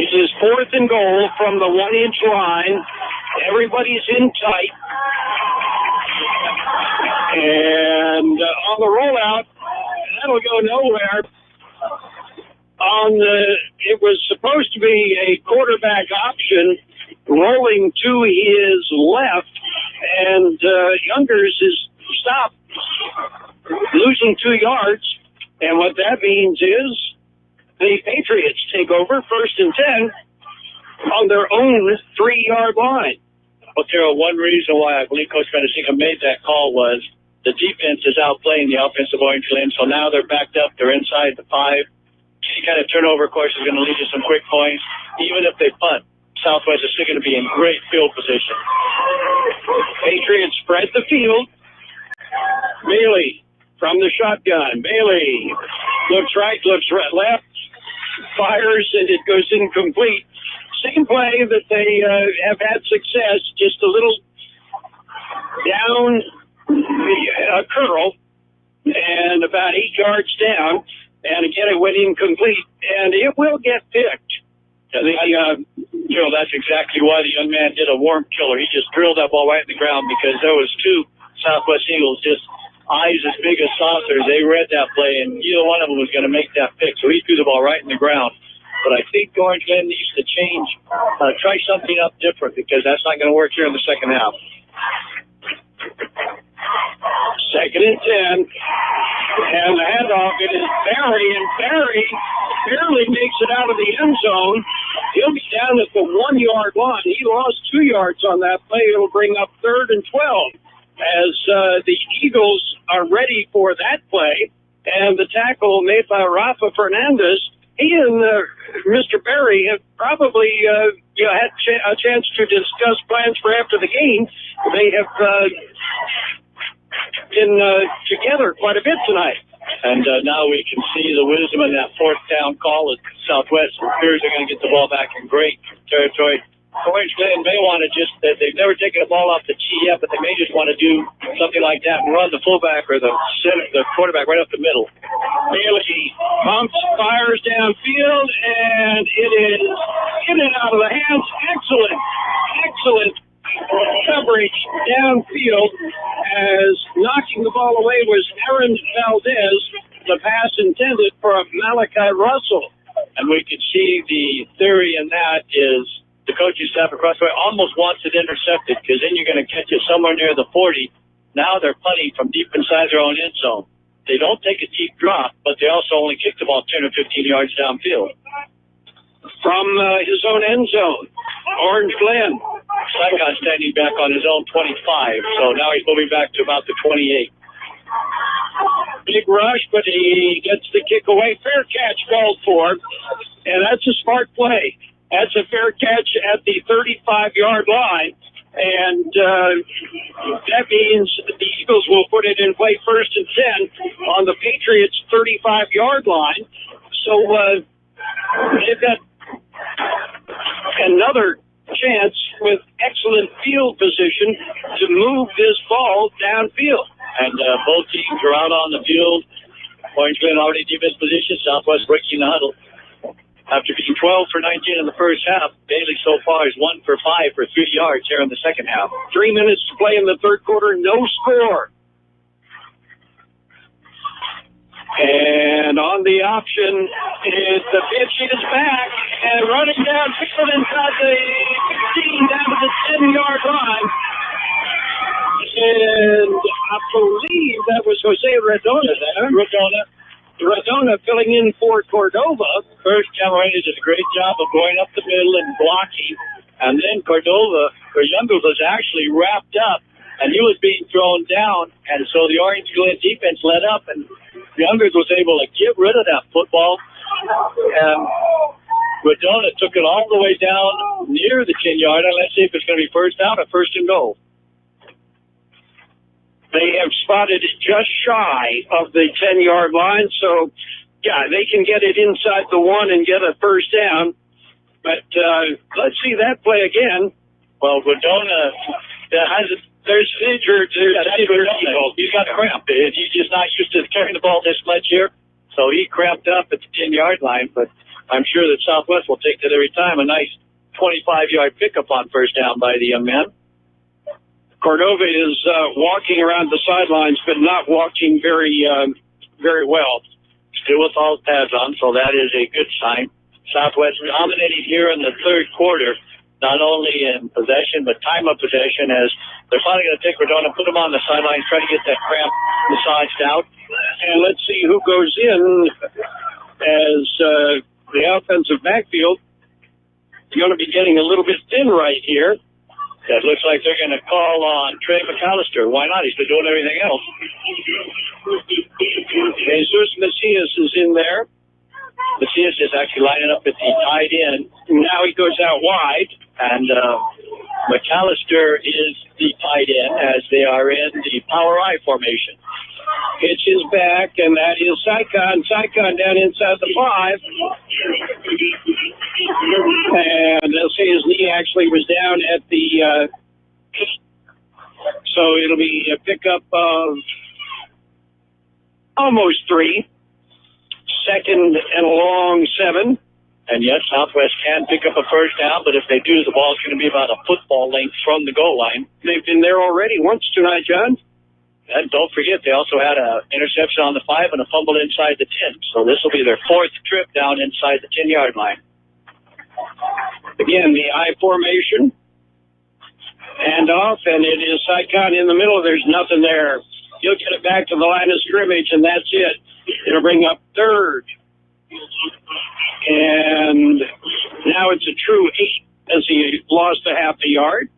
It is 4th and goal from the 1-inch line. Everybody's in tight. And on the rollout, that'll go nowhere. It was supposed to be a quarterback option rolling to his left, and Youngers is stopped, losing 2 yards. And what that means is the Patriots take over 1st and 10 on their own 3-yard line. Well, Terrell, one reason why I believe Coach Mendoza made that call was the defense is outplaying the offensive Orange Glen, so now they're backed up. They're inside the 5. Any kind of turnover, of course, is going to lead to some quick points. Even if they punt, Southwest is still going to be in great field position. Patriots spread the field. Bailey from the shotgun. Bailey looks right, looks left, fires, and it goes incomplete. Same play that they have had success, just a little down a curl and about 8 yards down. And again, it went incomplete, and it will get picked. That's exactly why the young man did a worm killer. He just drilled that ball right in the ground because there was 2 Southwest Eagles, just eyes as big as saucers. They read that play, and either one of them was going to make that pick. So he threw the ball right in the ground. But I think Orange Glen needs to change, try something up different, because that's not going to work here in the second half. 2nd and 10. And the handoff, it is Barry, and Barry barely makes it out of the end zone. He'll be down at the 1-yard line. He lost 2 yards on that play. It'll bring up 3rd and 12 as the Eagles are ready for that play. And the tackle made by Rafa Fernandez, he and Mr. Barry have probably had a chance to discuss plans for after the game. They have together quite a bit tonight. And now we can see the wisdom in that fourth down call at Southwest. It appears they're going to get the ball back in great territory. Orange Glen may want to they've never taken a ball off the CIF, but they may just want to do something like that and run the fullback or the quarterback right up the middle. Seeley pumps, fires downfield, and it is in and out of the hands. Excellent coverage downfield, as knocking the ball away was Aaron Valdez. The pass intended for Malachi Russell. And we can see the theory in that is the coaching staff across the way almost wants it intercepted, because then you're going to catch it somewhere near the 40. Now they're punting from deep inside their own end zone. They don't take a deep drop, but they also only kick the ball 10 or 15 yards downfield. From his own end zone, Orange Glen. Saigon standing back on his own 25, so now he's moving back to about the 28. Big rush, but he gets the kick away. Fair catch called for, and that's a smart play. That's a fair catch at the 35-yard line, and that means the Eagles will put it in play 1st and 10 on the Patriots' 35-yard line. So they've got another chance with excellent field position to move this ball downfield. And both teams are out on the field. Orange Glen already deep in position. Southwest breaking the huddle. After being 12 for 19 in the first half, Bailey so far is 1 for 5 for 3 yards here in the second half. 3 minutes to play in the third quarter, no score. And on the option is the pitch is back and running down, picking inside the 16 down to the 10-yard line. And I believe that was Jose Redona there. Redona filling in for Cordova. First, Camarena did a great job of going up the middle and blocking. And then Cordova, or Youngers, was actually wrapped up, and he was being thrown down. And so the Orange Glen defense let up, and Youngers was able to get rid of that football. And Redona took it all the way down near the 10-yard line. Let's see if it's going to be first down or first and goal. They have spotted it just shy of the 10-yard line, so, yeah, they can get it inside the 1 and get a first down. But let's see that play again. Well, Redona there's injured. He's got cramp. He's just not used to carrying the ball this much here, so he cramped up at the 10-yard line. But I'm sure that Southwest will take that every time. A nice 25-yard pickup on first down by the young man. Cordova is walking around the sidelines, but not walking very well. Still with all pads on, so that is a good sign. Southwest dominating here in the third quarter, not only in possession, but time of possession, as they're finally going to take Redona, put him on the sidelines, try to get that cramp massaged out. And let's see who goes in as the offensive backfield is going to be getting a little bit thin right here. It looks like they're going to call on Trey McAllister. Why not? He's been doing everything else. Jesus Macias is in there. Macias is actually lining up at the tight end. Now he goes out wide. And McAllister is the tight end as they are in the power I formation. Pitch is back, and that is Saigon. Saigon down inside the 5. And they'll say his knee actually was down at the 8. So it'll be a pickup of almost 3. Second and a long 7. And yes, Southwest can pick up a first down, but if they do, the ball's going to be about a football length from the goal line. They've been there already once tonight, John. And don't forget, they also had an interception on the 5 and a fumble inside the 10. So this will be their 4th trip down inside the 10-yard line. Again, the I formation. And off, and it is Saigon in the middle. There's nothing there. He'll get it back to the line of scrimmage, and that's it. It'll bring up 3rd. And now it's a true 8 as he lost a half a yard.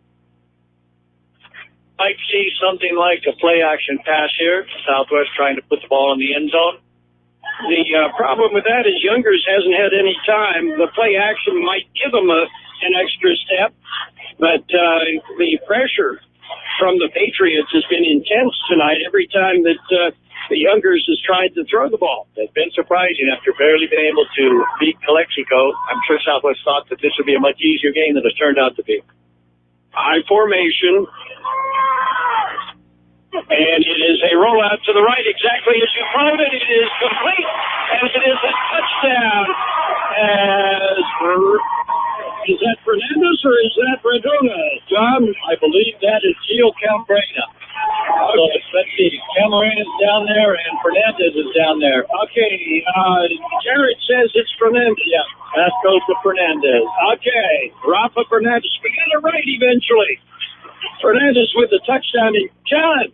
Might see something like a play-action pass here. Southwest trying to put the ball in the end zone. The problem with that is Youngers hasn't had any time. The play-action might give him an extra step, but the pressure from the Patriots has been intense tonight every time that the Youngers has tried to throw the ball. It's been surprising after barely being able to beat Calexico. I'm sure Southwest thought that this would be a much easier game than it's turned out to be. High formation. And it is a rollout to the right exactly as you planned it. It is complete, and it is a touchdown. Is that Fernandez or is that Radona? John, I believe that is Gio Camarena. So let's see. Camarena is down there and Fernandez is down there. Okay, Jared says it's Fernandez. Yeah, that goes to Fernandez. Okay, Rafa Fernandez. We got it right eventually. Fernandez with the touchdown. And John,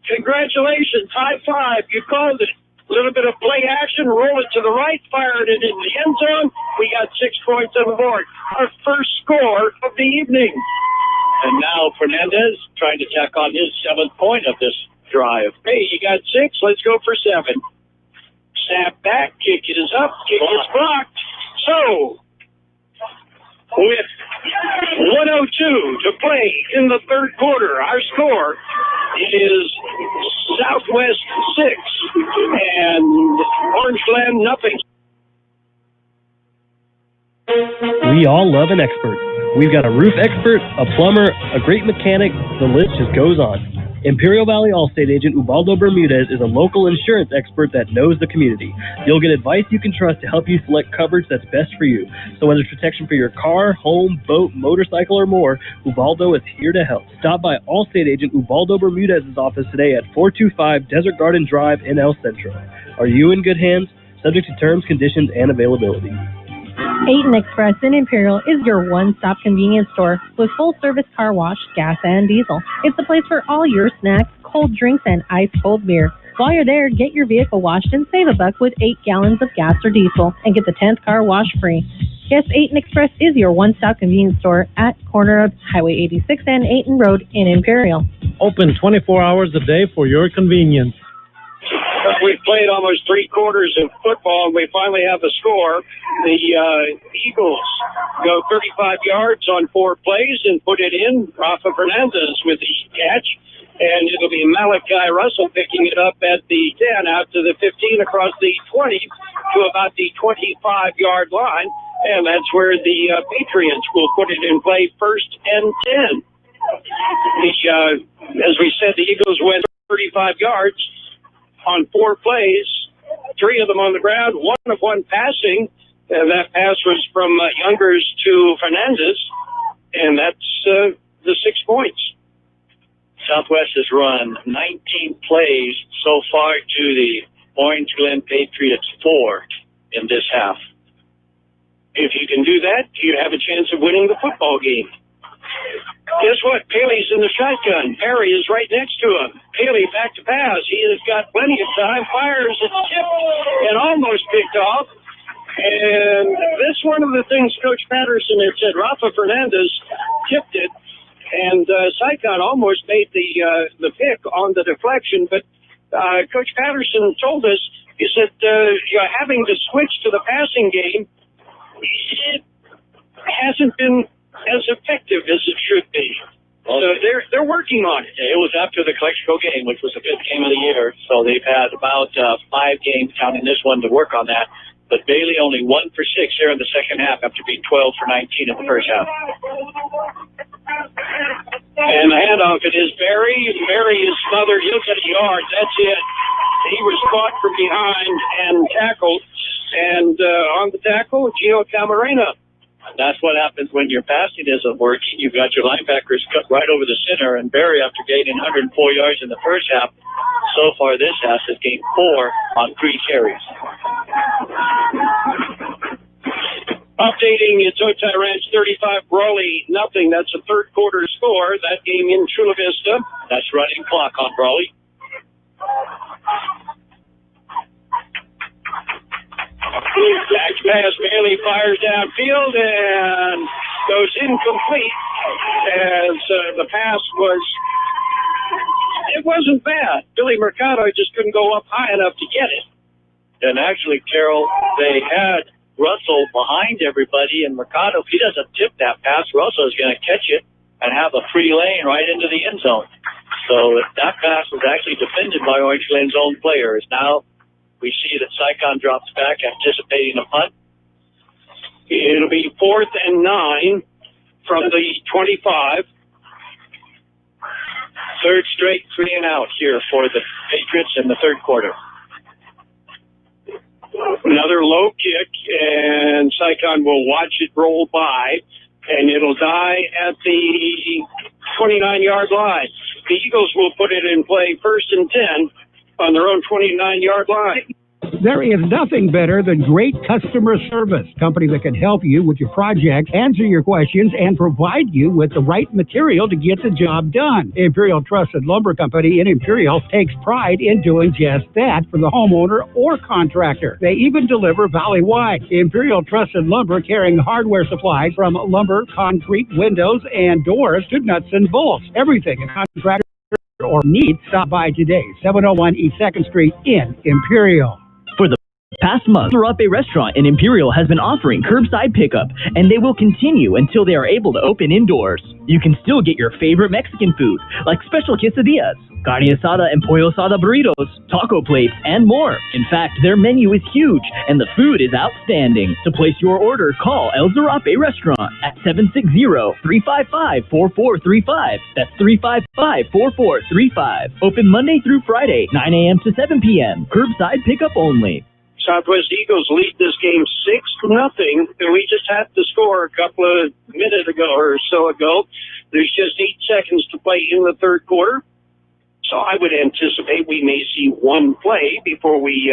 congratulations. High five. You called it. A little bit of play action, roll it to the right, fire it into the end zone. We got 6 points on the board. Our first score of the evening. And now Fernandez trying to tack on his 7th point of this drive. Hey, you got 6. Let's go for 7. Snap back, kick is up, kick is blocked. So, with 1:02 to play in the third quarter, our score is Southwest 6 and Orange Glen nothing. We all love an expert. We've got a roof expert, a plumber, a great mechanic. The list just goes on. Imperial Valley Allstate agent Ubaldo Bermudez is a local insurance expert that knows the community. You'll get advice you can trust to help you select coverage that's best for you. So whether it's protection for your car, home, boat, motorcycle, or more, Ubaldo is here to help. Stop by Allstate agent Ubaldo Bermudez's office today at 425 Desert Garden Drive in El Centro. Are you in good hands? Subject to terms, conditions, and availability. Aten Express in Imperial is your one-stop convenience store with full-service car wash, gas, and diesel. It's the place for all your snacks, cold drinks, and ice-cold beer. While you're there, get your vehicle washed and save $1 with 8 gallons of gas or diesel and get the 10th car wash free. Yes, Aten Express is your one-stop convenience store at corner of Highway 86 and Aten Road in Imperial. Open 24 hours a day for your convenience. We've played almost 3 quarters of football, and we finally have a score. The Eagles go 35 yards on 4 plays and put it in. Rafa Fernandez with the catch, and it'll be Malachi Russell picking it up at the 10, out to the 15, across the 20 to about the 25-yard line, and that's where the Patriots will put it in play, 1st and 10. As we said, the Eagles went 35 yards on 4 plays, 3 of them on the ground, 1 of 1 passing. That pass was from Youngers to Fernandez, and that's the 6 points. Southwest has run 19 plays so far to the Orange Glen Patriots 4 in this half. If you can do that, you have a chance of winning the football game. Guess what? Paley's in the shotgun. Perry is right next to him. Paley back to pass. He has got plenty of time. Fires, it's tipped and almost picked off. And this one of the things Coach Patterson had said, Rafa Fernandez tipped it, and Sycon almost made the pick on the deflection. But Coach Patterson told us, he said, you're having to switch to the passing game. It hasn't been as effective as it should be. Well, so they're working on it. It was after the Calexico game, which was the 5th game of the year. So they've had about 5 games, counting this one, to work on that. But Bailey only 1 for 6 here in the second half after being 12 for 19 in the first half. And the handoff, it is Barry. Barry is smothered. He'll get a yard. That's it. He was caught from behind and tackled. And on the tackle, Gio Camarena. That's what happens when your passing isn't working. You've got your linebackers cut right over the center, and Barry, after gaining 104 yards in the first half, so far this half has gained 4 on 3 carries. Updating, it's Otay Ranch 35, Brawley nothing. That's a third quarter score. That game in Chula Vista. That's running clock on Brawley. Back pass, Bailey fires downfield and goes incomplete as the pass wasn't bad. Billy Mercado just couldn't go up high enough to get it. And actually, Carol, they had Russell behind everybody, and Mercado, if he doesn't tip that pass, Russell is going to catch it and have a free lane right into the end zone. So that pass was actually defended by Orange Glen's own players. Now we see that Sycon drops back, anticipating a punt. It'll be 4th and 9 from the 25. Third straight 3 and out here for the Patriots in the third quarter. Another low kick, and Sycon will watch it roll by, and it'll die at the 29-yard line. The Eagles will put it in play 1st and 10 on their own 29-yard line. There is nothing better than great customer service. Company that can help you with your project, answer your questions, and provide you with the right material to get the job done. Imperial Trusted Lumber Company in Imperial takes pride in doing just that for the homeowner or contractor. They even deliver valley-wide. Imperial Trusted Lumber carrying hardware supplies from lumber, concrete, windows, and doors to nuts and bolts. Everything a contractor or needs, stop by today. 701 East 2nd Street in Imperial. For the past month, Zarape Restaurant in Imperial has been offering curbside pickup, and they will continue until they are able to open indoors. You can still get your favorite Mexican food, like special quesadillas, carne asada and pollo asada burritos, taco plates, and more. In fact, their menu is huge, and the food is outstanding. To place your order, call El Zarape Restaurant at 760-355-4435. That's 355-4435. Open Monday through Friday, 9 a.m. to 7 p.m. Curbside pickup only. Southwest Eagles lead this game 6-0, and we just had to score a couple of minutes ago or so ago. There's just 8 seconds to play in the third quarter, so I would anticipate we may see one play before we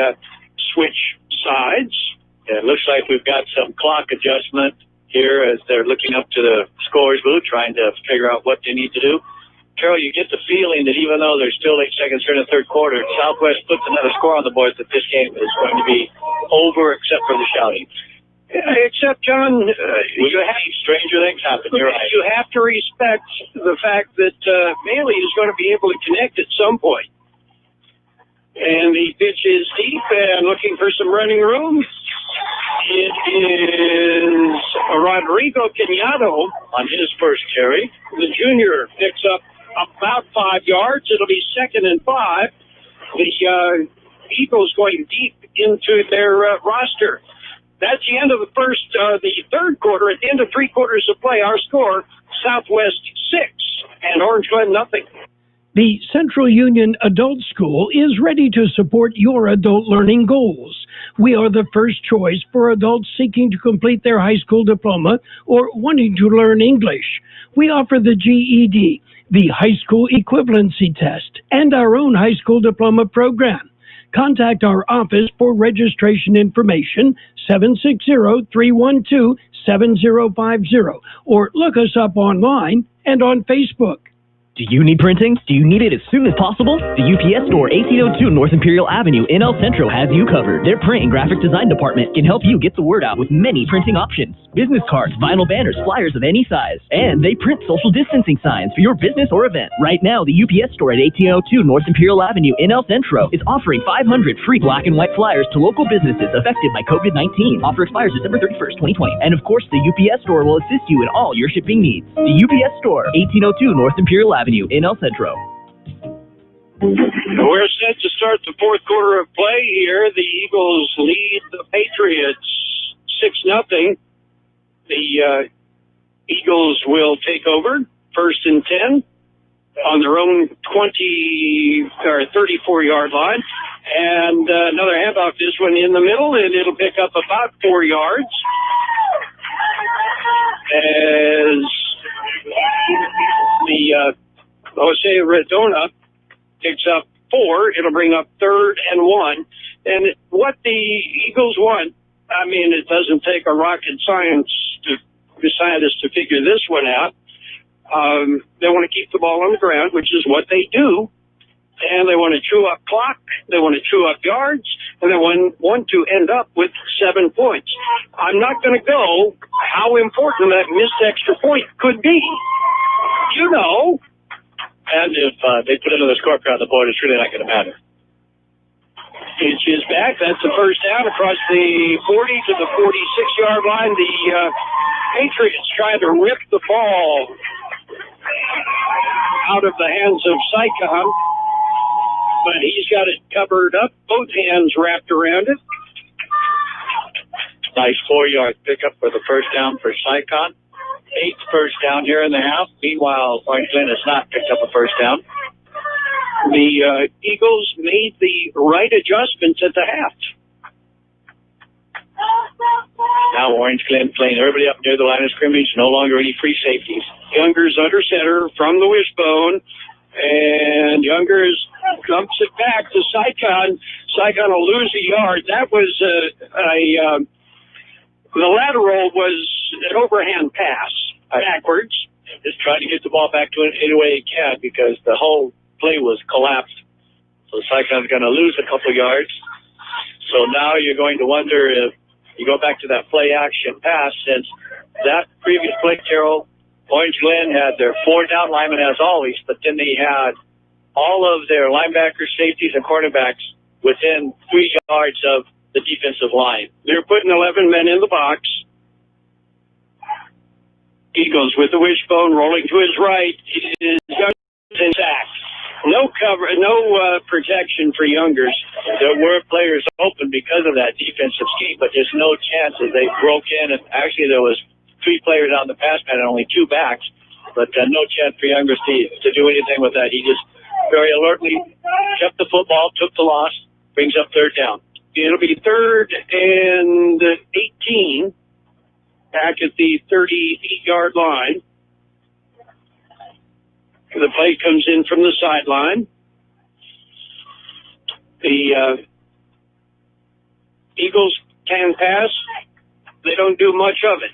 switch sides. Yeah, it looks like we've got some clock adjustment here as they're looking up to the scorer's booth, trying to figure out what they need to do. Carol, you get the feeling that even though there's still 8 seconds here in the third quarter, Southwest puts another score on the board, that this game is going to be over except for the shouting. Except, John, stranger things happen. You're right. You have to respect the fact that Bailey is going to be able to connect at some point. And the pitch is deep and looking for some running room. It is Rodrigo Cañado on his first carry. The junior picks up about 5 yards. It'll be 2nd and 5. The Eagles going deep into their roster. That's the end of the third quarter. At the end of 3 quarters of play, our score, Southwest 6 and Orange Glen nothing. The Central Union Adult School is ready to support your adult learning goals. We are the first choice for adults seeking to complete their high school diploma or wanting to learn English. We offer the GED, the High School Equivalency Test, and our own high school diploma program. Contact our office for registration information, 760-312-7050, or look us up online and on Facebook. Do you need printing? Do you need it as soon as possible? The UPS Store, 1802 North Imperial Avenue in El Centro has you covered. Their print and graphic design department can help you get the word out with many printing options. Business cards, vinyl banners, flyers of any size. And they print social distancing signs for your business or event. Right now, the UPS Store at 1802 North Imperial Avenue in El Centro is offering 500 free black and white flyers to local businesses affected by COVID-19. Offer expires December 31st, 2020. And of course, the UPS Store will assist you in all your shipping needs. The UPS Store, 1802 North Imperial Avenue in El Centro. We're set to start the fourth quarter of play here. The Eagles lead the Patriots 6-0. The Eagles will take over 1st and 10 on their own 34-yard line. And another handoff, this one in the middle, and it'll pick up about 4 yards. As the Jose Redona picks up 4. It'll bring up 3rd and 1. And what the Eagles want, I mean, it doesn't take a rocket scientist to figure this one out. They want to keep the ball on the ground, which is what they do. And they want to chew up clock. They want to chew up yards. And they want to end up with 7 points. I'm not going to go how important that missed extra point could be. You know. And if they put another scoreboard on the board, it's really not going to matter. Pitch is back. That's the first down across the 40 to the 46-yard line. The Patriots trying to rip the ball out of the hands of Saigon, but he's got it covered up, both hands wrapped around it. Nice 4-yard pickup for the first down for Saigon. 8th first down here in the half. Meanwhile, Orange Glen has not picked up a first down. The Eagles made the right adjustments at the half. Now Orange Glen playing everybody up near the line of scrimmage. No longer any free safeties. Youngers under center from the wishbone. And Youngers dumps it back to Saigon. Saigon will lose a yard. That was the lateral was an overhand pass backwards. Just trying to get the ball back to it any way he can because the whole play was collapsed. So Saigon's going to lose a couple yards. So now you're going to wonder if you go back to that play action pass since that previous play, Carol, Orange Glen had their 4 down linemen as always, but then they had all of their linebackers, safeties, and cornerbacks within 3 yards of the defensive line. They're putting 11 men in the box. Eagles with the wishbone rolling to his right. It is Youngers in sack. No cover, no protection for Youngers. There were players open because of that defensive scheme, but there's no chance that they broke in. And actually, there was 3 players on the pass pad and only 2 backs, but no chance for Youngers to do anything with that. He just very alertly kept the football, took the loss, brings up 3rd down. It'll be 3rd and 18 back at the 38-yard line. The play comes in from the sideline. The Eagles can pass. They don't do much of it.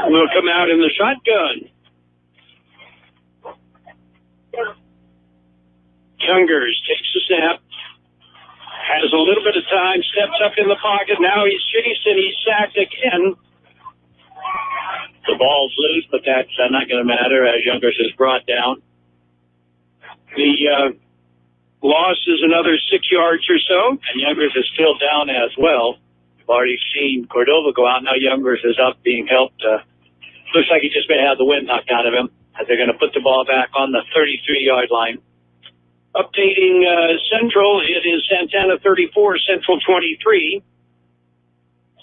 We'll come out in the shotgun. Youngers takes the snap. Has a little bit of time. Steps up in the pocket. Now he's chasing. He's sacked again. The ball's loose, but that's not going to matter as Youngers is brought down. The loss is another 6 yards or so. And Youngers is still down as well. We've already seen Cordova go out. Now Youngers is up being helped. Looks like he just may have the wind knocked out of him as they're going to put the ball back on the 33-yard line. Updating Central, it is Santana 34, Central 23.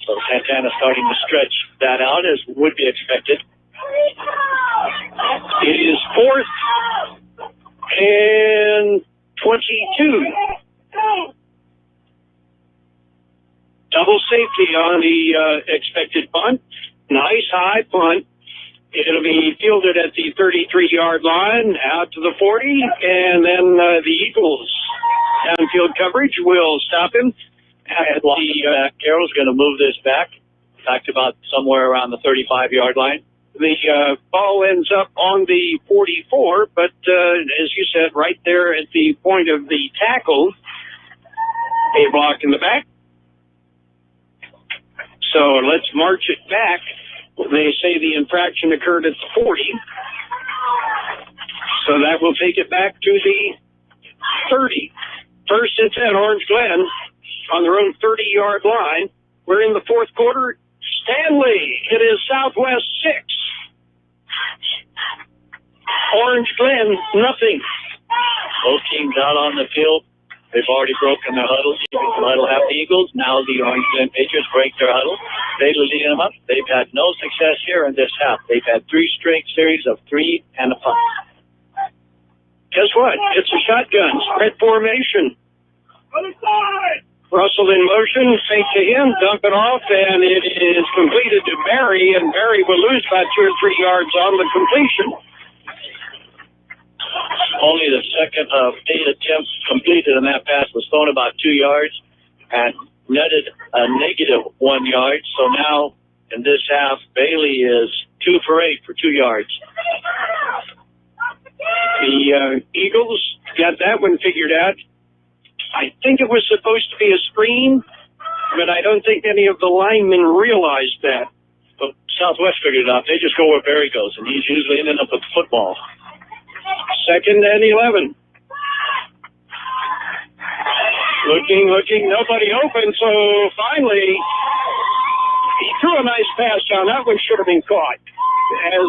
So Santana starting to stretch that out as would be expected. It is 4th and 22. Double safety on the expected punt. Nice high punt. It'll be fielded at the 33-yard line, out to the 40, and then the Eagles downfield coverage will stop him. And Carroll's going to move this back. Talked about somewhere around the 35-yard line. The ball ends up on the 44, but as you said, right there at the point of the tackle, a block in the back. So let's march it back. They say the infraction occurred at the 40. So that will take it back to the 30. 1st and 10, Orange Glen on their own 30-yard line. We're in the 4th quarter. Stanley, it is Southwest 6. Orange Glen, nothing. Both teams out on the field. They've already broken their huddle. The huddle have the Eagles. Now the Orange Glen Patriots break their huddle. They're leading them up. They've had no success here in this half. They've had 3 straight series of 3 and a punt. Guess what? It's a shotgun. Spread formation. Russell in motion. Fake to him. Dump it off. And it is completed to Barry. And Barry will lose about 2 or 3 yards on the completion. Only the second of 8 attempts completed, and that pass was thrown about 2 yards and netted a negative 1 yard. So now in this half, Bailey is 2 for 8 for 2 yards. The Eagles got that one figured out. I think it was supposed to be a screen, but I don't think any of the linemen realized that. But Southwest figured it out. They just go where Barry goes, and he's usually ending up with the football. 2nd and 11. Looking, nobody open, so finally He threw a nice pass down. That one should have been caught. As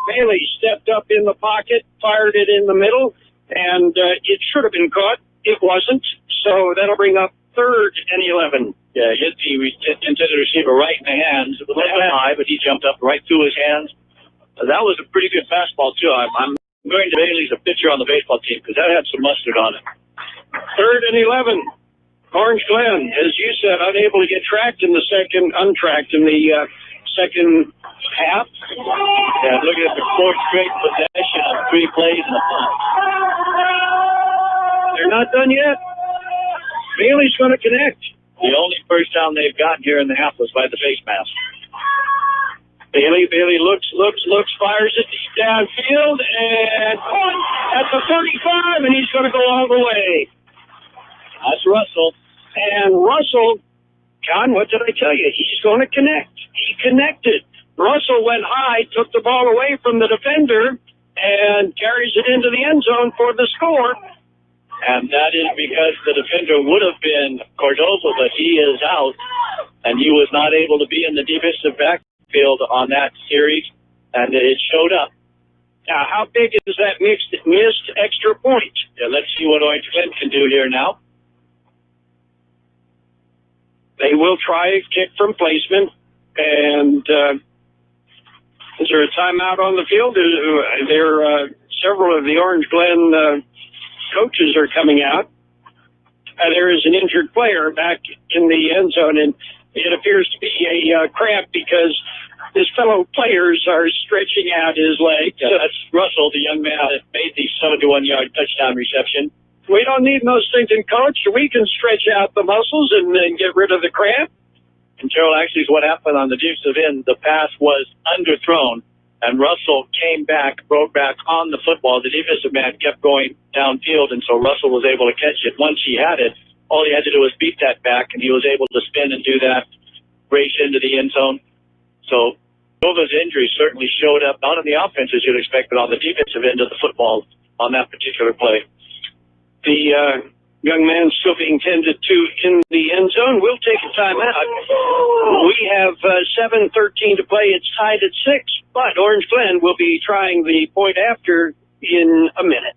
Bailey stepped up in the pocket, fired it in the middle, and it should have been caught. It wasn't. So that'll bring up 3rd and 11. Yeah, he intended to receive a right in the hands. It was a little bit high, but he jumped up right through his hands. That was a pretty good fastball, too. I'm going to Bailey's a pitcher on the baseball team because that had some mustard on it. 3rd and 11. Orange Glen, as you said, unable to get untracked in the second half. Yeah, looking at the 4th straight possession of 3 plays and a punt. They're not done yet. Bailey's going to connect. The only first down they've gotten here in the half was by the face mask. Bailey looks, fires it deep downfield, and at the 35, and he's going to go all the way. That's Russell. And Russell, John, what did I tell you? He's going to connect. He connected. Russell went high, took the ball away from the defender, and carries it into the end zone for the score. And that is because the defender would have been Cordova, but he is out, and he was not able to be in the defensive backfield on that series, and it showed up. Now, how big is that missed extra point? Yeah, let's see what Orange Glen can do here now. They will try a kick from placement, and is there a timeout on the field? Several of the Orange Glen coaches are coming out. There is an injured player back in the end zone, and it appears to be a cramp because his fellow players are stretching out his leg. That's Russell, the young man that made the 71-yard touchdown reception. We don't need those things in coach. We can stretch out the muscles and get rid of the cramp. And Gerald, actually, is what happened on the defensive end. The pass was underthrown, and Russell came back, broke back on the football. The defensive man kept going downfield, and so Russell was able to catch it. Once he had it, all he had to do was beat that back, and he was able to spin and do that, race into the end zone. So Nova's injury certainly showed up, not on the offense as you'd expect, but on the defensive end of the football on that particular play. The young man still being tended to in the end zone. We'll take a timeout. We have 7:13 to play. It's tied at 6, but Orange Glen will be trying the point after in a minute.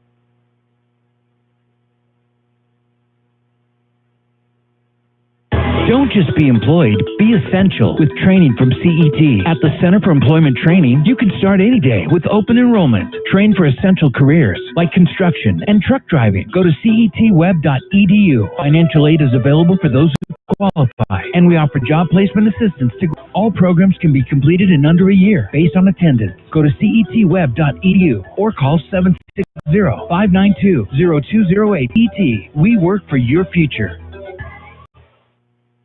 Don't just be employed, be essential with training from CET. At the Center for Employment Training, you can start any day with open enrollment. Train for essential careers like construction and truck driving. Go to cetweb.edu. Financial aid is available for those who qualify, and we offer job placement assistance. All programs can be completed in under a year based on attendance. Go to cetweb.edu or call 760-592-0208. ET. We work for your future.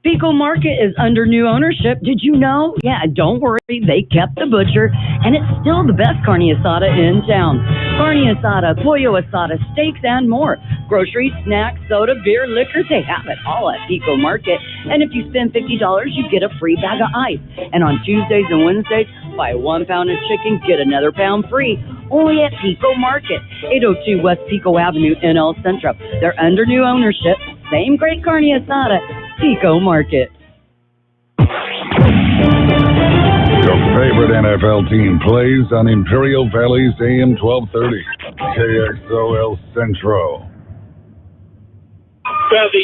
Pico Market is under new ownership. Did you know? Yeah, don't worry. They kept the butcher, and it's still the best carne asada in town. Carne asada, pollo asada, steaks, and more. Groceries, snacks, soda, beer, liquor, they have it all at Pico Market. And if you spend $50, you get a free bag of ice. And on Tuesdays and Wednesdays, buy 1 pound of chicken, get another pound free. Only at Pico Market, 802 West Pico Avenue in El Centro. They're under new ownership. Same great carne asada. Pico Market. Your favorite NFL team plays on Imperial Valley's AM 1230. KXO El Centro. Well, the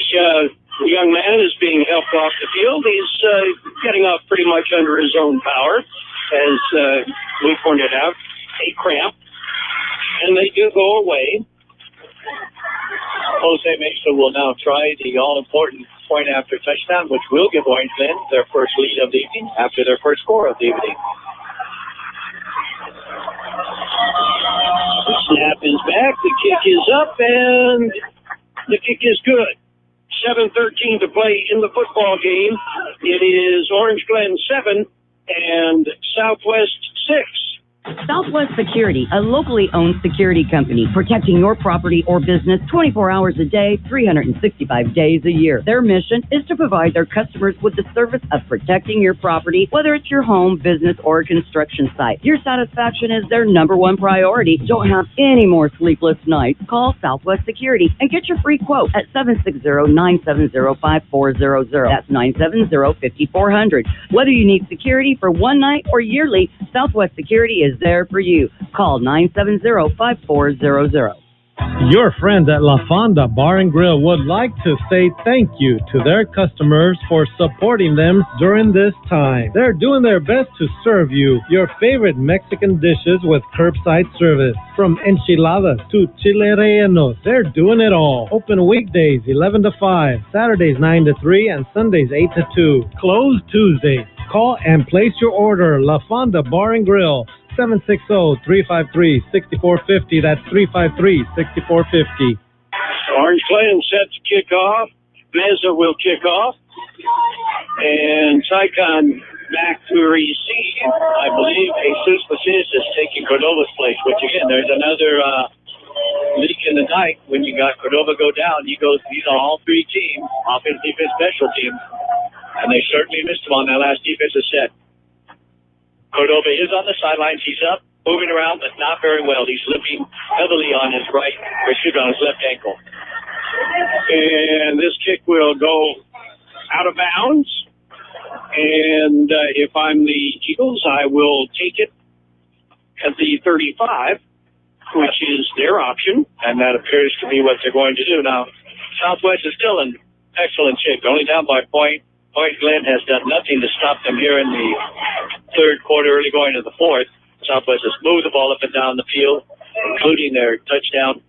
young man is being helped off the field. He's getting off pretty much under his own power, as we pointed out, a cramp. And they do go away. Jose Mesa will now try the all-important point after touchdown, which will give Orange Glen their first lead of the evening after their first score of the evening. The snap is back, the kick is up, and the kick is good. 7:13 to play in the football game. It is Orange Glen 7 and Southwest 6. Southwest Security, a locally owned security company, protecting your property or business 24 hours a day, 365 days a year. Their mission is to provide their customers with the service of protecting your property, whether it's your home, business, or a construction site. Your satisfaction is their number one priority. Don't have any more sleepless nights. Call Southwest Security and get your free quote at 760-970-5400. That's 970-5400. Whether you need security for one night or yearly, Southwest Security is there for you. Call 970-5400. Your friends at La Fonda Bar and Grill would like to say thank you to their customers for supporting them during this time. They're doing their best to serve you your favorite Mexican dishes with curbside service. From enchiladas to chile rellenos, they're doing it all. Open weekdays 11 to 5, Saturdays 9 to 3, and Sundays 8 to 2. Closed Tuesdays. Call and place your order. La Fonda Bar and Grill. 760-353-6450. That's 353-6450. Orange Glen set to kick off. Mesa will kick off. And Saicon back to receive. I believe Jesus Pacis is taking Cordova's place, which again, there's another leak in the night. When you got Cordova go down, these are all three teams, offense, defense, special teams. And they certainly missed him on that last defensive set. Cordova is on the sidelines. He's up, moving around, but not very well. He's limping heavily on his on his left ankle. And this kick will go out of bounds. And if I'm the Eagles, I will take it at the 35, which is their option. And that appears to be what they're going to do. Now, Southwest is still in excellent shape. They're only down by a point. Orange Glen has done nothing to stop them here in the third quarter, early going to the fourth. Southwest has moved the ball up and down the field, including their touchdown.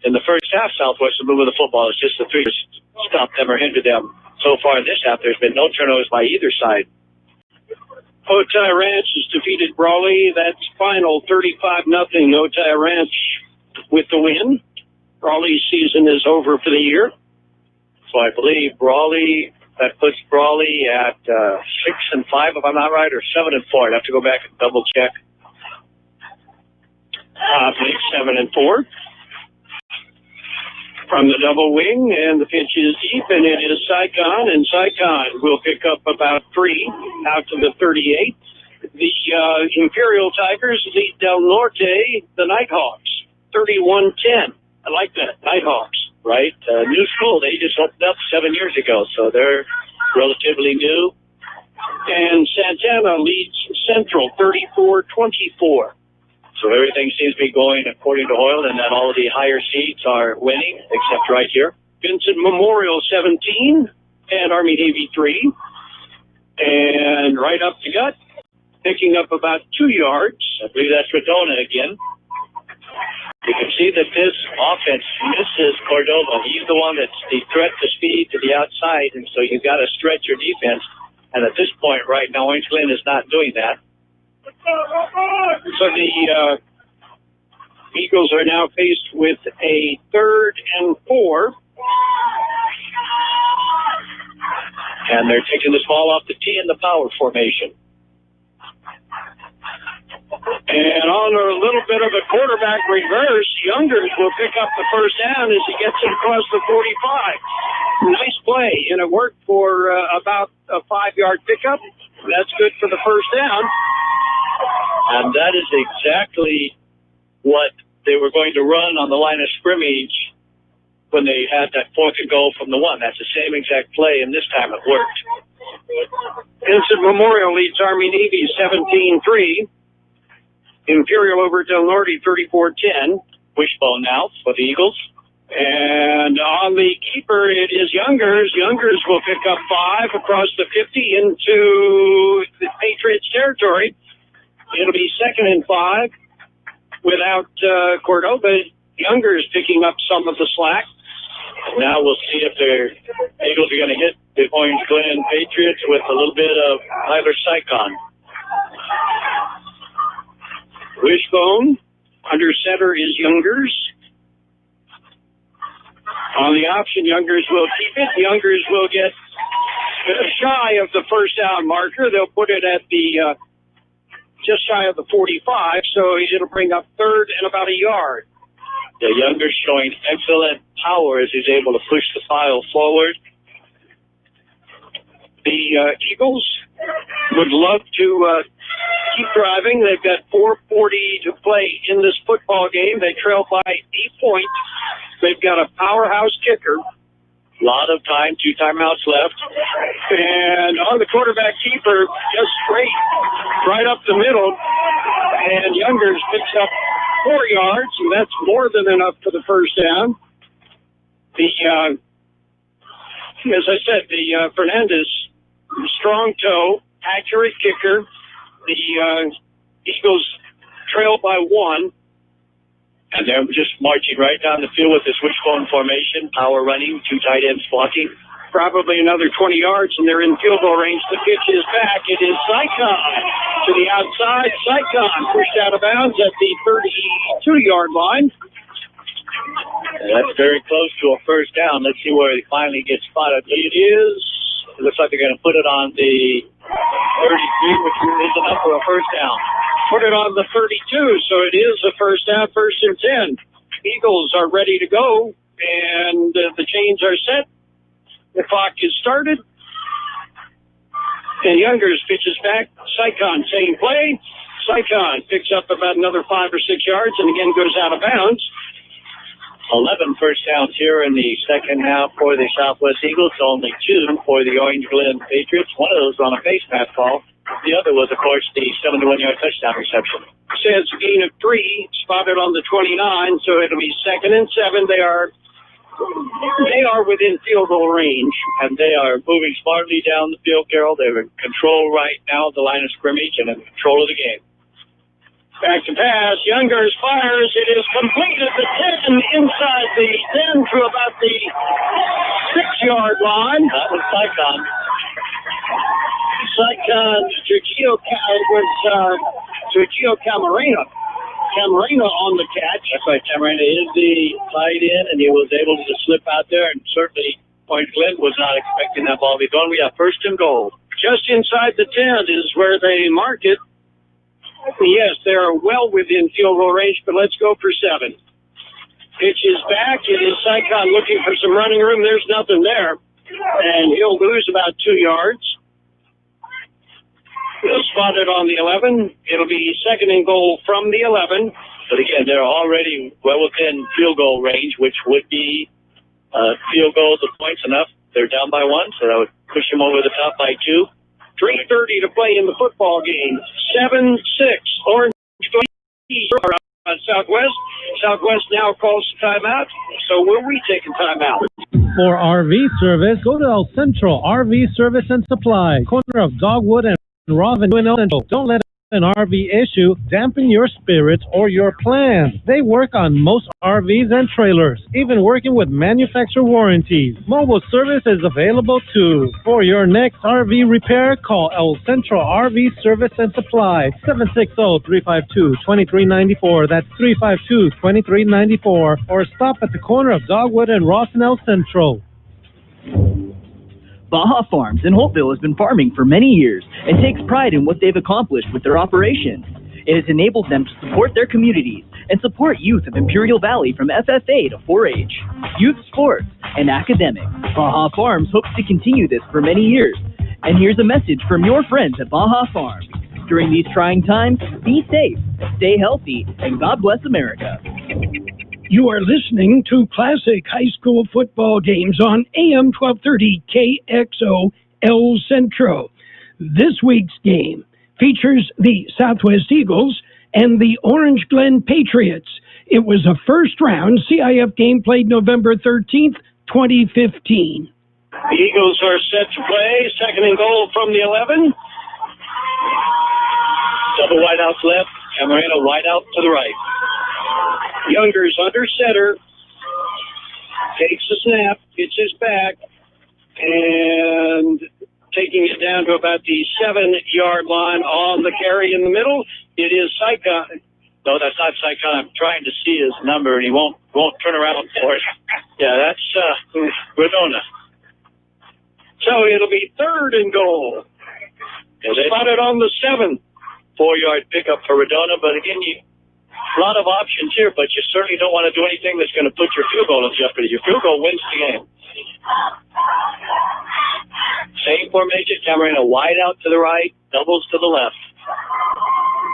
In the first half, Southwest is moving the football. It's just the three stopped them or hindered them. So far in this half, there's been no turnovers by either side. Otay Ranch has defeated Brawley. That's final 35-0. Otay Ranch with the win. Brawley's season is over for the year. So I believe that puts Brawley at 6-5, if I'm not right, or 7-4. I'd have to go back and double check. I believe 7-4 from the double wing, and the pitch is deep, and it is Saicon, and Saicon will pick up about 3 out to the 38. The Imperial Tigers lead Del Norte, the Nighthawks, 31-10. I like that, Nighthawks. Right? New school. They just opened up 7 years ago, so they're relatively new. And Santana leads Centro 34-24. So everything seems to be going according to Hoyle, and that all of the higher seeds are winning, except right here. Vincent Memorial 17 and Army Navy 3. And right up the gut, picking up about 2 yards. I believe that's Radona again. You can see that this offense misses Cordova. He's the one that's the threat to speed to the outside, and so you've got to stretch your defense. And at this point right now, Orange Glen is not doing that. So the Eagles are now faced with a 3rd and 4. And they're taking this ball off the tee in the power formation. And on a little bit of a quarterback reverse, Youngers will pick up the first down as he gets it across the 45. Nice play, and it worked for about a 5-yard pickup. That's good for the first down. And that is exactly what they were going to run on the line of scrimmage when they had that 4th and goal from the 1. That's the same exact play, and this time it worked. Vincent Memorial leads Army Navy 17-3. Imperial over Del Norte 34-10. Wishbone now for the Eagles. And on the keeper, it is Youngers. Youngers will pick up 5 across the 50 into the Patriots territory. It'll be 2nd and 5 without Cordova. Youngers picking up some of the slack. Now we'll see if the Eagles are going to hit the Orange Glen Patriots with a little bit of Tyler Saicon. Wishbone, under center is Youngers. On the option, Youngers will keep it. Youngers will get shy of the first down marker. They'll put it at the just shy of the 45, so it'll bring up third and about a yard. The Younger showing excellent power as he's able to push the pile forward. The Eagles would love to keep driving. They've got 4:40 to play in this football game. They trail by 8 points. They've got a powerhouse kicker. A lot of time, 2 timeouts left. And on the quarterback keeper, just straight, right up the middle. And Youngers picks up 4 yards, and that's more than enough for the first down. As I said, the Fernandez, strong toe, accurate kicker. The Eagles trail by 1. And they're just marching right down the field with this wishbone formation, power running, 2 tight ends blocking. Probably another 20 yards, and they're in field goal range. The pitch is back. It is Sycon to the outside. Sycon pushed out of bounds at the 32-yard line. And that's very close to a first down. Let's see where he finally gets spotted. It looks like they're going to put it on the 33, which is enough for a first down. Put it on the 32, so it is a first down, 1st and 10. Eagles are ready to go, and the chains are set. The clock is started. And Youngers pitches back. Sycon, same play. Sycon picks up about another 5 or 6 yards and again goes out of bounds. 11 first downs here in the second half for the Southwest Eagles. Only 2 for the Orange Glen Patriots. One of those on a face pass call. The other was, of course, the 71-yard touchdown reception. Says a gain of 3, spotted on the 29, so it'll be 2nd and 7. They are within field goal range. And they are moving smartly down the field, Carol. They're in control right now of the line of scrimmage and in control of the game. Back to pass. Youngers fires. It is completed. The 10 inside the 10 to about the 6-yard line. That was Sycon. Sergio Camarena. Camarena on the catch. That's right. Camarena is the tight end, and he was able to slip out there, and certainly Point Glen was not expecting that ball to be thrown. We have 1st and goal. Just inside the 10 is where they mark it. Yes, they are well within field goal range, but let's go for 7. Pitch is back. It is Sycon looking for some running room. There's nothing there. And he'll lose about 2 yards. He'll spot it on the 11. It'll be 2nd and goal from the 11. But again, they're already well within field goal range, which would be field goals of points enough. They're down by 1, so that would push them over the top by 2. 3:30 to play in the football game. 7-6. Orange on Southwest. Southwest now calls the timeout. So will we take a timeout? For RV service, go to El Centro RV Service and Supply, corner of Dogwood and Roth and Centro. Don't let an RV issue dampen your spirits or your plans. They work on most RVs and trailers, even working with manufacturer warranties. Mobile service is available too. For your next RV repair, call El Centro RV Service and Supply, 760-352-2394. That's 352-2394. Or stop at the corner of Dogwood and Ross and El Centro. Baja Farms in Holtville has been farming for many years and takes pride in what they've accomplished with their operations. It has enabled them to support their communities and support youth of Imperial Valley from FFA to 4-H, youth sports, and academics. Baja Farms hopes to continue this for many years. And here's a message from your friends at Baja Farms. During these trying times, be safe, stay healthy, and God bless America. You are listening to Classic High School Football Games on AM 1230 KXO El Centro. This week's game features the Southwest Eagles and the Orange Glen Patriots. It was a first-round CIF game played November 13th, 2015. The Eagles are set to play. 2nd and goal from the 11. Double wideouts left. Camarena wide out to the right. Youngers under center. Takes the snap. Pitches back. And taking it down to about the 7-yard line on the carry in the middle. It is Sycon. No, that's not Sycon. I'm trying to see his number, and he won't turn around for it. Yeah, that's Redona. So it'll be 3rd and goal. Spotted on the 7. 4-yard pickup for Redona. But again, a lot of options here, but you certainly don't want to do anything that's going to put your field goal in jeopardy. Your field goal wins the game. Same formation, Camarena wide out to the right, doubles to the left.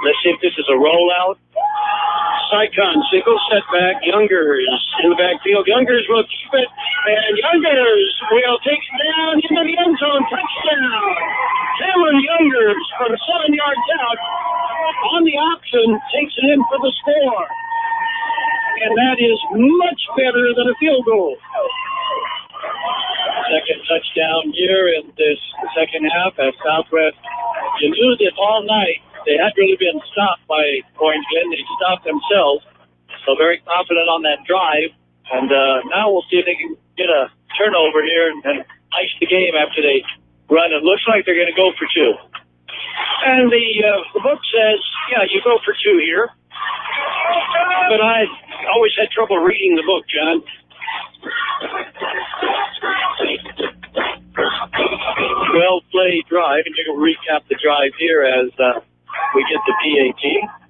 Let's see if this is a rollout. Sycon, single setback. Youngers in the backfield. Youngers will keep it, and Youngers will take it down into the end zone. Touchdown. Cameron Youngers from 7 yards out on the option takes it in for the score. And that is much better than a field goal. Second touchdown here in this second half at Southwest. You knew that all night they had really been stopped by Orange Glen. They stopped themselves. So very confident on that drive. And now we'll see if they can get a turnover here and ice the game after they run. It looks like they're going to go for 2. And the book says, yeah, you go for 2 here. But I always had trouble reading the book, John. 12-play drive, and you can recap the drive here as we get the PAT.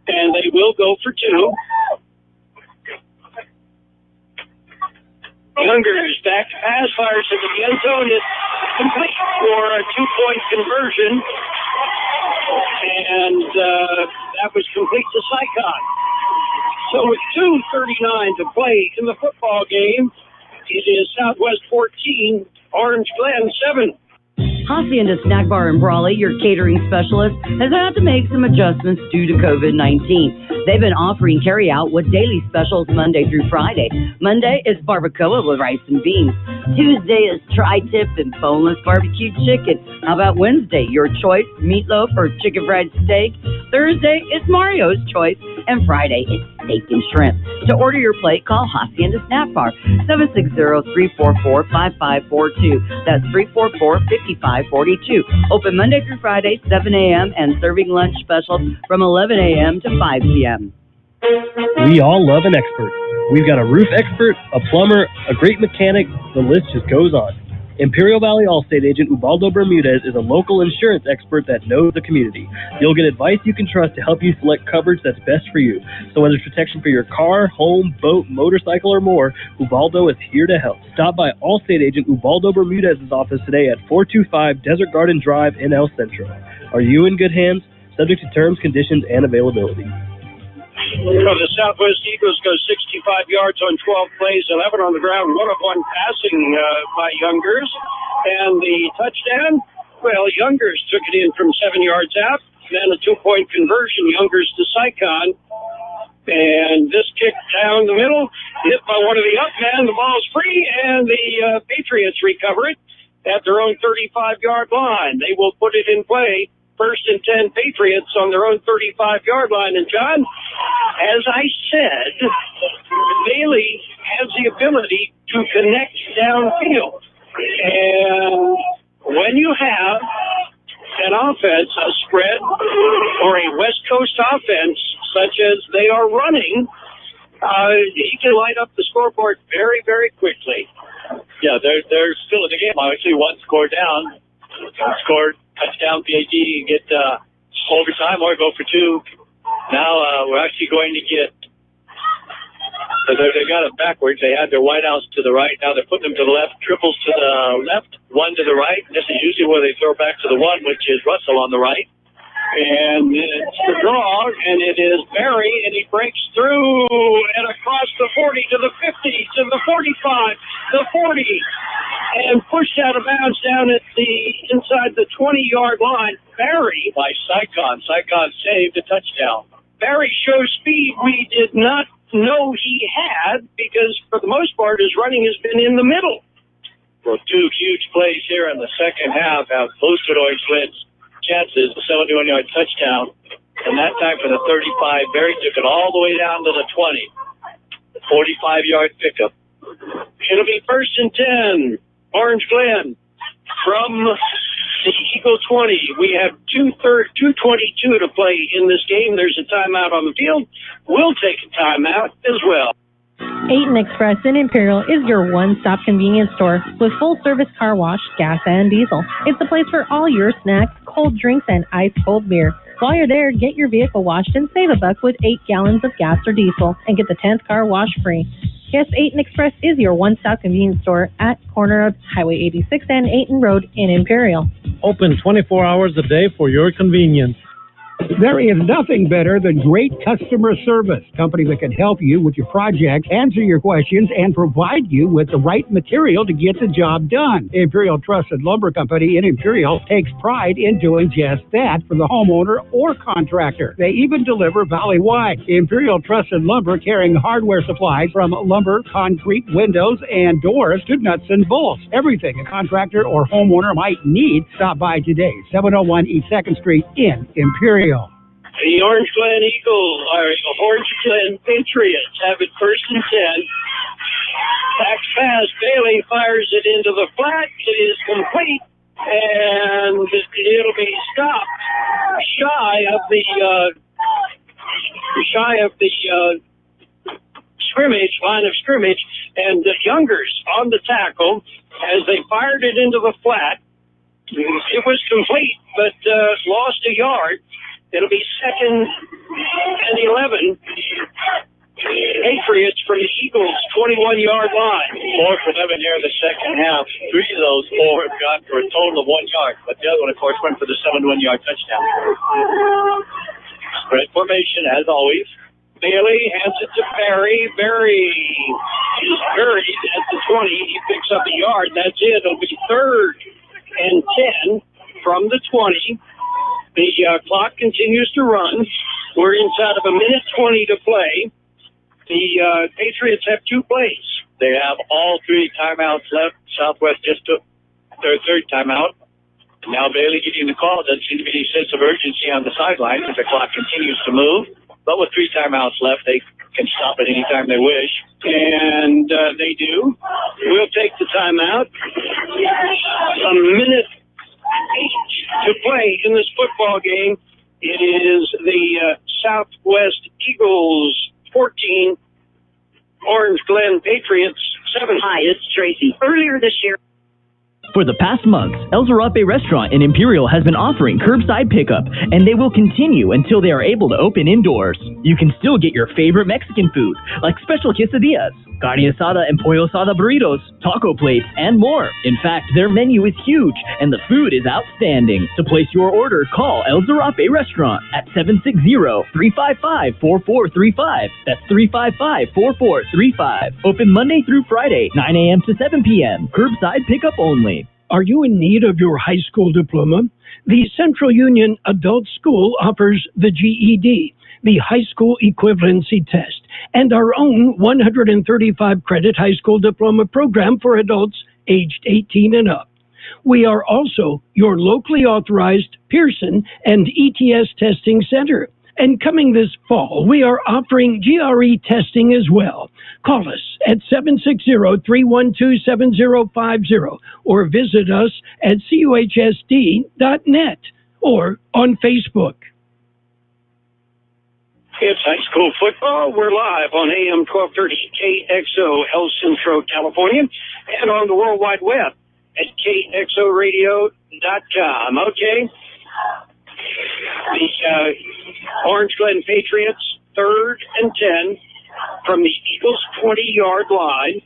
And they will go for 2. Youngers back to pass, fires into the end zone. It's complete for a 2-point conversion. And that was complete to Sycon. So with 2:39 to play in the football game, it is Southwest 14, Orange Glen 7. Hacienda Snack Bar in Brawley, your catering specialist, has had to make some adjustments due to COVID-19. They've been offering carry-out with daily specials Monday through Friday. Monday is barbacoa with rice and beans. Tuesday is tri-tip and boneless barbecue chicken. How about Wednesday? Your choice, meatloaf or chicken fried steak. Thursday is Mario's choice. And Friday is steak and shrimp. To order your plate, call Hacienda Snack Bar, 760-344-5542. That's 344-5542. Open Monday through Friday, 7 a.m. and serving lunch specials from 11 a.m. to 5 p.m. We all love an expert. We've got a roof expert, a plumber, a great mechanic. The list just goes on. Imperial Valley Allstate agent Ubaldo Bermudez is a local insurance expert that knows the community. You'll get advice you can trust to help you select coverage that's best for you. So whether it's protection for your car, home, boat, motorcycle, or more, Ubaldo is here to help. Stop by Allstate agent Ubaldo Bermudez's office today at 425 Desert Garden Drive in El Centro. Are you in good hands? Subject to terms, conditions, and availability. So the Southwest Eagles go 65 yards on 12 plays, 11 on the ground, 1 of 1 passing by Youngers. And the touchdown, well, Youngers took it in from 7 yards out. Then a 2-point conversion, Youngers to Sycon. And this kick down the middle, hit by one of the up men. The ball's free, and the Patriots recover it at their own 35-yard line. They will put it in play. 1st and 10 Patriots on their own 35-yard line. And, John, as I said, Bailey has the ability to connect downfield. And when you have an offense, a spread, or a West Coast offense, such as they are running, he can light up the scoreboard very, very quickly. Yeah, they're still in the game. Obviously, 1 score down. Scored. Touchdown, PAT, get overtime or go for 2. Now we're actually going to get, they got it backwards. They had their wideouts to the right. Now they're putting them to the left, triples to the left, 1 to the right. This is usually where they throw back to the 1, which is Russell on the right. And it's the draw, and it is Barry, and he breaks through and across the 40 to the 50 to the 45, the 40, and pushed out of bounds down at the inside the 20-yard line. Barry by Sycon. Sycon saved a touchdown. Barry shows speed we did not know he had because for the most part his running has been in the middle. Well, 2 huge plays here in the second half have boosted Orange Glen's chances, the 71-yard touchdown, and that time for the 35, Barry took it all the way down to the 20, 45-yard pickup. It'll be 1st and 10, Orange Glen from the Eagle 20. We have 2:22 to play in this game. There's a timeout on the field. We'll take a timeout as well. Aten Express in Imperial is your one-stop convenience store with full-service car wash, gas, and diesel. It's the place for all your snacks, cold drinks, and ice-cold beer. While you're there, get your vehicle washed and save $1 with 8 gallons of gas or diesel and get the 10th car wash free. Yes, Aten Express is your one-stop convenience store at corner of Highway 86 and Aten Road in Imperial. Open 24 hours a day for your convenience. There is nothing better than great customer service. Company that can help you with your project, answer your questions, and provide you with the right material to get the job done. Imperial Trusted Lumber Company in Imperial takes pride in doing just that for the homeowner or contractor. They even deliver valley-wide. Imperial Trusted Lumber carrying hardware supplies from lumber, concrete, windows, and doors to nuts and bolts. Everything a contractor or homeowner might need. Stop by today, 701 East 2nd Street in Imperial. The Orange Glen Patriots have it first and 10. Backs pass. Bailey fires it into the flat. It is complete, and it'll be stopped shy of the line of scrimmage, and Youngers on the tackle as they fired it into the flat. It was complete, but lost a yard. It'll be 2nd and 11. Patriots from the Eagles' 21-yard line. 4 for 11 here in the second half. 3 of those 4 have gone for a total of 1 yard, but the other one, of course, went for the 71-yard touchdown. Spread formation, as always. Bailey hands it to Barry. Barry is buried at the 20. He picks up a yard. That's it. It'll be 3rd and 10 from the 20. The clock continues to run. We're inside of 1:20 to play. The Patriots have 2 plays. They have all 3 timeouts left. Southwest just took their 3rd timeout. Now Bailey getting the call. Doesn't seem to be any sense of urgency on the sideline as the clock continues to move. But with 3 timeouts left, they can stop at any time they wish. And they do. We'll take the timeout. 1:08 to play in this football game. It is the Southwest Eagles 14, Orange Glen Patriots 7. Hi, it's Tracy. Earlier this year. For the past months, El Zarape Restaurant in Imperial has been offering curbside pickup, and they will continue until they are able to open indoors. You can still get your favorite Mexican food, like special quesadillas, carne asada and pollo asada burritos, taco plates, and more. In fact, their menu is huge, and the food is outstanding. To place your order, call El Zarape Restaurant at 760-355-4435. That's 355-4435. Open Monday through Friday, 9 a.m. to 7 p.m. Curbside pickup only. Are you in need of your high school diploma? The Central Union Adult School offers the GED, the High School Equivalency Test, and our own 135-credit high school diploma program for adults aged 18 and up. We are also your locally authorized Pearson and ETS testing center. And coming this fall, we are offering GRE testing as well. Call us at 760-312-7050 or visit us at cuhsd.net or on Facebook. It's high school football. We're live on AM 1230 KXO, El Centro, California, and on the World Wide Web at kxoradio.com. Okay. The Orange Glen Patriots, 3rd and 10 from the Eagles' 20-yard line,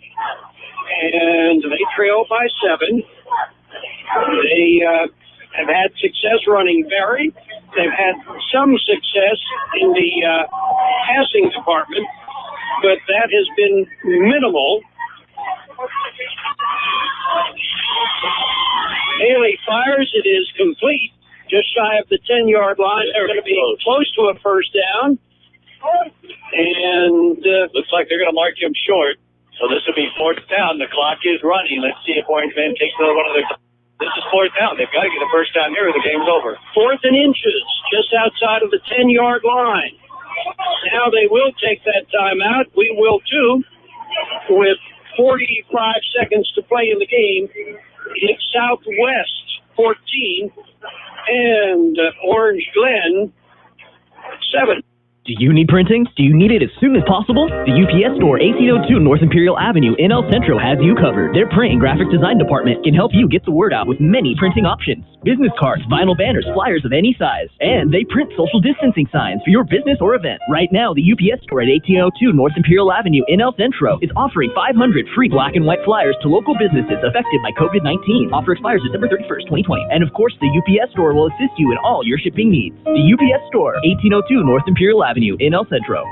and they trail by 7. They have had success running Barry. They've had some success in the passing department, but that has been minimal. Haley fires. It is complete. Just shy of the 10-yard line. They're going to be close to a first down. And looks like they're going to mark him short. So this will be 4th down. The clock is running. Let's see if Orange Man takes another one of their. This is 4th down. They've got to get a first down here or the game's over. 4th and inches, just outside of the 10-yard line. Now they will take that timeout. We will too. With 45 seconds to play in the game, it's Southwest 14 and Orange Glen 7. Do you need printing? Do you need it as soon as possible? The UPS Store, 1802 North Imperial Avenue in El Centro has you covered. Their print and graphic design department can help you get the word out with many printing options. Business cards, vinyl banners, flyers of any size. And they print social distancing signs for your business or event. Right now, the UPS Store at 1802 North Imperial Avenue in El Centro is offering 500 free black and white flyers to local businesses affected by COVID-19. Offer expires December 31st, 2020. And of course, the UPS Store will assist you in all your shipping needs. The UPS Store, 1802 North Imperial Avenue in El Centro.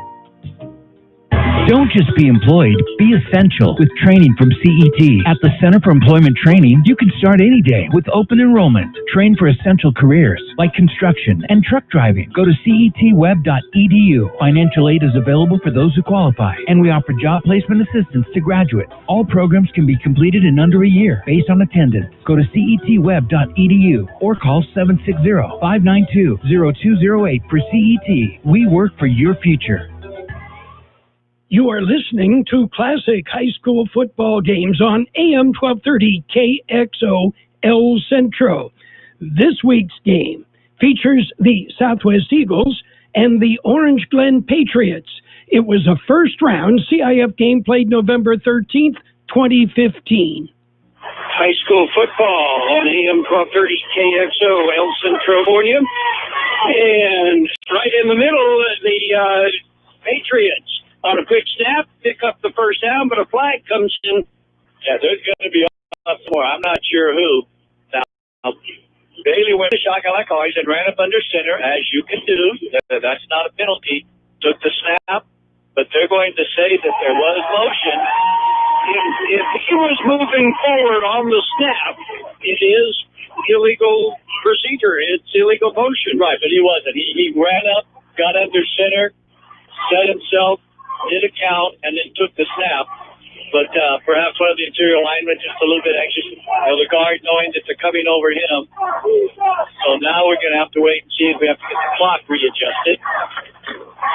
Don't just be employed, be essential with training from CET. At the Center for Employment Training, you can start any day with open enrollment. Train for essential careers like construction and truck driving. Go to cetweb.edu. Financial aid is available for those who qualify, and we offer job placement assistance to graduates. All programs can be completed in under a year based on attendance. Go to cetweb.edu or call 760-592-0208 for CET. We work for your future. You are listening to classic high school football games on AM 1230 KXO El Centro. This week's game features the Southwest Eagles and the Orange Glen Patriots. It was a first-round CIF game played November 13th, 2015. High school football on AM 1230 KXO El Centro, California. And right in the middle, the Patriots. On a quick snap, pick up the first down, but a flag comes in. Yeah, there's going to be more. I'm not sure who. Now, Bailey went to Shakalaka always and ran up under center, as you can do. That's not a penalty. Took the snap, but they're going to say that there was motion. If he was moving forward on the snap, it is illegal procedure. It's illegal motion. Right, but he wasn't. He ran up, got under center, set himself, did a count, and then took the snap. But perhaps one of the interior linemen just a little bit anxious. The guard knowing that they're coming over him. So now we're going to have to wait and see if we have to get the clock readjusted.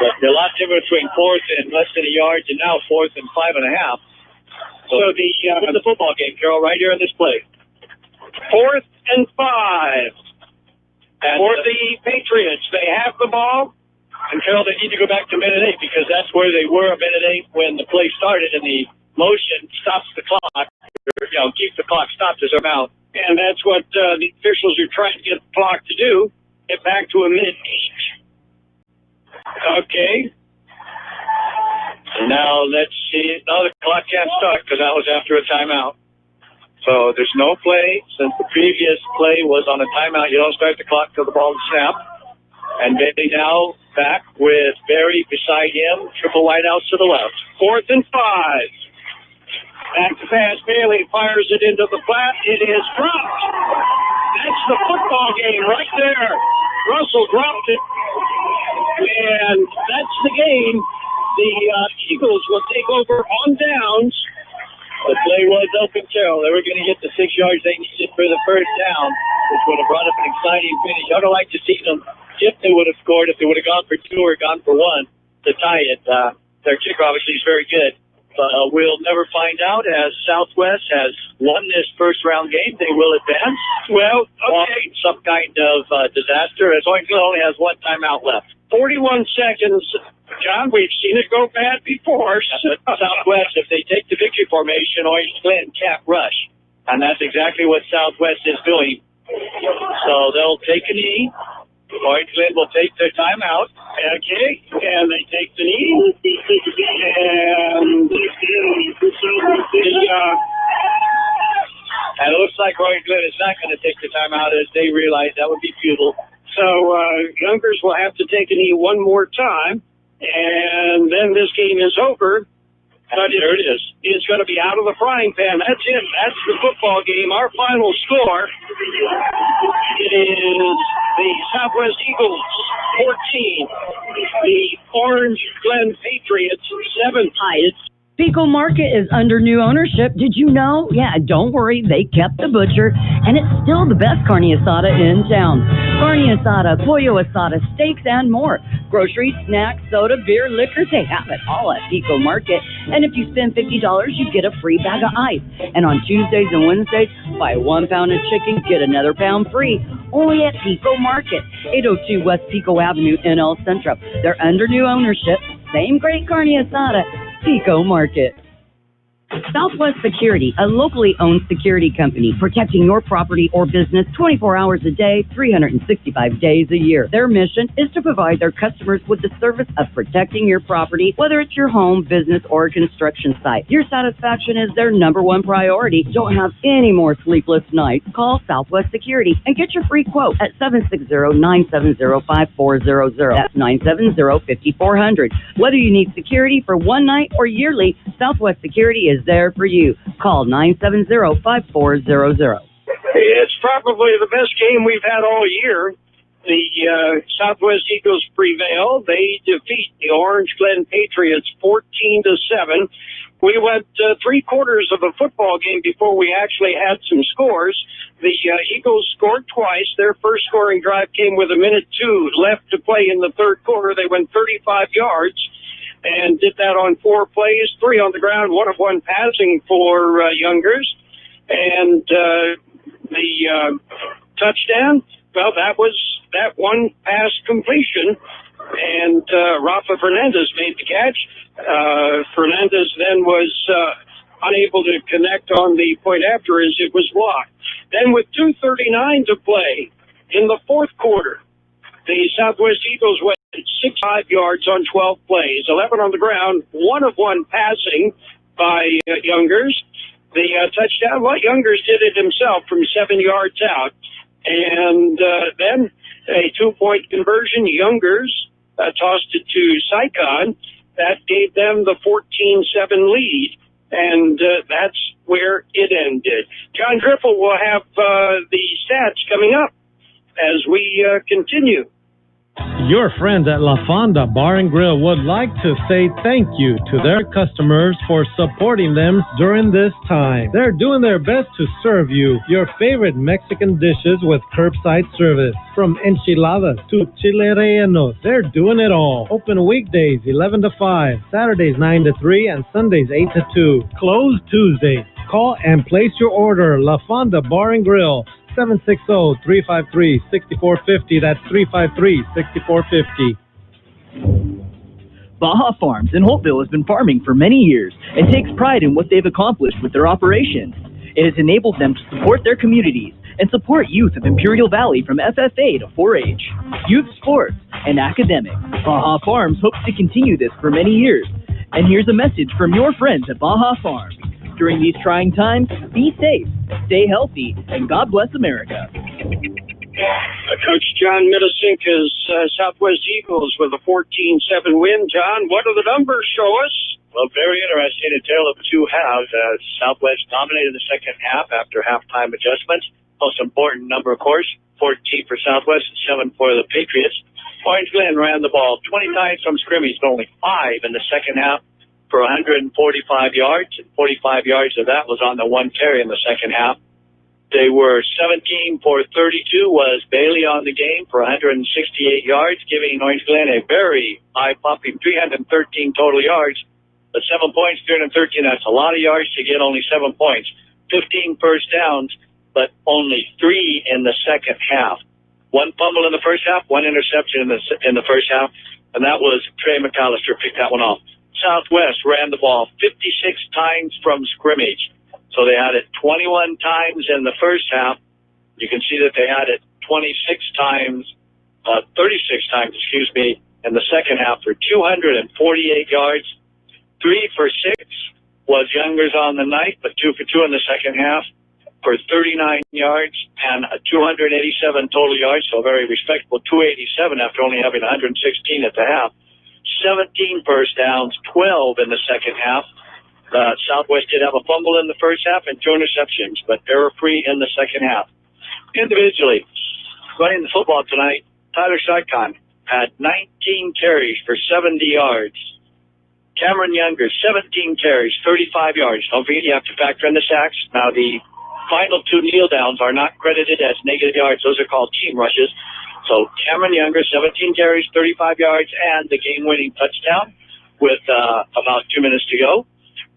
But there's a lot different between fourth and less than a yard and now fourth and 5.5. So the football game, Carol, right here in this play. 4th and 5. And for the Patriots, they have the ball. And Carol, they need to go back to minute 8 because that's where they were a minute 8 when the play started, and the motion stops the clock. Or, keep the clock stopped as they're out. And that's what the officials are trying to get the clock to do. Get back to a minute 8. Okay. And now let's see. No, the clock can't start because that was after a timeout. So there's no play since the previous play was on a timeout. You don't start the clock till the ball is snapped. And Bailey now back with Barry beside him. Triple wide outs to the left. 4th and 5. Back to pass. Bailey fires it into the flat. It is dropped. That's the football game right there. Russell dropped it. And that's the game. The Eagles will take over on downs. The play was open, Carol. They were going to get the 6 yards they needed for the first down, which would have brought up an exciting finish. I would like to see them if they would have scored, if they would have gone for 2 or gone for 1 to tie it. Their kicker obviously is very good. But we'll never find out as Southwest has won this first-round game. They will advance. Well, okay. Some kind of disaster, as Orange only has 1 timeout left. 41 seconds. John, we've seen it go bad before. Southwest, if they take the victory formation, Orange Glen can't rush. And that's exactly what Southwest is doing. So they'll take a knee. Orange Glen will take their timeout. Okay, and they take the knee. And and it looks like Orange Glen is not going to take the timeout as they realize that would be futile. So Youngers will have to take a knee one more time, and then this game is over. But there it is. It's going to be out of the frying pan. That's it. That's the football game. Our final score, it is the Southwest Eagles 14, the Orange Glen Patriots 7. Hi, Pico Market is under new ownership. Did you know? Yeah, don't worry. They kept the butcher, and it's still the best carne asada in town. Carne asada, pollo asada, steaks, and more. Groceries, snacks, soda, beer, liquor, they have it all at Pico Market. And if you spend $50, you get a free bag of ice. And on Tuesdays and Wednesdays, buy 1 pound of chicken, get another pound free. only at Pico Market, 802 West Pico Avenue in El Centro. They're under new ownership. Same great carne asada, Pico Market. Southwest Security, a locally owned security company protecting your property or business 24 hours a day, 365 days a year. Their mission is to provide their customers with the service of protecting your property, whether it's your home, business, or construction site. Your satisfaction is their number one priority. Don't have any more sleepless nights. Call Southwest Security and get your free quote at 760-970-5400. That's 970-5400. Whether you need security for one night or yearly, Southwest Security is there for you. Call 970-5400. It's probably the best game we've had all year. The Southwest Eagles prevail. They defeat the Orange Glen Patriots 14-7. We went 3/4 of a football game before we actually had some scores. The Eagles scored twice. Their first scoring drive came with 1:02 left to play in the third quarter. They went 35 yards. And did that on 4 plays, 3 on the ground, 1 of 1 passing for Youngers. And the touchdown, well, that was that one pass completion. And Rafa Fernandez made the catch. Fernandez then was unable to connect on the point after as it was blocked. Then with 2:39 to play in the fourth quarter, the Southwest Eagles went 65 yards on 12 plays, 11 on the ground, 1 of 1 passing by Youngers. The touchdown, well, Youngers did it himself from 7 yards out. And then a 2-point conversion, Youngers tossed it to Saikon. That gave them the 14-7 lead. And that's where it ended. John Driftle will have the stats coming up as we continue. Your friends at La Fonda Bar and Grill would like to say thank you to their customers for supporting them during this time. They're doing their best to serve you your favorite Mexican dishes with curbside service. From enchiladas to chile rellenos, they're doing it all. Open weekdays 11 to 5, Saturdays 9 to 3, and Sundays 8 to 2. Closed Tuesdays. Call and place your order. La Fonda Bar and Grill. 760-353-6450. That's 353-6450. Baja Farms in Holtville has been farming for many years and takes pride in what they've accomplished with their operations. It has enabled them to support their communities and support youth of Imperial Valley from FFA to 4-H, youth sports, and academics. Baja Farms hopes to continue this for many years. And here's a message from your friends at Baja Farms. During these trying times, be safe, stay healthy, and God bless America. Coach John Middlesinka's Southwest Eagles with a 14-7 win. John, what do the numbers show us? Well, very interesting. A tale of two halves. Southwest dominated the second half after halftime adjustments. Most important number, of course, 14 for Southwest and 7 for the Patriots. Orange Glen ran the ball 20 times from scrimmage, but only 5 in the second half for 145 yards, and 45 yards of that was on the one carry in the second half. They were 17 for 32 was Bailey on the game for 168 yards, giving Orange Glen a very eye-popping 313 total yards. But 7 points, 313, that's a lot of yards to get only 7 points. 15 first downs, but only 3 in the second half. 1 fumble in the first half, 1 interception in the first half, and that was Trey McAllister picked that one off. Southwest ran the ball 56 times from scrimmage. So they had it 21 times in the first half. You can see that they had it 36 times, in the second half for 248 yards. 3 for 6 was Youngers on the night, but 2 for 2 in the second half for 39 yards and 287 total yards. So very respectable 287 after only having 116 at the half. 17 first downs, 12 in the second half. Southwest did have a fumble in the first half and 2 interceptions, but error-free in the second half. Individually, running the football tonight, Tyler Saikon had 19 carries for 70 yards. Cameron Younger, 17 carries, 35 yards. Don't forget, you have to factor in the sacks. Now, the final 2 kneel downs are not credited as negative yards. Those are called team rushes. So Cameron Younger, 17 carries, 35 yards, and the game-winning touchdown with about 2 minutes to go.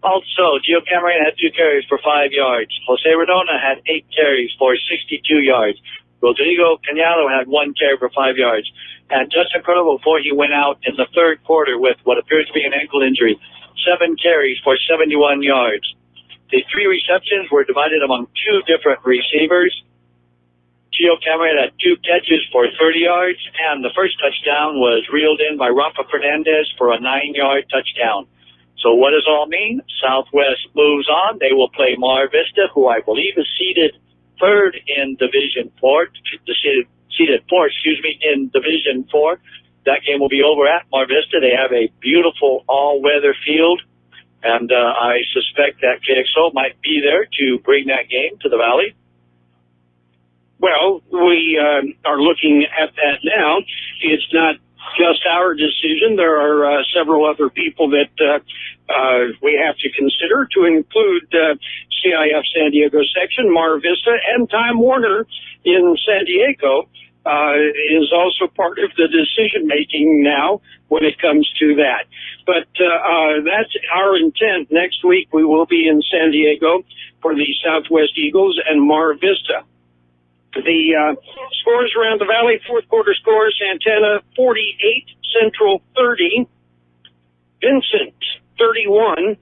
Also, Gio Cameron had 2 carries for 5 yards. Jose Redona had 8 carries for 62 yards. Rodrigo Cañado had 1 carry for 5 yards. And just incredible before he went out in the third quarter with what appears to be an ankle injury. 7 carries for 71 yards. The 3 receptions were divided among 2 different receivers. Gio Cameron had 2 catches for 30 yards, and the first touchdown was reeled in by Rafa Fernandez for a 9-yard touchdown. So what does all mean? Southwest moves on. They will play Mar Vista, who I believe is seated third in Division 4, seated fourth, in Division 4. That game will be over at Mar Vista. They have a beautiful all-weather field, and I suspect that KXO might be there to bring that game to the Valley. Well, we are looking at that now. It's not just our decision. There are several other people that we have to consider, to include CIF San Diego section, Mar Vista, and Time Warner in San Diego is also part of the decision-making now when it comes to that. But that's our intent. Next week we will be in San Diego for the Southwest Eagles and Mar Vista. The scores around the Valley, fourth quarter scores: Santana 48, Central 30, Vincent 31,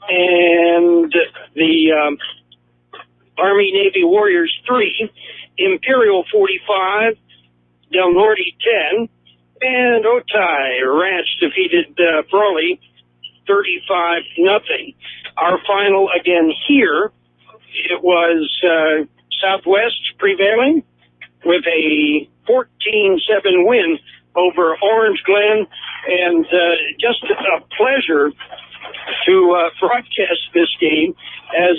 and the Army-Navy Warriors 3, Imperial 45, Del Norte 10, and Otay Ranch defeated Brawley 35-0. Our final again here, it was Southwest prevailing with a 14-7 win over Orange Glen, and just a pleasure to broadcast this game as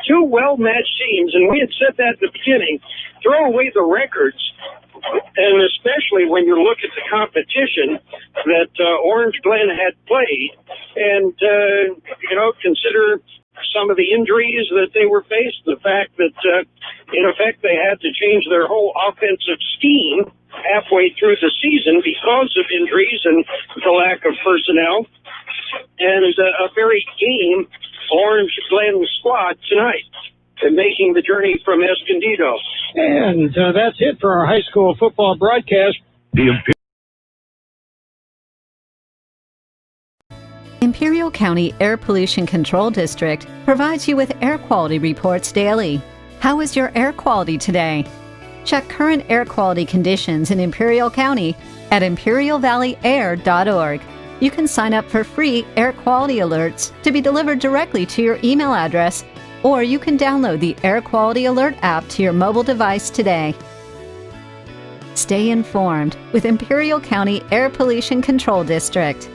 2 well-matched teams. And we had said that at the beginning. Throw away the records, and especially when you look at the competition that Orange Glen had played, and, consider some of the injuries that they were faced, the fact that, in effect, they had to change their whole offensive scheme halfway through the season because of injuries and the lack of personnel. And a very game Orange Glen squad tonight and making the journey from Escondido. And that's it for our high school football broadcast. Imperial County Air Pollution Control District provides you with air quality reports daily. How is your air quality today? Check current air quality conditions in Imperial County at imperialvalleyair.org. You can sign up for free air quality alerts to be delivered directly to your email address, or you can download the Air Quality Alert app to your mobile device today. Stay informed with Imperial County Air Pollution Control District.